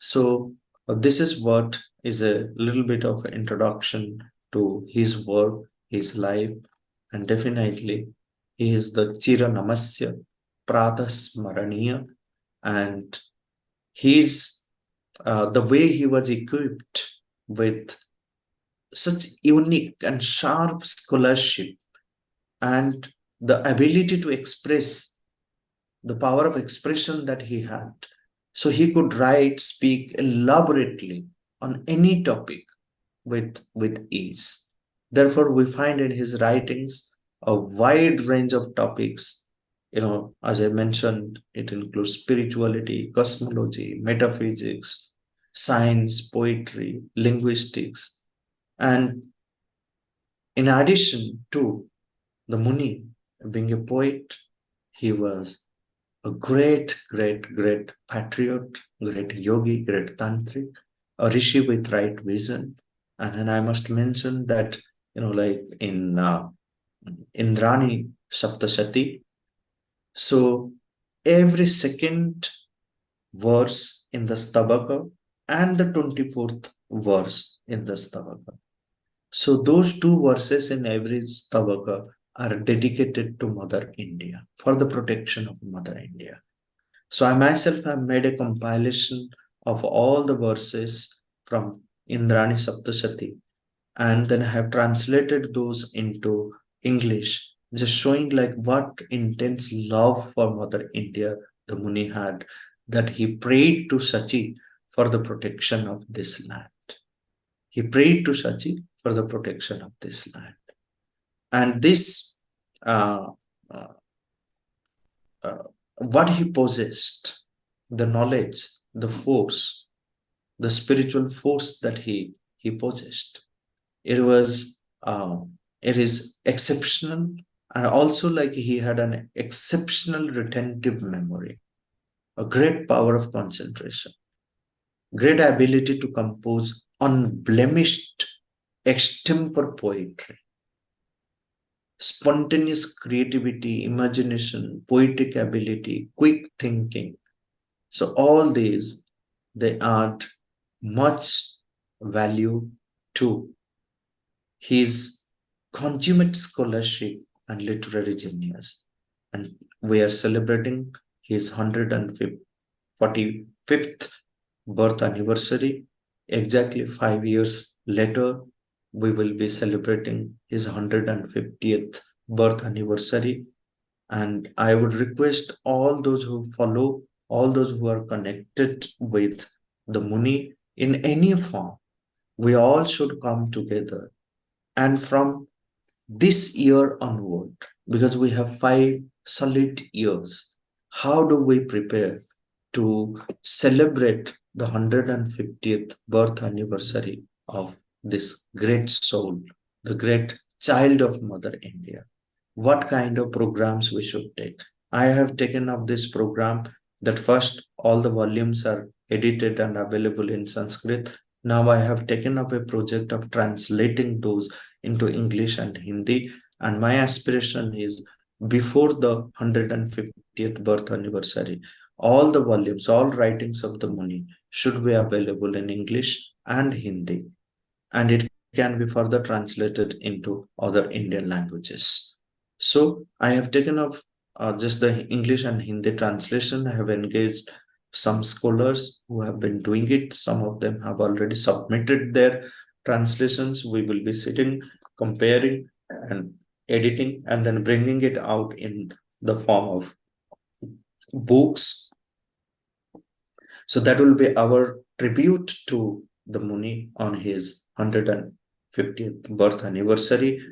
So this is what is a little bit of introduction to his work, his life, and definitely he is the Chira Namasya, Prata Smaraniya, and he's the way he was equipped with such unique and sharp scholarship and the ability to express, the power of expression that he had. So he could write, speak elaborately on any topic with ease. Therefore, we find in his writings a wide range of topics. As I mentioned, it includes spirituality, cosmology, metaphysics, science, poetry, linguistics. And in addition to the Muni being a poet, he was a great patriot, great yogi, great tantric, a rishi with right vision. And then I must mention that, like in Indrani Saptashati, so every second verse in the Stabakam and the 24th verse in the Stabakam. So those two verses in every Stabaka are dedicated to Mother India, for the protection of Mother India. So I myself have made a compilation of all the verses from Indrani Saptashati, and then I have translated those into English, just showing like what intense love for Mother India the Muni had, that he prayed to Sachi for the protection of this land. He prayed to Sachi for the protection of this land. And this, what he possessed, the knowledge, the force, the spiritual force that he possessed, it is exceptional. And also, like, he had an exceptional retentive memory, a great power of concentration, great ability to compose unblemished extempore poetry, spontaneous creativity, imagination, poetic ability, quick thinking. So all these, they add much value to his consummate scholarship and literary genius. And we are celebrating his 145th birth anniversary. Exactly 5 years later, we will be celebrating his 150th birth anniversary. And I would request all those who follow, all those who are connected with the Muni in any form, we all should come together. And from this year onward, because we have 5 solid years, how do we prepare to celebrate the 150th birth anniversary of this great soul, the great child of Mother India? What kind of programs we should take? I have taken up this program that first all the volumes are edited and available in Sanskrit. Now I have taken up a project of translating those into English and Hindi. And my aspiration is, before the 150th birth anniversary, all the volumes, all writings of the Muni should be available in English and Hindi. And it can be further translated into other Indian languages. So I have taken up just the English and Hindi translation. I have engaged some scholars who have been doing it. Some of them have already submitted their translations. We will be sitting, comparing and editing, and then bringing it out in the form of books. So that will be our tribute to the Muni on his 150th birth anniversary.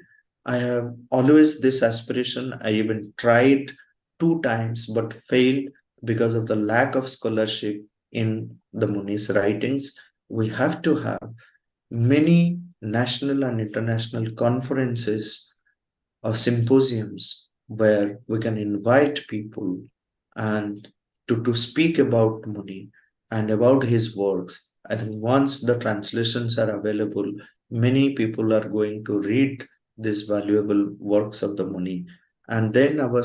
I have always this aspiration. I even tried 2 times but failed because of the lack of scholarship in the Muni's writings. We have to have many national and international conferences or symposiums where we can invite people and to speak about Muni and about his works. I think once the translations are available, many people are going to read these valuable works of the Muni. And then our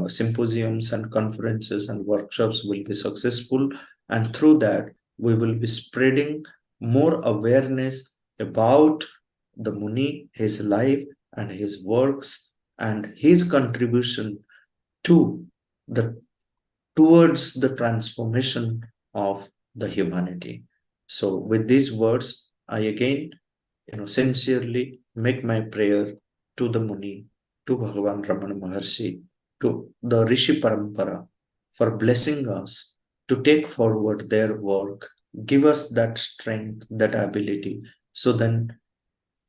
symposiums and conferences and workshops will be successful. And through that, we will be spreading more awareness about the Muni, his life and his works, and his contribution towards the transformation of the humanity. So with these words, I again sincerely make my prayer to the Muni, to Bhagavan Ramana Maharshi, to the Rishi Parampara for blessing us to take forward their work, give us that strength, that ability, so then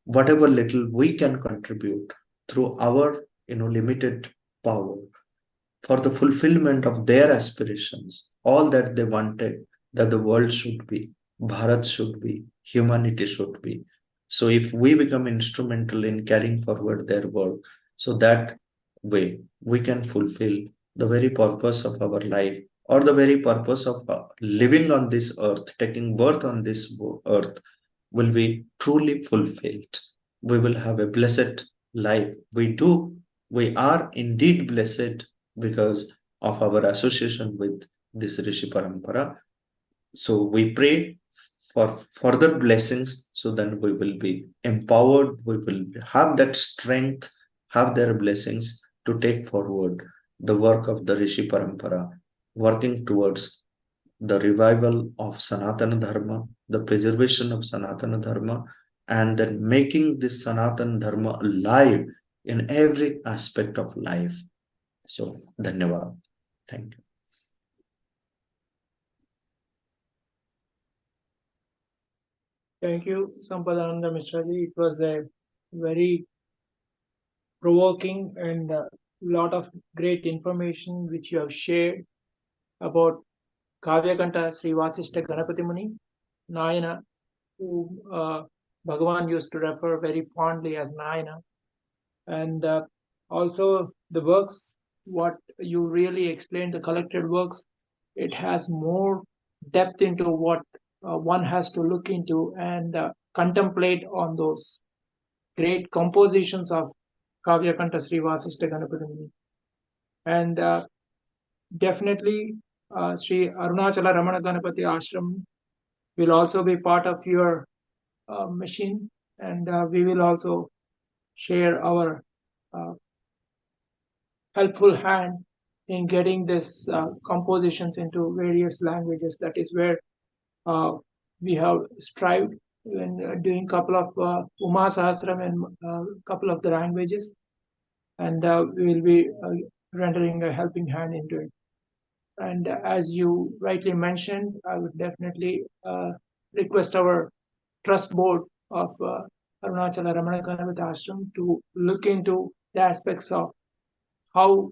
whatever little we can contribute through our limited power for the fulfillment of their aspirations, all that they wanted that the world should be, Bharat should be, humanity should be. So if we become instrumental in carrying forward their work, so that way we can fulfill the very purpose of our life, or the very purpose of living on this earth, taking birth on this earth, will be truly fulfilled. We will have a blessed life. We are indeed blessed because of our association with this Rishi Parampara. So we pray for further blessings, so then we will be empowered, we will have that strength, have their blessings to take forward the work of the Rishi Parampara, working towards the revival of Sanatana Dharma, the preservation of Sanatana Dharma, and then making this Sanatana Dharma alive in every aspect of life. So, Dhanyavad. Thank you. Thank you, Sampadananda Mishraji. It was a very provoking and a lot of great information which you have shared about Kavyakanta Sri Vasista Ganapathi Muni, Nayana, who Bhagavan used to refer very fondly as Nayana. And also the works, what you really explained, the collected works, it has more depth into what one has to look into and contemplate on those great compositions of Kavyakanta Sri Vasista Ganapathi Muni. And definitely Sri Arunachala Ramana Ganapati Ashram will also be part of your machine, and we will also share our helpful hand in getting this compositions into various languages. That is where we have strived in doing couple of Uma Sahasram and couple of the languages, and we will be rendering a helping hand into it. And as you rightly mentioned, I would definitely request our trust board of Arunachala Ramana Ganapati Ashram to look into the aspects of how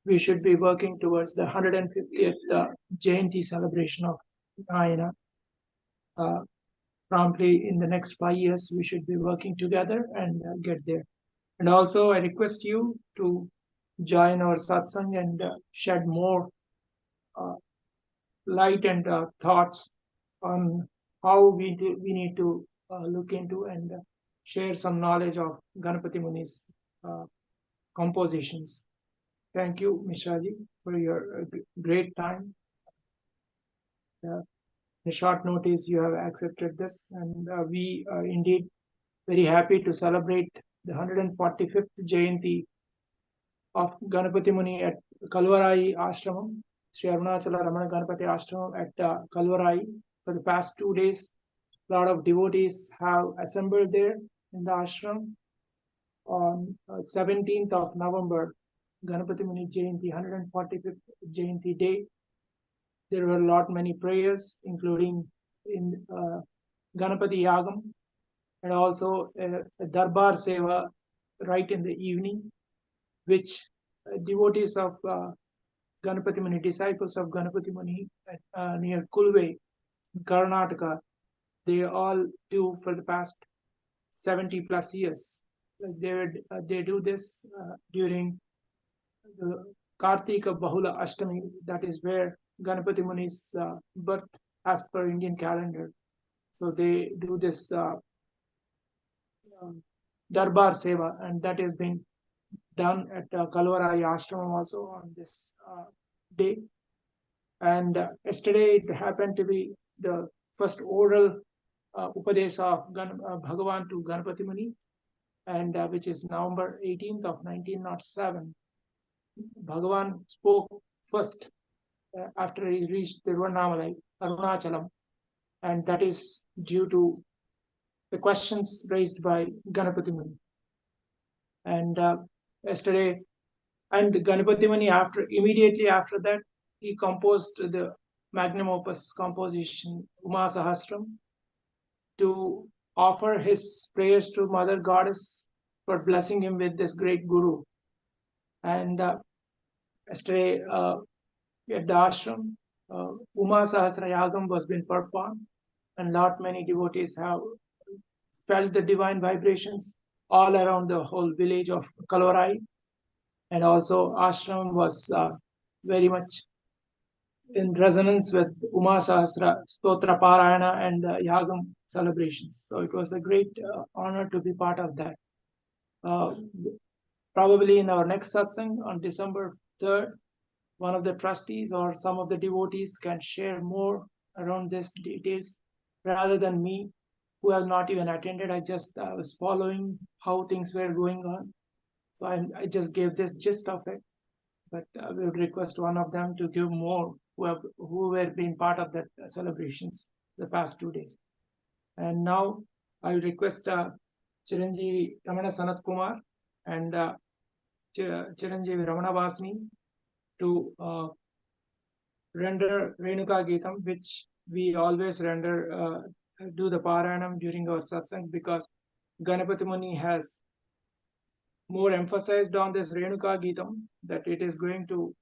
we should be working towards the 150th Jayanti celebration of Nayana. Promptly in the next 5 years, we should be working together and get there. And also, I request you to join our Satsang and shed more light and thoughts on how we need to look into and share some knowledge of Ganapati Muni's compositions. Thank you, Mishraji, for your great time. In short notice, you have accepted this, and we are indeed very happy to celebrate the 145th Jayanti of Ganapati Muni at Kalvarai Ashramam, Sri Arunachala Ramana Ganapati Ashramam at Kalvarai. For the past 2 days, a lot of devotees have assembled there in the ashram. On 17th of November, Ganapati Muni Jayanti, 145th Jayanti day, there were many prayers, including in Ganapati Yagam, and also a Darbar Seva right in the evening, which devotees of Ganapati Muni, disciples of Ganapati Muni near Kulve, Karnataka, they all do for the past 70 plus years. They do this during the Kartika Bahula Ashtami, that is where Ganapati Muni's birth as per Indian calendar. So they do this Darbar Seva, and that is being done at Kalvarai Ashram also on this day. And yesterday it happened to be the first oral Upadesa of Bhagavan to Ganapati Muni, and which is November 18th of 1907. Bhagavan spoke first after he reached Tiruvannamalai, Arunachalam, and that is due to the questions raised by Ganapathi Muni. And yesterday, and Ganapathi Muni, immediately after that, he composed the magnum opus composition Uma Sahasram to offer his prayers to Mother Goddess for blessing him with this great guru. And yesterday at the ashram, Uma Sahasra Yagam was being performed, and lot many devotees have felt the divine vibrations all around the whole village of Kalvarai. And also ashram was very much in resonance with Uma Sahasra Stotra Parayana and Yagam celebrations. So it was a great honor to be part of that. Probably in our next satsang on December 3rd, one of the trustees or some of the devotees can share more around these details rather than me, who have not even attended. I just was following how things were going on. So I just gave this gist of it, but we would request one of them to give more who were being part of that celebrations the past 2 days. And now I will request Chiranjeevi Ramana Sanat Kumar and Chiranjeevi Ramana Vasni to render Renuka Gitam, which we always render, do the Parayanam during our satsangs, because Ganapathi Muni has more emphasized on this Renuka Gitam, that it is going to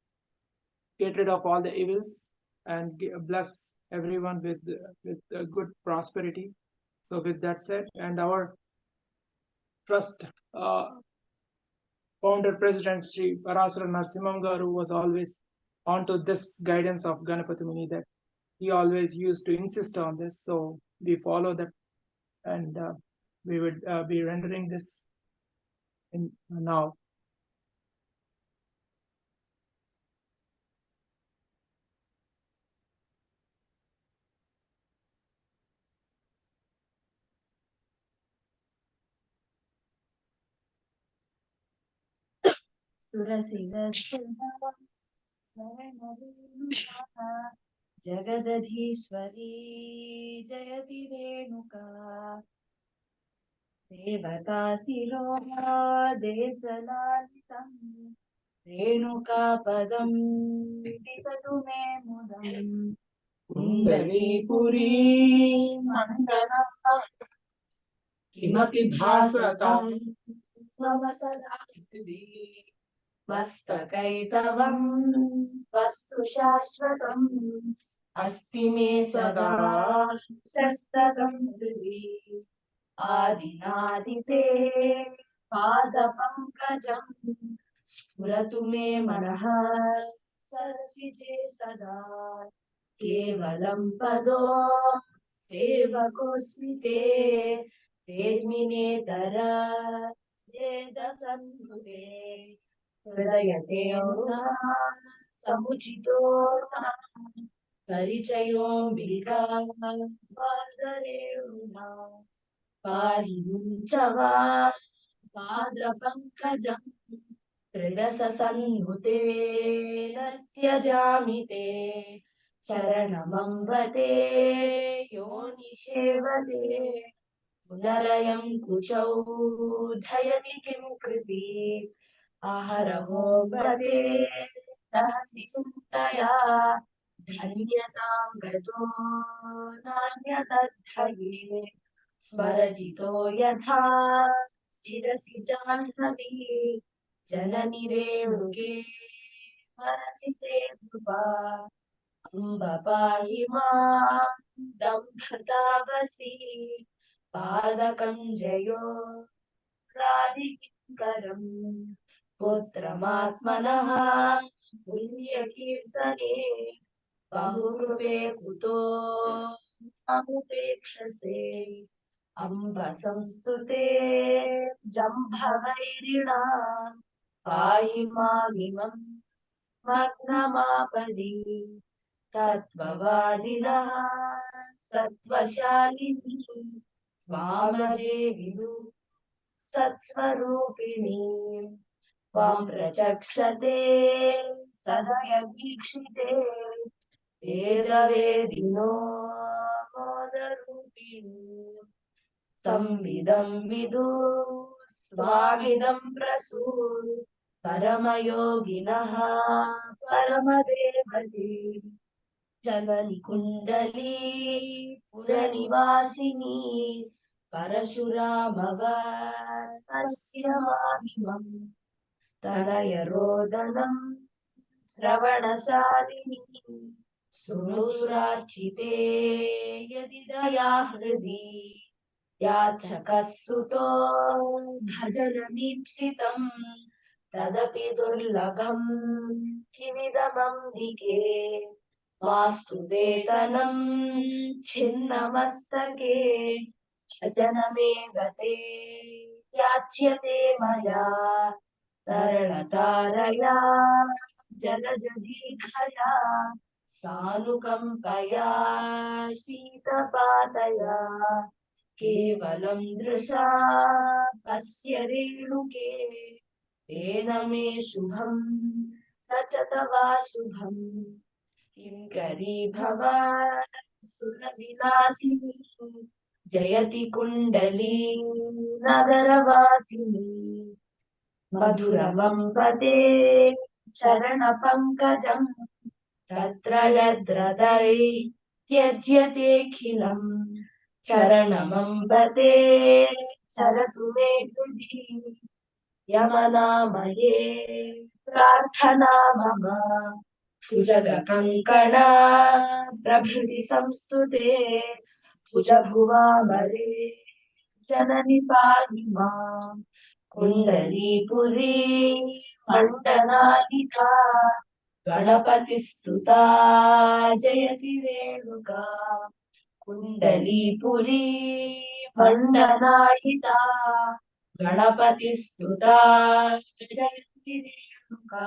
get rid of all the evils and bless everyone with good prosperity. So with that said, and our trust founder president Sri Parasara Narasimham Garu was always onto this guidance of Ganapathi Muni, that he always used to insist on this. So we follow that, and we would be rendering this in now. जगदधीश्वरी जयति रेणुका देवताशिरोदेशलालितम् रेणुका पदं दिशतु मे मुदम् कुण्डलीपुरी मण्डलम् किमपि भासतां मम सदा मस्तकैतवं वस्तु शाश्वतम् अस्ति मे सदा शस्तकं हृदि आदिनादिते पादपङ्कजम् स्फुरतु मे मनः सरसिजे सदा केवलं पदो सेवकोऽस्मि ते वेद्मिनेतर वेदसन्नुते हृदयते समुचितो परिचयोऽम्बिका पादरेणुना पाणिमुञ्च वा पादपङ्कजम् हृदससन्नुते न त्यजामि ते शरणमम्बते योनिषेवते पुनरयं कुशौ धयति किं कृति आहरहो वदे रहसि चिन्तया धन्यतां गतो नान्यतद्धये स्मरजितो यथा शिरसि जाह्नवी जननि रेणुके मनसि ते कृपा अम्ब पाहि मां दम्भतावसि पादकं जयो राधिकिङ्करम् पुत्रमात्मनः पुण्यकीर्तने बहुकृपे कुतो अमुपेक्षसे अम्ब संस्तुते जम्भवैरिणा पाहि मामिमं मग्नमापदि तत्त्ववादिनः सत्त्वशालिनी त्वामजे विदु सत्स्वरूपिणी त्वां प्रचक्षते सदयवीक्षिते वेदवेदिनो मोदरूपिणी संविदं विदु स्वामिदं प्रसून् परमयोगिनः परमदेवते जननि कुण्डली पुरनिवासिनी परशुरामवर्तस्य माहिमम् तनयरोदनं श्रवणशालिनी शृणुसुरार्चिते यदि दया हृदि याचकः सुतो भजनमीप्सितम् तदपि दुर्लभं किमिदमम्बिके मास्तु वेतनं छिन्नमस्तके भजनमेव ते याच्यते मया तरणतारया जलजदीघया सानुकम्पया शीतपातया केवलं दृशा पश्य रेणुके तेन मे शुभं न च तवाशुभम् किङ्करी भव सुरविलासिनी जयति कुण्डली नगरवासिनी मधुरमं पदे चरणपङ्कजं तत्र यद्रदै त्यज्यतेऽखिलम् चरणमम्बते चरतु मे हृदि यमनामये प्रार्थना मम भुजगकङ्कण प्रभृति संस्तुते भुजभुवामरे जननि पाहि माम् कुण्डलीपुरी मण्डनायिका गणपतिस्तुता जयति रेणुका कुण्डलीपुरी मण्डनायिका गणपतिस्तुता जयति रेणुका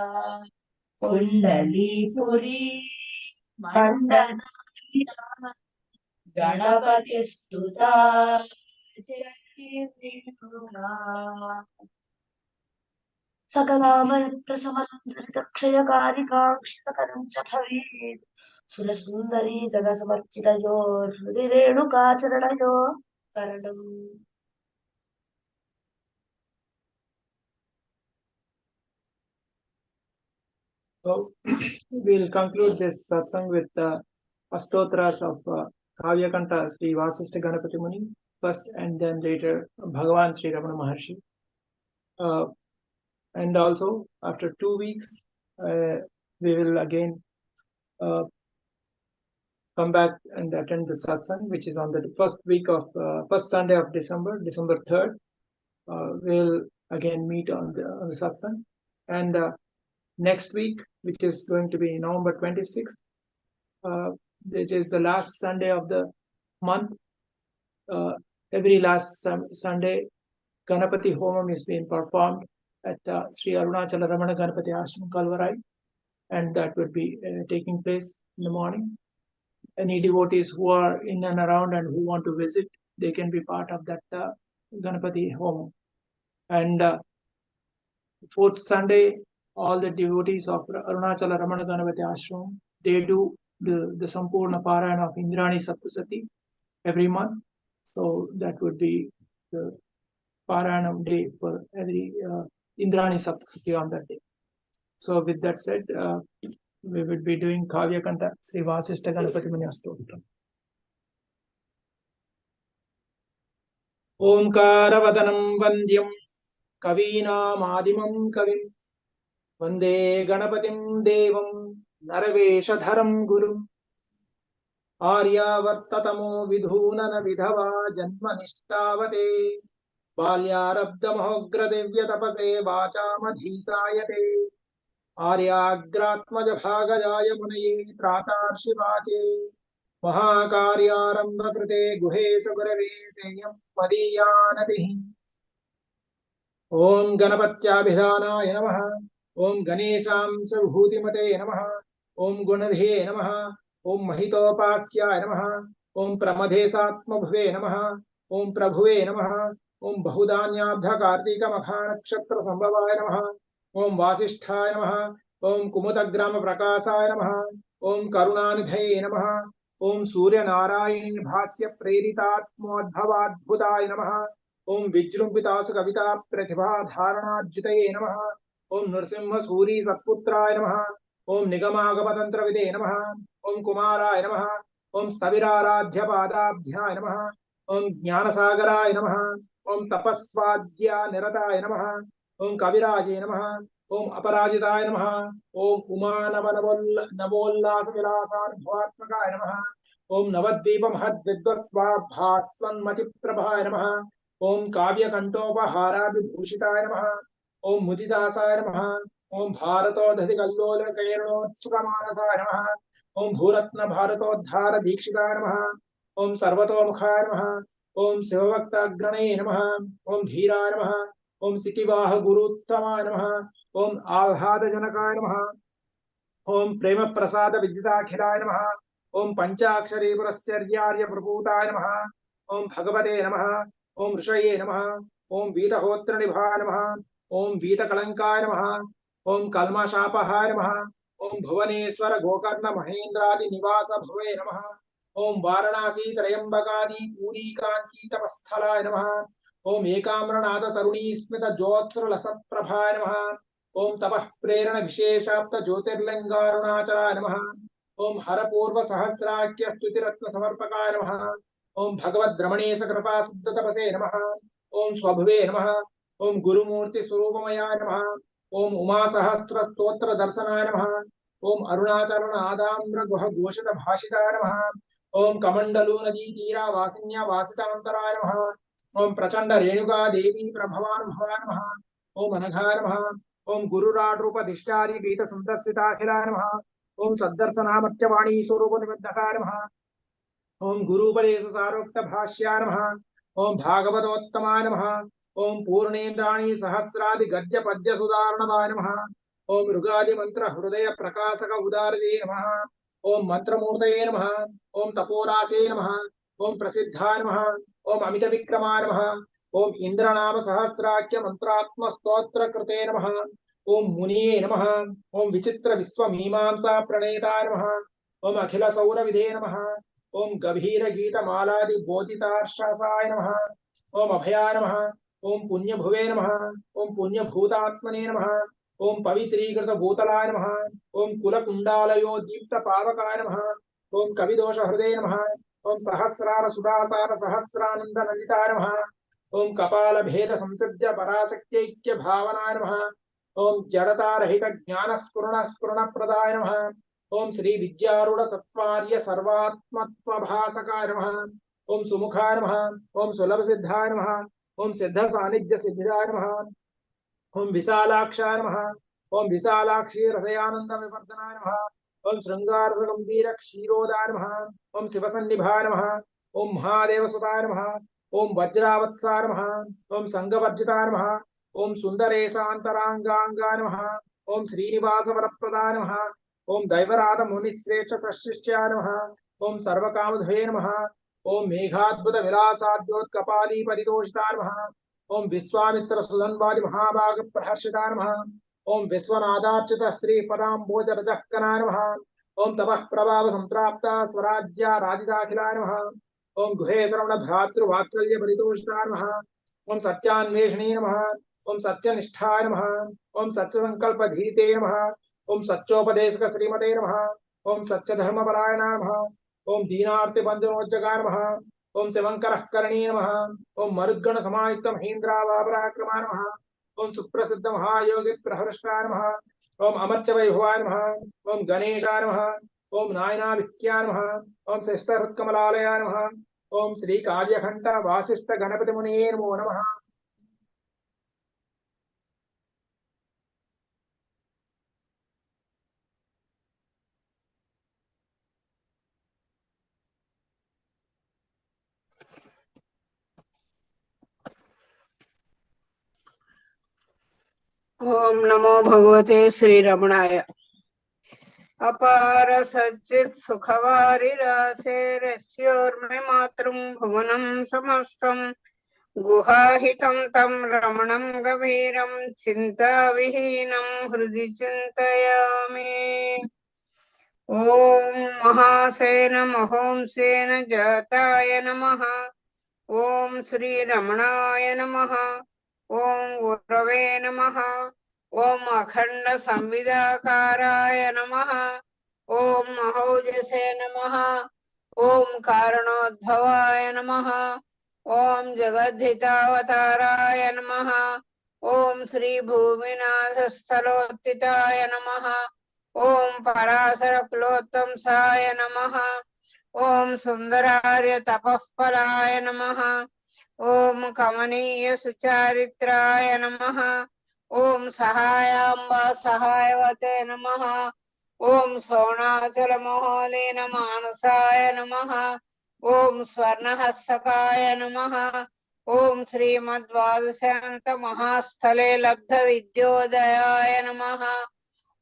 कुण्डलीपुरी मण्डनायिका गणपतिस्तुता जयति रेणुका सकलामन्त्रसमन्त्रितक्षयकारिकाक्षितकरं च भवेत् सुरसुन्दरी जगसमर्चितयो हृदि रेणुकाचरणयो शरणम् So we'll conclude this satsang with the Ashtottaras of Kavyakanta Sri Vasista Ganapathi Muni first, and then later Bhagavan Sri Ramana Maharshi. And also after 2 weeks we will again come back and attend the satsang, which is on the first week of first Sunday of December 3rd. We'll again meet on the satsang, and next week, which is going to be November 26th, which is the last Sunday of the month. Every last Sunday, Ganapati Homam is being performed at Sri Arunachala Ramana Ganapati Ashram Kalvarai, and that would be taking place in the morning. Any devotees who are in and around and who want to visit, they can be part of that Ganapati Homam. And fourth Sunday, all the devotees of Arunachala Ramana Ganapati Ashram, they do the Sampurna Parayana of Indrani Saptasati every month. So that would be the Parayanam day for every Indrani Saptasati on that day. So with that said, we would be doing Kavyakanta Sri Vasista Ganapathi Muni Astottara. Omkaravadanam Vandyam Kavinam Kavim Vande Ganapatim Devam Naraveshadharam Gurum Aryavartatamo Vidhunana Vidhava Janmanishtavate Balyarabdamahogradevya Tapase Vachamadhisayate Aryagratmaja Bhagajaya Munaye Tratarshivate Mahakaryaarambha Krite Guhe Sagarave Seyam Padiyanatihi Om Ganapatyabhidhanaya Namaha Om Ganesham Sabhutimate Namaha Om Gunadhe Namaha Om Mahitopasyaya Namaha Om Pramadhesatmabhave Namaha Om Prabhuve Namaha Om Bahudanyabdha Kartika Makha Nakshatra Sambhavaya Namaha Om Vasisthaya Namaha Om Kumutagrama Prakasaya Namaha Om Karunanidhaye Namaha ओम सूर्य नारायणी भाष्य प्रेरितात्मोद्भवाद्भुताय नमः। ओम विजृंभितासु कविता प्रतिभा धारणाज्युतये नमः। ओम नृसिंह सूरी सत्पुत्राय नमः। ओम निगमागमतंत्रविदे नमः। ओम कुमाराय नमः। ओम स्थविराराध्य पादाभ्याय नमः। ओम ज्ञानसागराय नमः। ओम तपस्वाद्या निरताय नमः। ओम कविराजे नमः। ओम अपराजिताय नमः। ओम नवोल्लास विलासार्भवात्मकाय नमः। ओम नवद्वीप महद्विद्वस्वाभास्वन्मति प्रभाय नमः। ओम काव्यकंठोपहाराभिभूषिताय नमः। ओम मुदिदासाय नमः। ओम भारतोदधि कल्लोल कैरणोत्सुकमानसाय नमः। ओम भूरत्न भारतोद्धार दीक्षिताय नमः। ओम सर्वतोमुखाय नमः। ओम शिवभक्ताग्रणे नमः। ओम धीराय नमः। ओम सिकिवाह गुरुत्तमाय नमः। ओम आह्लादजनकाय नमः। ओम प्रेम प्रसाद विद्युताखिलाय नमः। ओम पंचाक्षरी पुरश्चर्यार्य प्रपूताय नमः। ओम भगवते नमः। ओम ऋषये नमः। ओम वीतहोत्र निभाय नमः। ओम वीतकलंकाय नमः। ओम कल्मशापहाय नमः। ओम भुवनेश्वर गोकर्ण महेंद्रादि निवास भवे नमः। ओम वाराणसी त्रयंबकादि पूरी कांची तपस्थलाय नमः। ओम एकाम्रनाथ तरुणी स्मित ज्योत्स्र लसत्प्रभाय नमः। ओम तपः प्रेरण विशेषाप्त ज्योतिर्लिंगारुणाचलाय नमः। ओम हर पूर्व सहस्राख्य स्तुति रत्न समर्पकाय नमः। ओम भगवद रमणीय कृपा सिद्ध तपसे नमः। ओम स्वभुवे नमः। ओम गुरुमूर्ति स्वरूपमयाय नमः। ओम उमा सहस्र स्तोत्र दर्शनाय नमः। ओम अरुणाचल आदाम्र गुह घोषित भाषिताय नमः। ओम कमंडलू नदी तीरा वासिन्या वासितांतराय नमः। ओम प्रचंड रेणुका देवी प्रभवान भवाय नमः। ओम अनघाय नमः। ओम गुरुराड्रूपधिष्ठारी पीत संदर्शिताखिलाय नमः। ओम सद्दर्शनामत्यवाणी स्वरूप निबद्धकाय नमः। ओम गुरुपदेश सारोक्त भाष्याय नमः। ओम भागवतोत्तमाय नमः। ओम पूर्णेन्द्राणी सहस्रादि गद्य पद्य सुधारणवाय नमः। ओम ऋगादि मंत्र हृदय प्रकाशक उदारदे नमः। ओम मंत्रमूर्तये नमः। ओम तपोरासे नमः। ओम प्रसिद्धाय नमः। ओम अमित विक्रमाय नमः। ओम इंद्रनाम सहस्राख्य मंत्रात्म स्तोत्र कृते नमः। ओम मुनिये नमः। ओम विचित्र विश्वमीमांसा प्रणेताय नमः। ओम अखिल सौर विधे नमः। ओम गभीर गीत मालादि बोधितार्शासाय नमः। ओम अभयाय नमः। ओम पुण्य भुवे नमः। ओम पुण्य भूतात्मने नमः। ओम पवित्रीकृत भूतलाय नमः। ओम कुल कुंडालयो दीप्त पावकाय नमः। ओम कविदोष हृदय नमः। ओम सहस्रार सुदासार सहस्रानंद नंदिताय नमः। ओम कपाल भेद संसिद्ध पराशक्त्यैक्य भावनाय नमः। ओम जड़ता रहित ज्ञान स्फुरण प्रदाय नमः। ओम श्री विद्यारूढ़ तत्वार्य सर्वात्मत्व भासकाय नमः। ओम सुमुखाय नमः। ओम सुलभ सिद्धाय नमः। ओम सिद्ध सानिध्य सिद्धिदाय नमः। ओम विशालाक्षाय नमः। ओम विशालाक्षी हृदयानंद विवर्धनाय नमः। ओम श्रृंगार गंभीर क्षीरोदाय नमः। ओम शिवसन्निभाय नमः। ओम महादेव सुताय नमः। ओम वज्रावत्साय नमः। ओम संगवर्जिताय नमः। ओम सुंदरेशांतरांगांगाय नमः। ओम श्रीनिवास वरप्रदाय नमः। ओम दैवराध मुनिश्रेष्ठ तशिष्याय नमः। ओम सर्वकामधये नमः। ओम मेघाद्भुत विलासाद्योत्कपाली परितोषिताय नमः। ओम विश्वामित्र सुधन्वादि महाभाग प्रहर्षिताय नमः। ओम विश्वनाथार्चित स्त्री पदाम्बोजरजःकनाय नमः। ओम तपः प्रभाव संप्राप्त स्वराज्य राजिताखिलाय नमः। ओम गुहे श्रवण भ्रातृवात्सल्य परितोषिताय नमः। ओम सत्यान्वेषणे नमः। ओम सत्यनिष्ठाय नमः। ओम सत्यसंकल्प धीते नमः। ओम सच्चोपदेशक श्रीमते नमः। ओम सत्यधर्मपरायणाय नमः। ओम दीनार्ति बंधनोज्जगाय नमः। ओम शिवंकर करणीय नमः। ओम मरुद्गण समायुक्त महेन्द्रावापराक्रमाय नमः। ओम सुप्रसिद्ध महायोगी प्रहृष्टाय नमः। ओम अमर्च वैभवाय नमः। ओम गणेशाय नमः। ओम नायनाभिक्याय नमः। ओम श्रेष्ठहृत्कमलालयाय नमः। ओम श्री काव्यघंट वासिष्ठ गणपति मुनिये नमो नमः। ओम नमो भगवते श्री रमणाय। अपार सच्चित् सुखवारिरासे रस्योर्मे मातरं भुवनं समस्तं गुहाहितं तं रमणं गभीरं चिन्ताविहीनं हृदि चिन्तयामि। ओम महासेन महोंसेन जाताय नमः। ओम श्री रमणाय नमः। ओम गुरवे नमः। ओम अखंड संविदाकाराय नमः। ओम महोजसे नमः। ओम कारणोद्भवाय नमः। ओम जगद्धितावताराय नमः। ओम श्री भूमिनाथस्थलोत्थिताय नमः। ओम पराशर कुलोत्तंसाय नमः। ओम सुंदरार्य तपःफलाय नमः। ओम कमनीय सुचारित्राय नमः। ओम सहायांबा सहायवते नमः। ओम सोणाचल मोहलीन मानसाय नमः। ओम स्वर्णहस्तकाय नमः। ओम श्रीमद्वादशान्त महास्थले लब्ध विद्योदयाय नमः।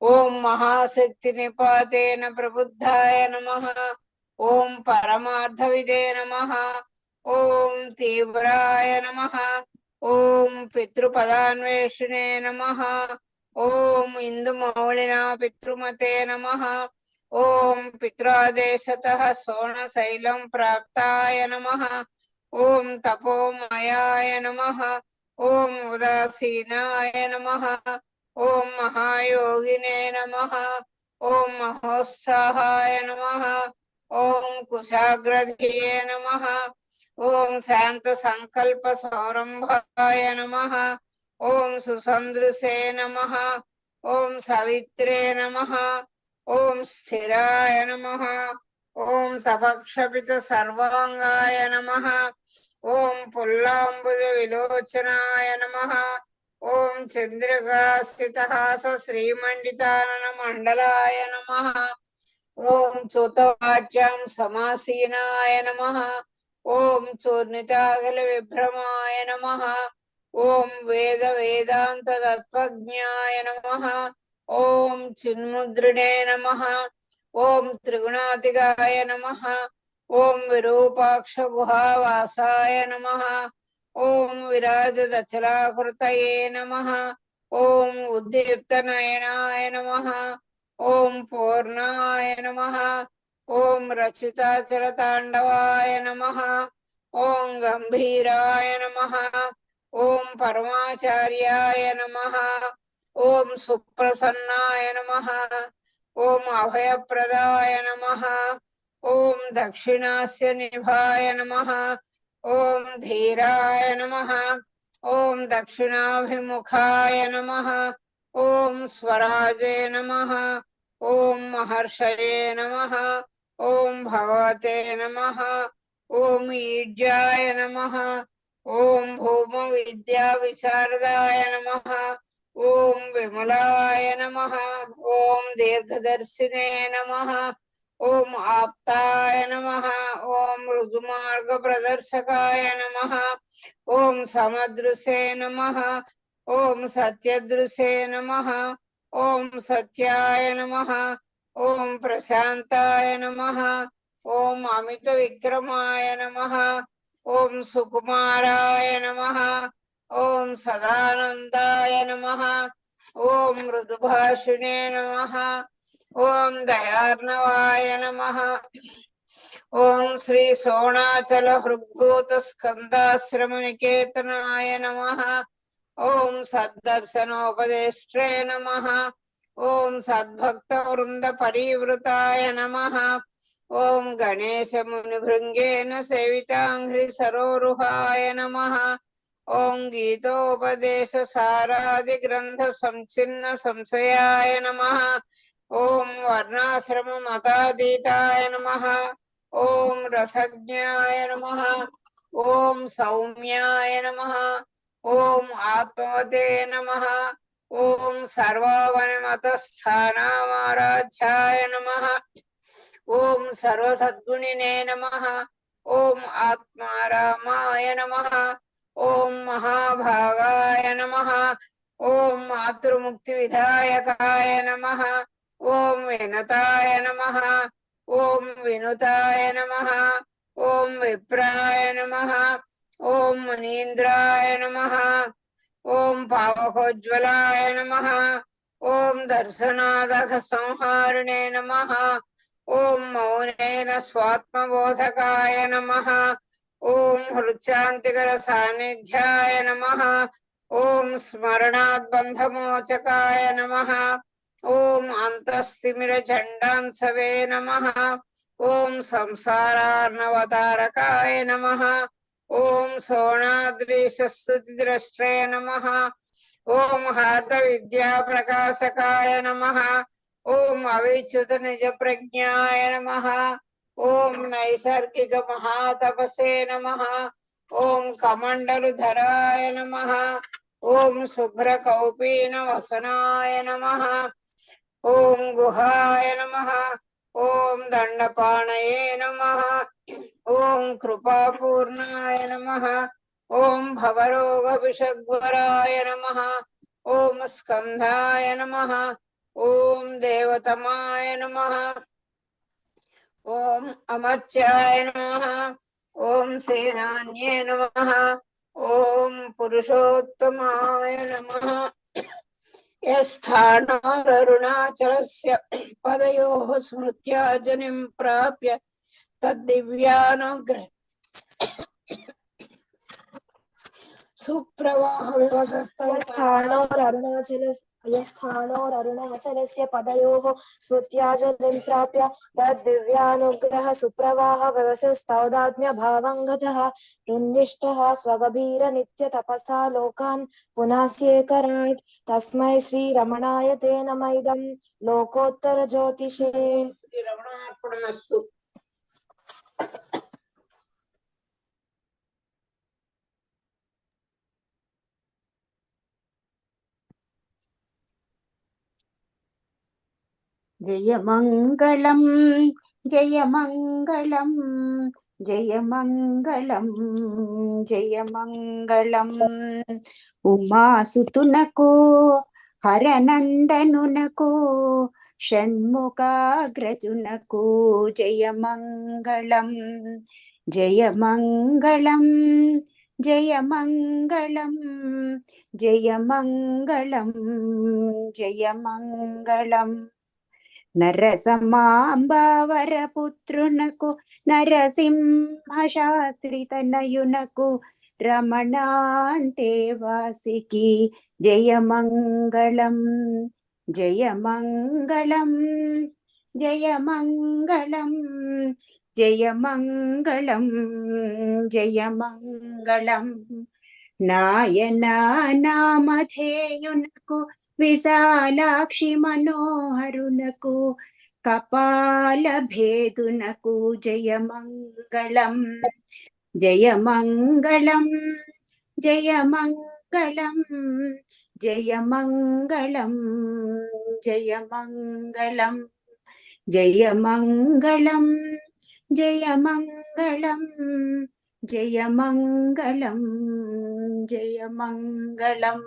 ओम महाशक्ति निपातेन प्रबुद्धाय नमः। ओम परमार्थविदे नमः। ओम तीव्राय नमः। ओम पितृपदान्वेषिणे नमः। ओम इंदुमौलिना पितृमते नमः। ओम पित्रादेशतः सोणशैलं प्राप्ताय नमः। ओम तपोमयाय नमः। ओम उदासीनाय नमः। ओम महायोगिने नमः। ओम महोत्साहाय नमः। ओम कुशाग्रधिये नमः। ओम शांत संकल्प सौरंभाय नमः। ओम सुसंदृशे नमः। ओम सवित्रे नमः। ओम स्थिराय नमः। ओम तपक्षपित सर्वांगाय नमः। ओम पुल्लांबुज विलोचनाय नमः। ओम चंद्रगास्थितहास श्रीमंडितानन मंडलाय नमः। ओम चोतवाट्यां समासीनाय नमः। ओम चूर्णिताखिल विभ्रमाय नमः। ओम वेद वेदांत तत्वज्ञाय नमः। ओम चिन्मुद्रिणे नमः। ओम त्रिगुणातिगाय नमः। ओम विरूपाक्ष गुहावासाय नमः। ओम विराजदचलाकृतये नमः। ओम उद्दीप्तनयनाय नमः। ओम पूर्णाय नमः। ओम रचिताचलतांडवाय नमः। ओम गंभीराय नमः। ओम परमाचार्याय नमः। ओम सुप्रसन्नाय नमः। ओम अभयप्रदाय नमः। ओम दक्षिणास्य निभाय नमः। ओम धीराय नमः। ओम दक्षिणाभिमुखाय नमः। ओम स्वराजे नमः। ओम महर्षये नमः। ओम भगवते नमः। ओम ईड्याय नमः। ओम भूमो विद्या विशारदाय नमः। ओम विमलाय नमः। ओम दीर्घदर्शिने नमः। ओम आप्ताय नमः। ओम ऋजुमार्ग प्रदर्शकाय नमः। ओम समदृशे नमः। ओम सत्यदृशे नमः। ओम सत्याय नमः। ओम प्रशांताय नमः। ओम अमित विक्रमाय नमः। ओम सुकुमाराय नमः। ओम सदानंदाय नमः। ओम मृदुभाषिणे नमः। ओम दयार्णवाय नमः। ओम श्री सोणाचल हृद्भूत स्कंदाश्रम निकेतनाय नमः। ओम सद्दर्शनोपदेष्ट्रे नमः। ओम सद्भक्त वृंद परिवृताय नमः। ओम गणेश मुनि भृंगेन सेवितांघ्रि सरोरुहाय नमः। ओम गीतोपदेश सारादि ग्रंथ संचिन्न संशयाय नमः। ओम वर्णाश्रम मतातीताय नमः। ओम रसज्ञाय नमः। ओम सौम्याय नमः। ओम आत्मवते नमः। ओम सर्वावनमतस्थानामाराध्याय नमः। ओम सर्वसद्गुणिने नमः। ओम आत्मारामाय नमः। ओम महाभागाय नमः। ओम मातृमुक्तिविधायकाय नमः। ओम विनताय नमः। ओम विनुताय नमः। ओम विप्राय नमः। ओम मुनीन्द्राय नमः। ओम पावकोज्ज्वलाय नमः। ओम दर्शनादघ संहारिणे नमः। ॐ मौनेन स्वात्मबोधकाय नमः। ॐ हृच्छान्तिकरसान्निध्याय नमः। ॐ स्मरणात् बन्धमोचकाय नमः। ॐ अन्तस्तिमिरझण्डान्सवे नमः। ॐ संसारार्णवतारकाय नमः। ॐ सोणाद्रीशस्तुतिद्रष्ट्रे नमः। ॐ हार्दविद्याप्रकाशकाय नमः। ॐ अविच्युतनिजप्रज्ञाय नमः। ॐ नैसर्गिकमहातपसे नमः। ॐ कमण्डलुधराय नमः। ॐ शुभ्रकौपीनवसनाय नमः। ॐ गुहाय नमः। ॐ दण्डपाणये नमः। ॐ कृपापूर्णाय नमः। ॐ भवरोगविषग्वराय नमः। ॐ स्कन्धाय नमः। ॐ देवतमाय नमः। ॐ अमर्त्याय नमः। ॐ सेनान्ये नमः। ॐ पुरुषोत्तमाय नमः। यस्थानाररुणाचलस्य पदयोः स्मृत्या जनिं प्राप्य तद्दिव्यानुग्रह यस्थाणोररुणाचलस्य पदयोः स्मृत्या जनिं प्राप्य तद्दिव्यानुग्रह सुप्रवाह व्यवसस्तौदात्म्य भावं गतः रुन्निष्ठः स्वगभीर नित्य तपसा लोकान् पुनस्येकराट् तस्मै श्री रमणाय ते नम इदं लोकोत्तर ज्योतिषे। श्री रमणार्पणमस्तु। जयमङ्गलं जयमङ्गलं जयमङ्गलं जयमङ्गलम् उमासुतुनको हरनन्दनुनको षण्मुखाग्रजुनको जयमङ्गलं जयमङ्गलं जयमङ्गलं जयमङ्गलं जयमङ्गलम् నరసమాంబవరపుత్రునకు నరసింహశాస్త్రితనయునకు రమణాంటే వాసికి జయమంగళం జయమంగళం జయమంగళం జయమంగళం జయమంగళం నాయనా నామధేయునకు విశాలాక్షి మనోహరునకు కపాల భేదునకు జయమంగళం జయమంగళం జయమంగళం జయమంగళం జయమంగళం జయమంగళం జయమంగళం జయమంగళం జయమంగళం.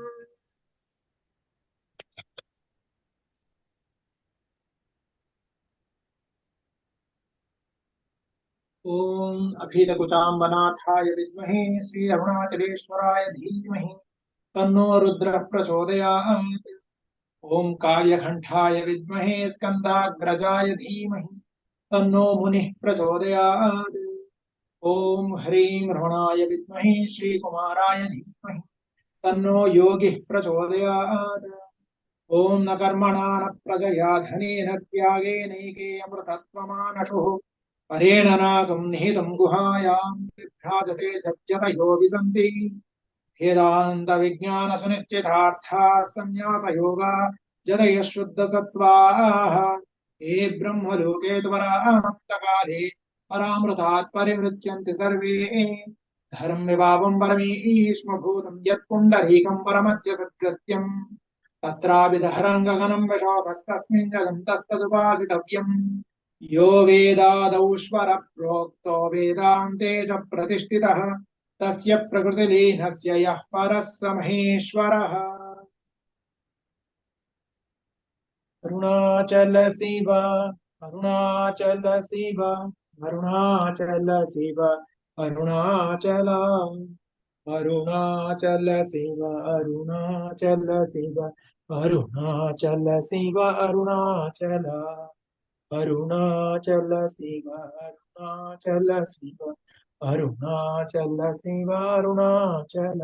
ओम अभीतकुचाम्बनाथाय विद्महे श्री अरुणाचलेश्वराय धीमहि तन्नो रुद्रः प्रचोदयात्। ओम कार्यकंठाय विद्महे स्कंदाग्रजाय धीमहि तन्नो मुनिः प्रचोदयात्। ओम ह्रीं रमणाय विद्महे श्रीकुमाराय धीमहि तन्नो योगिः प्रचोदयात्। ओम न कर्मणा न प्रजया धनेन त्यागेनैके अमृतत्वमानशुः परेण नागं निहितं गुहायां विभ्राजते जप्यतयो विसन्ति वेदान्तविज्ञानसुनिश्चितार्थाः संन्यासयोगा जडयः शुद्धसत्त्वाः ये ब्रह्मलोके त्वरामप्तकाले परामृतात् परिवृच्यन्ते सर्वे धर्मविभावं परमीश्मभूतं यत्पुण्डरीकं परमज्य सद्गस्त्यम् तत्राभिधहरं गगनं विशोकस्तस्मिन् जगन्तस्तदुपासितव्यम् यो वेदादौश्वर प्रोक्तो वेदान्ते च प्रतिष्ठितः तस्य प्रकृतिलीनस्य यः परः स महेश्वरः। अरुणाचल शिव अरुणाचल शिव अरुणाचल शिव अरुणाचल अरुणाचल शिव अरुणाचल शिव अरुणाचल शिव अरुणाचल अरुणाचल शिव अरुणाचल शिव अरुणाचल शिव अरुणाचल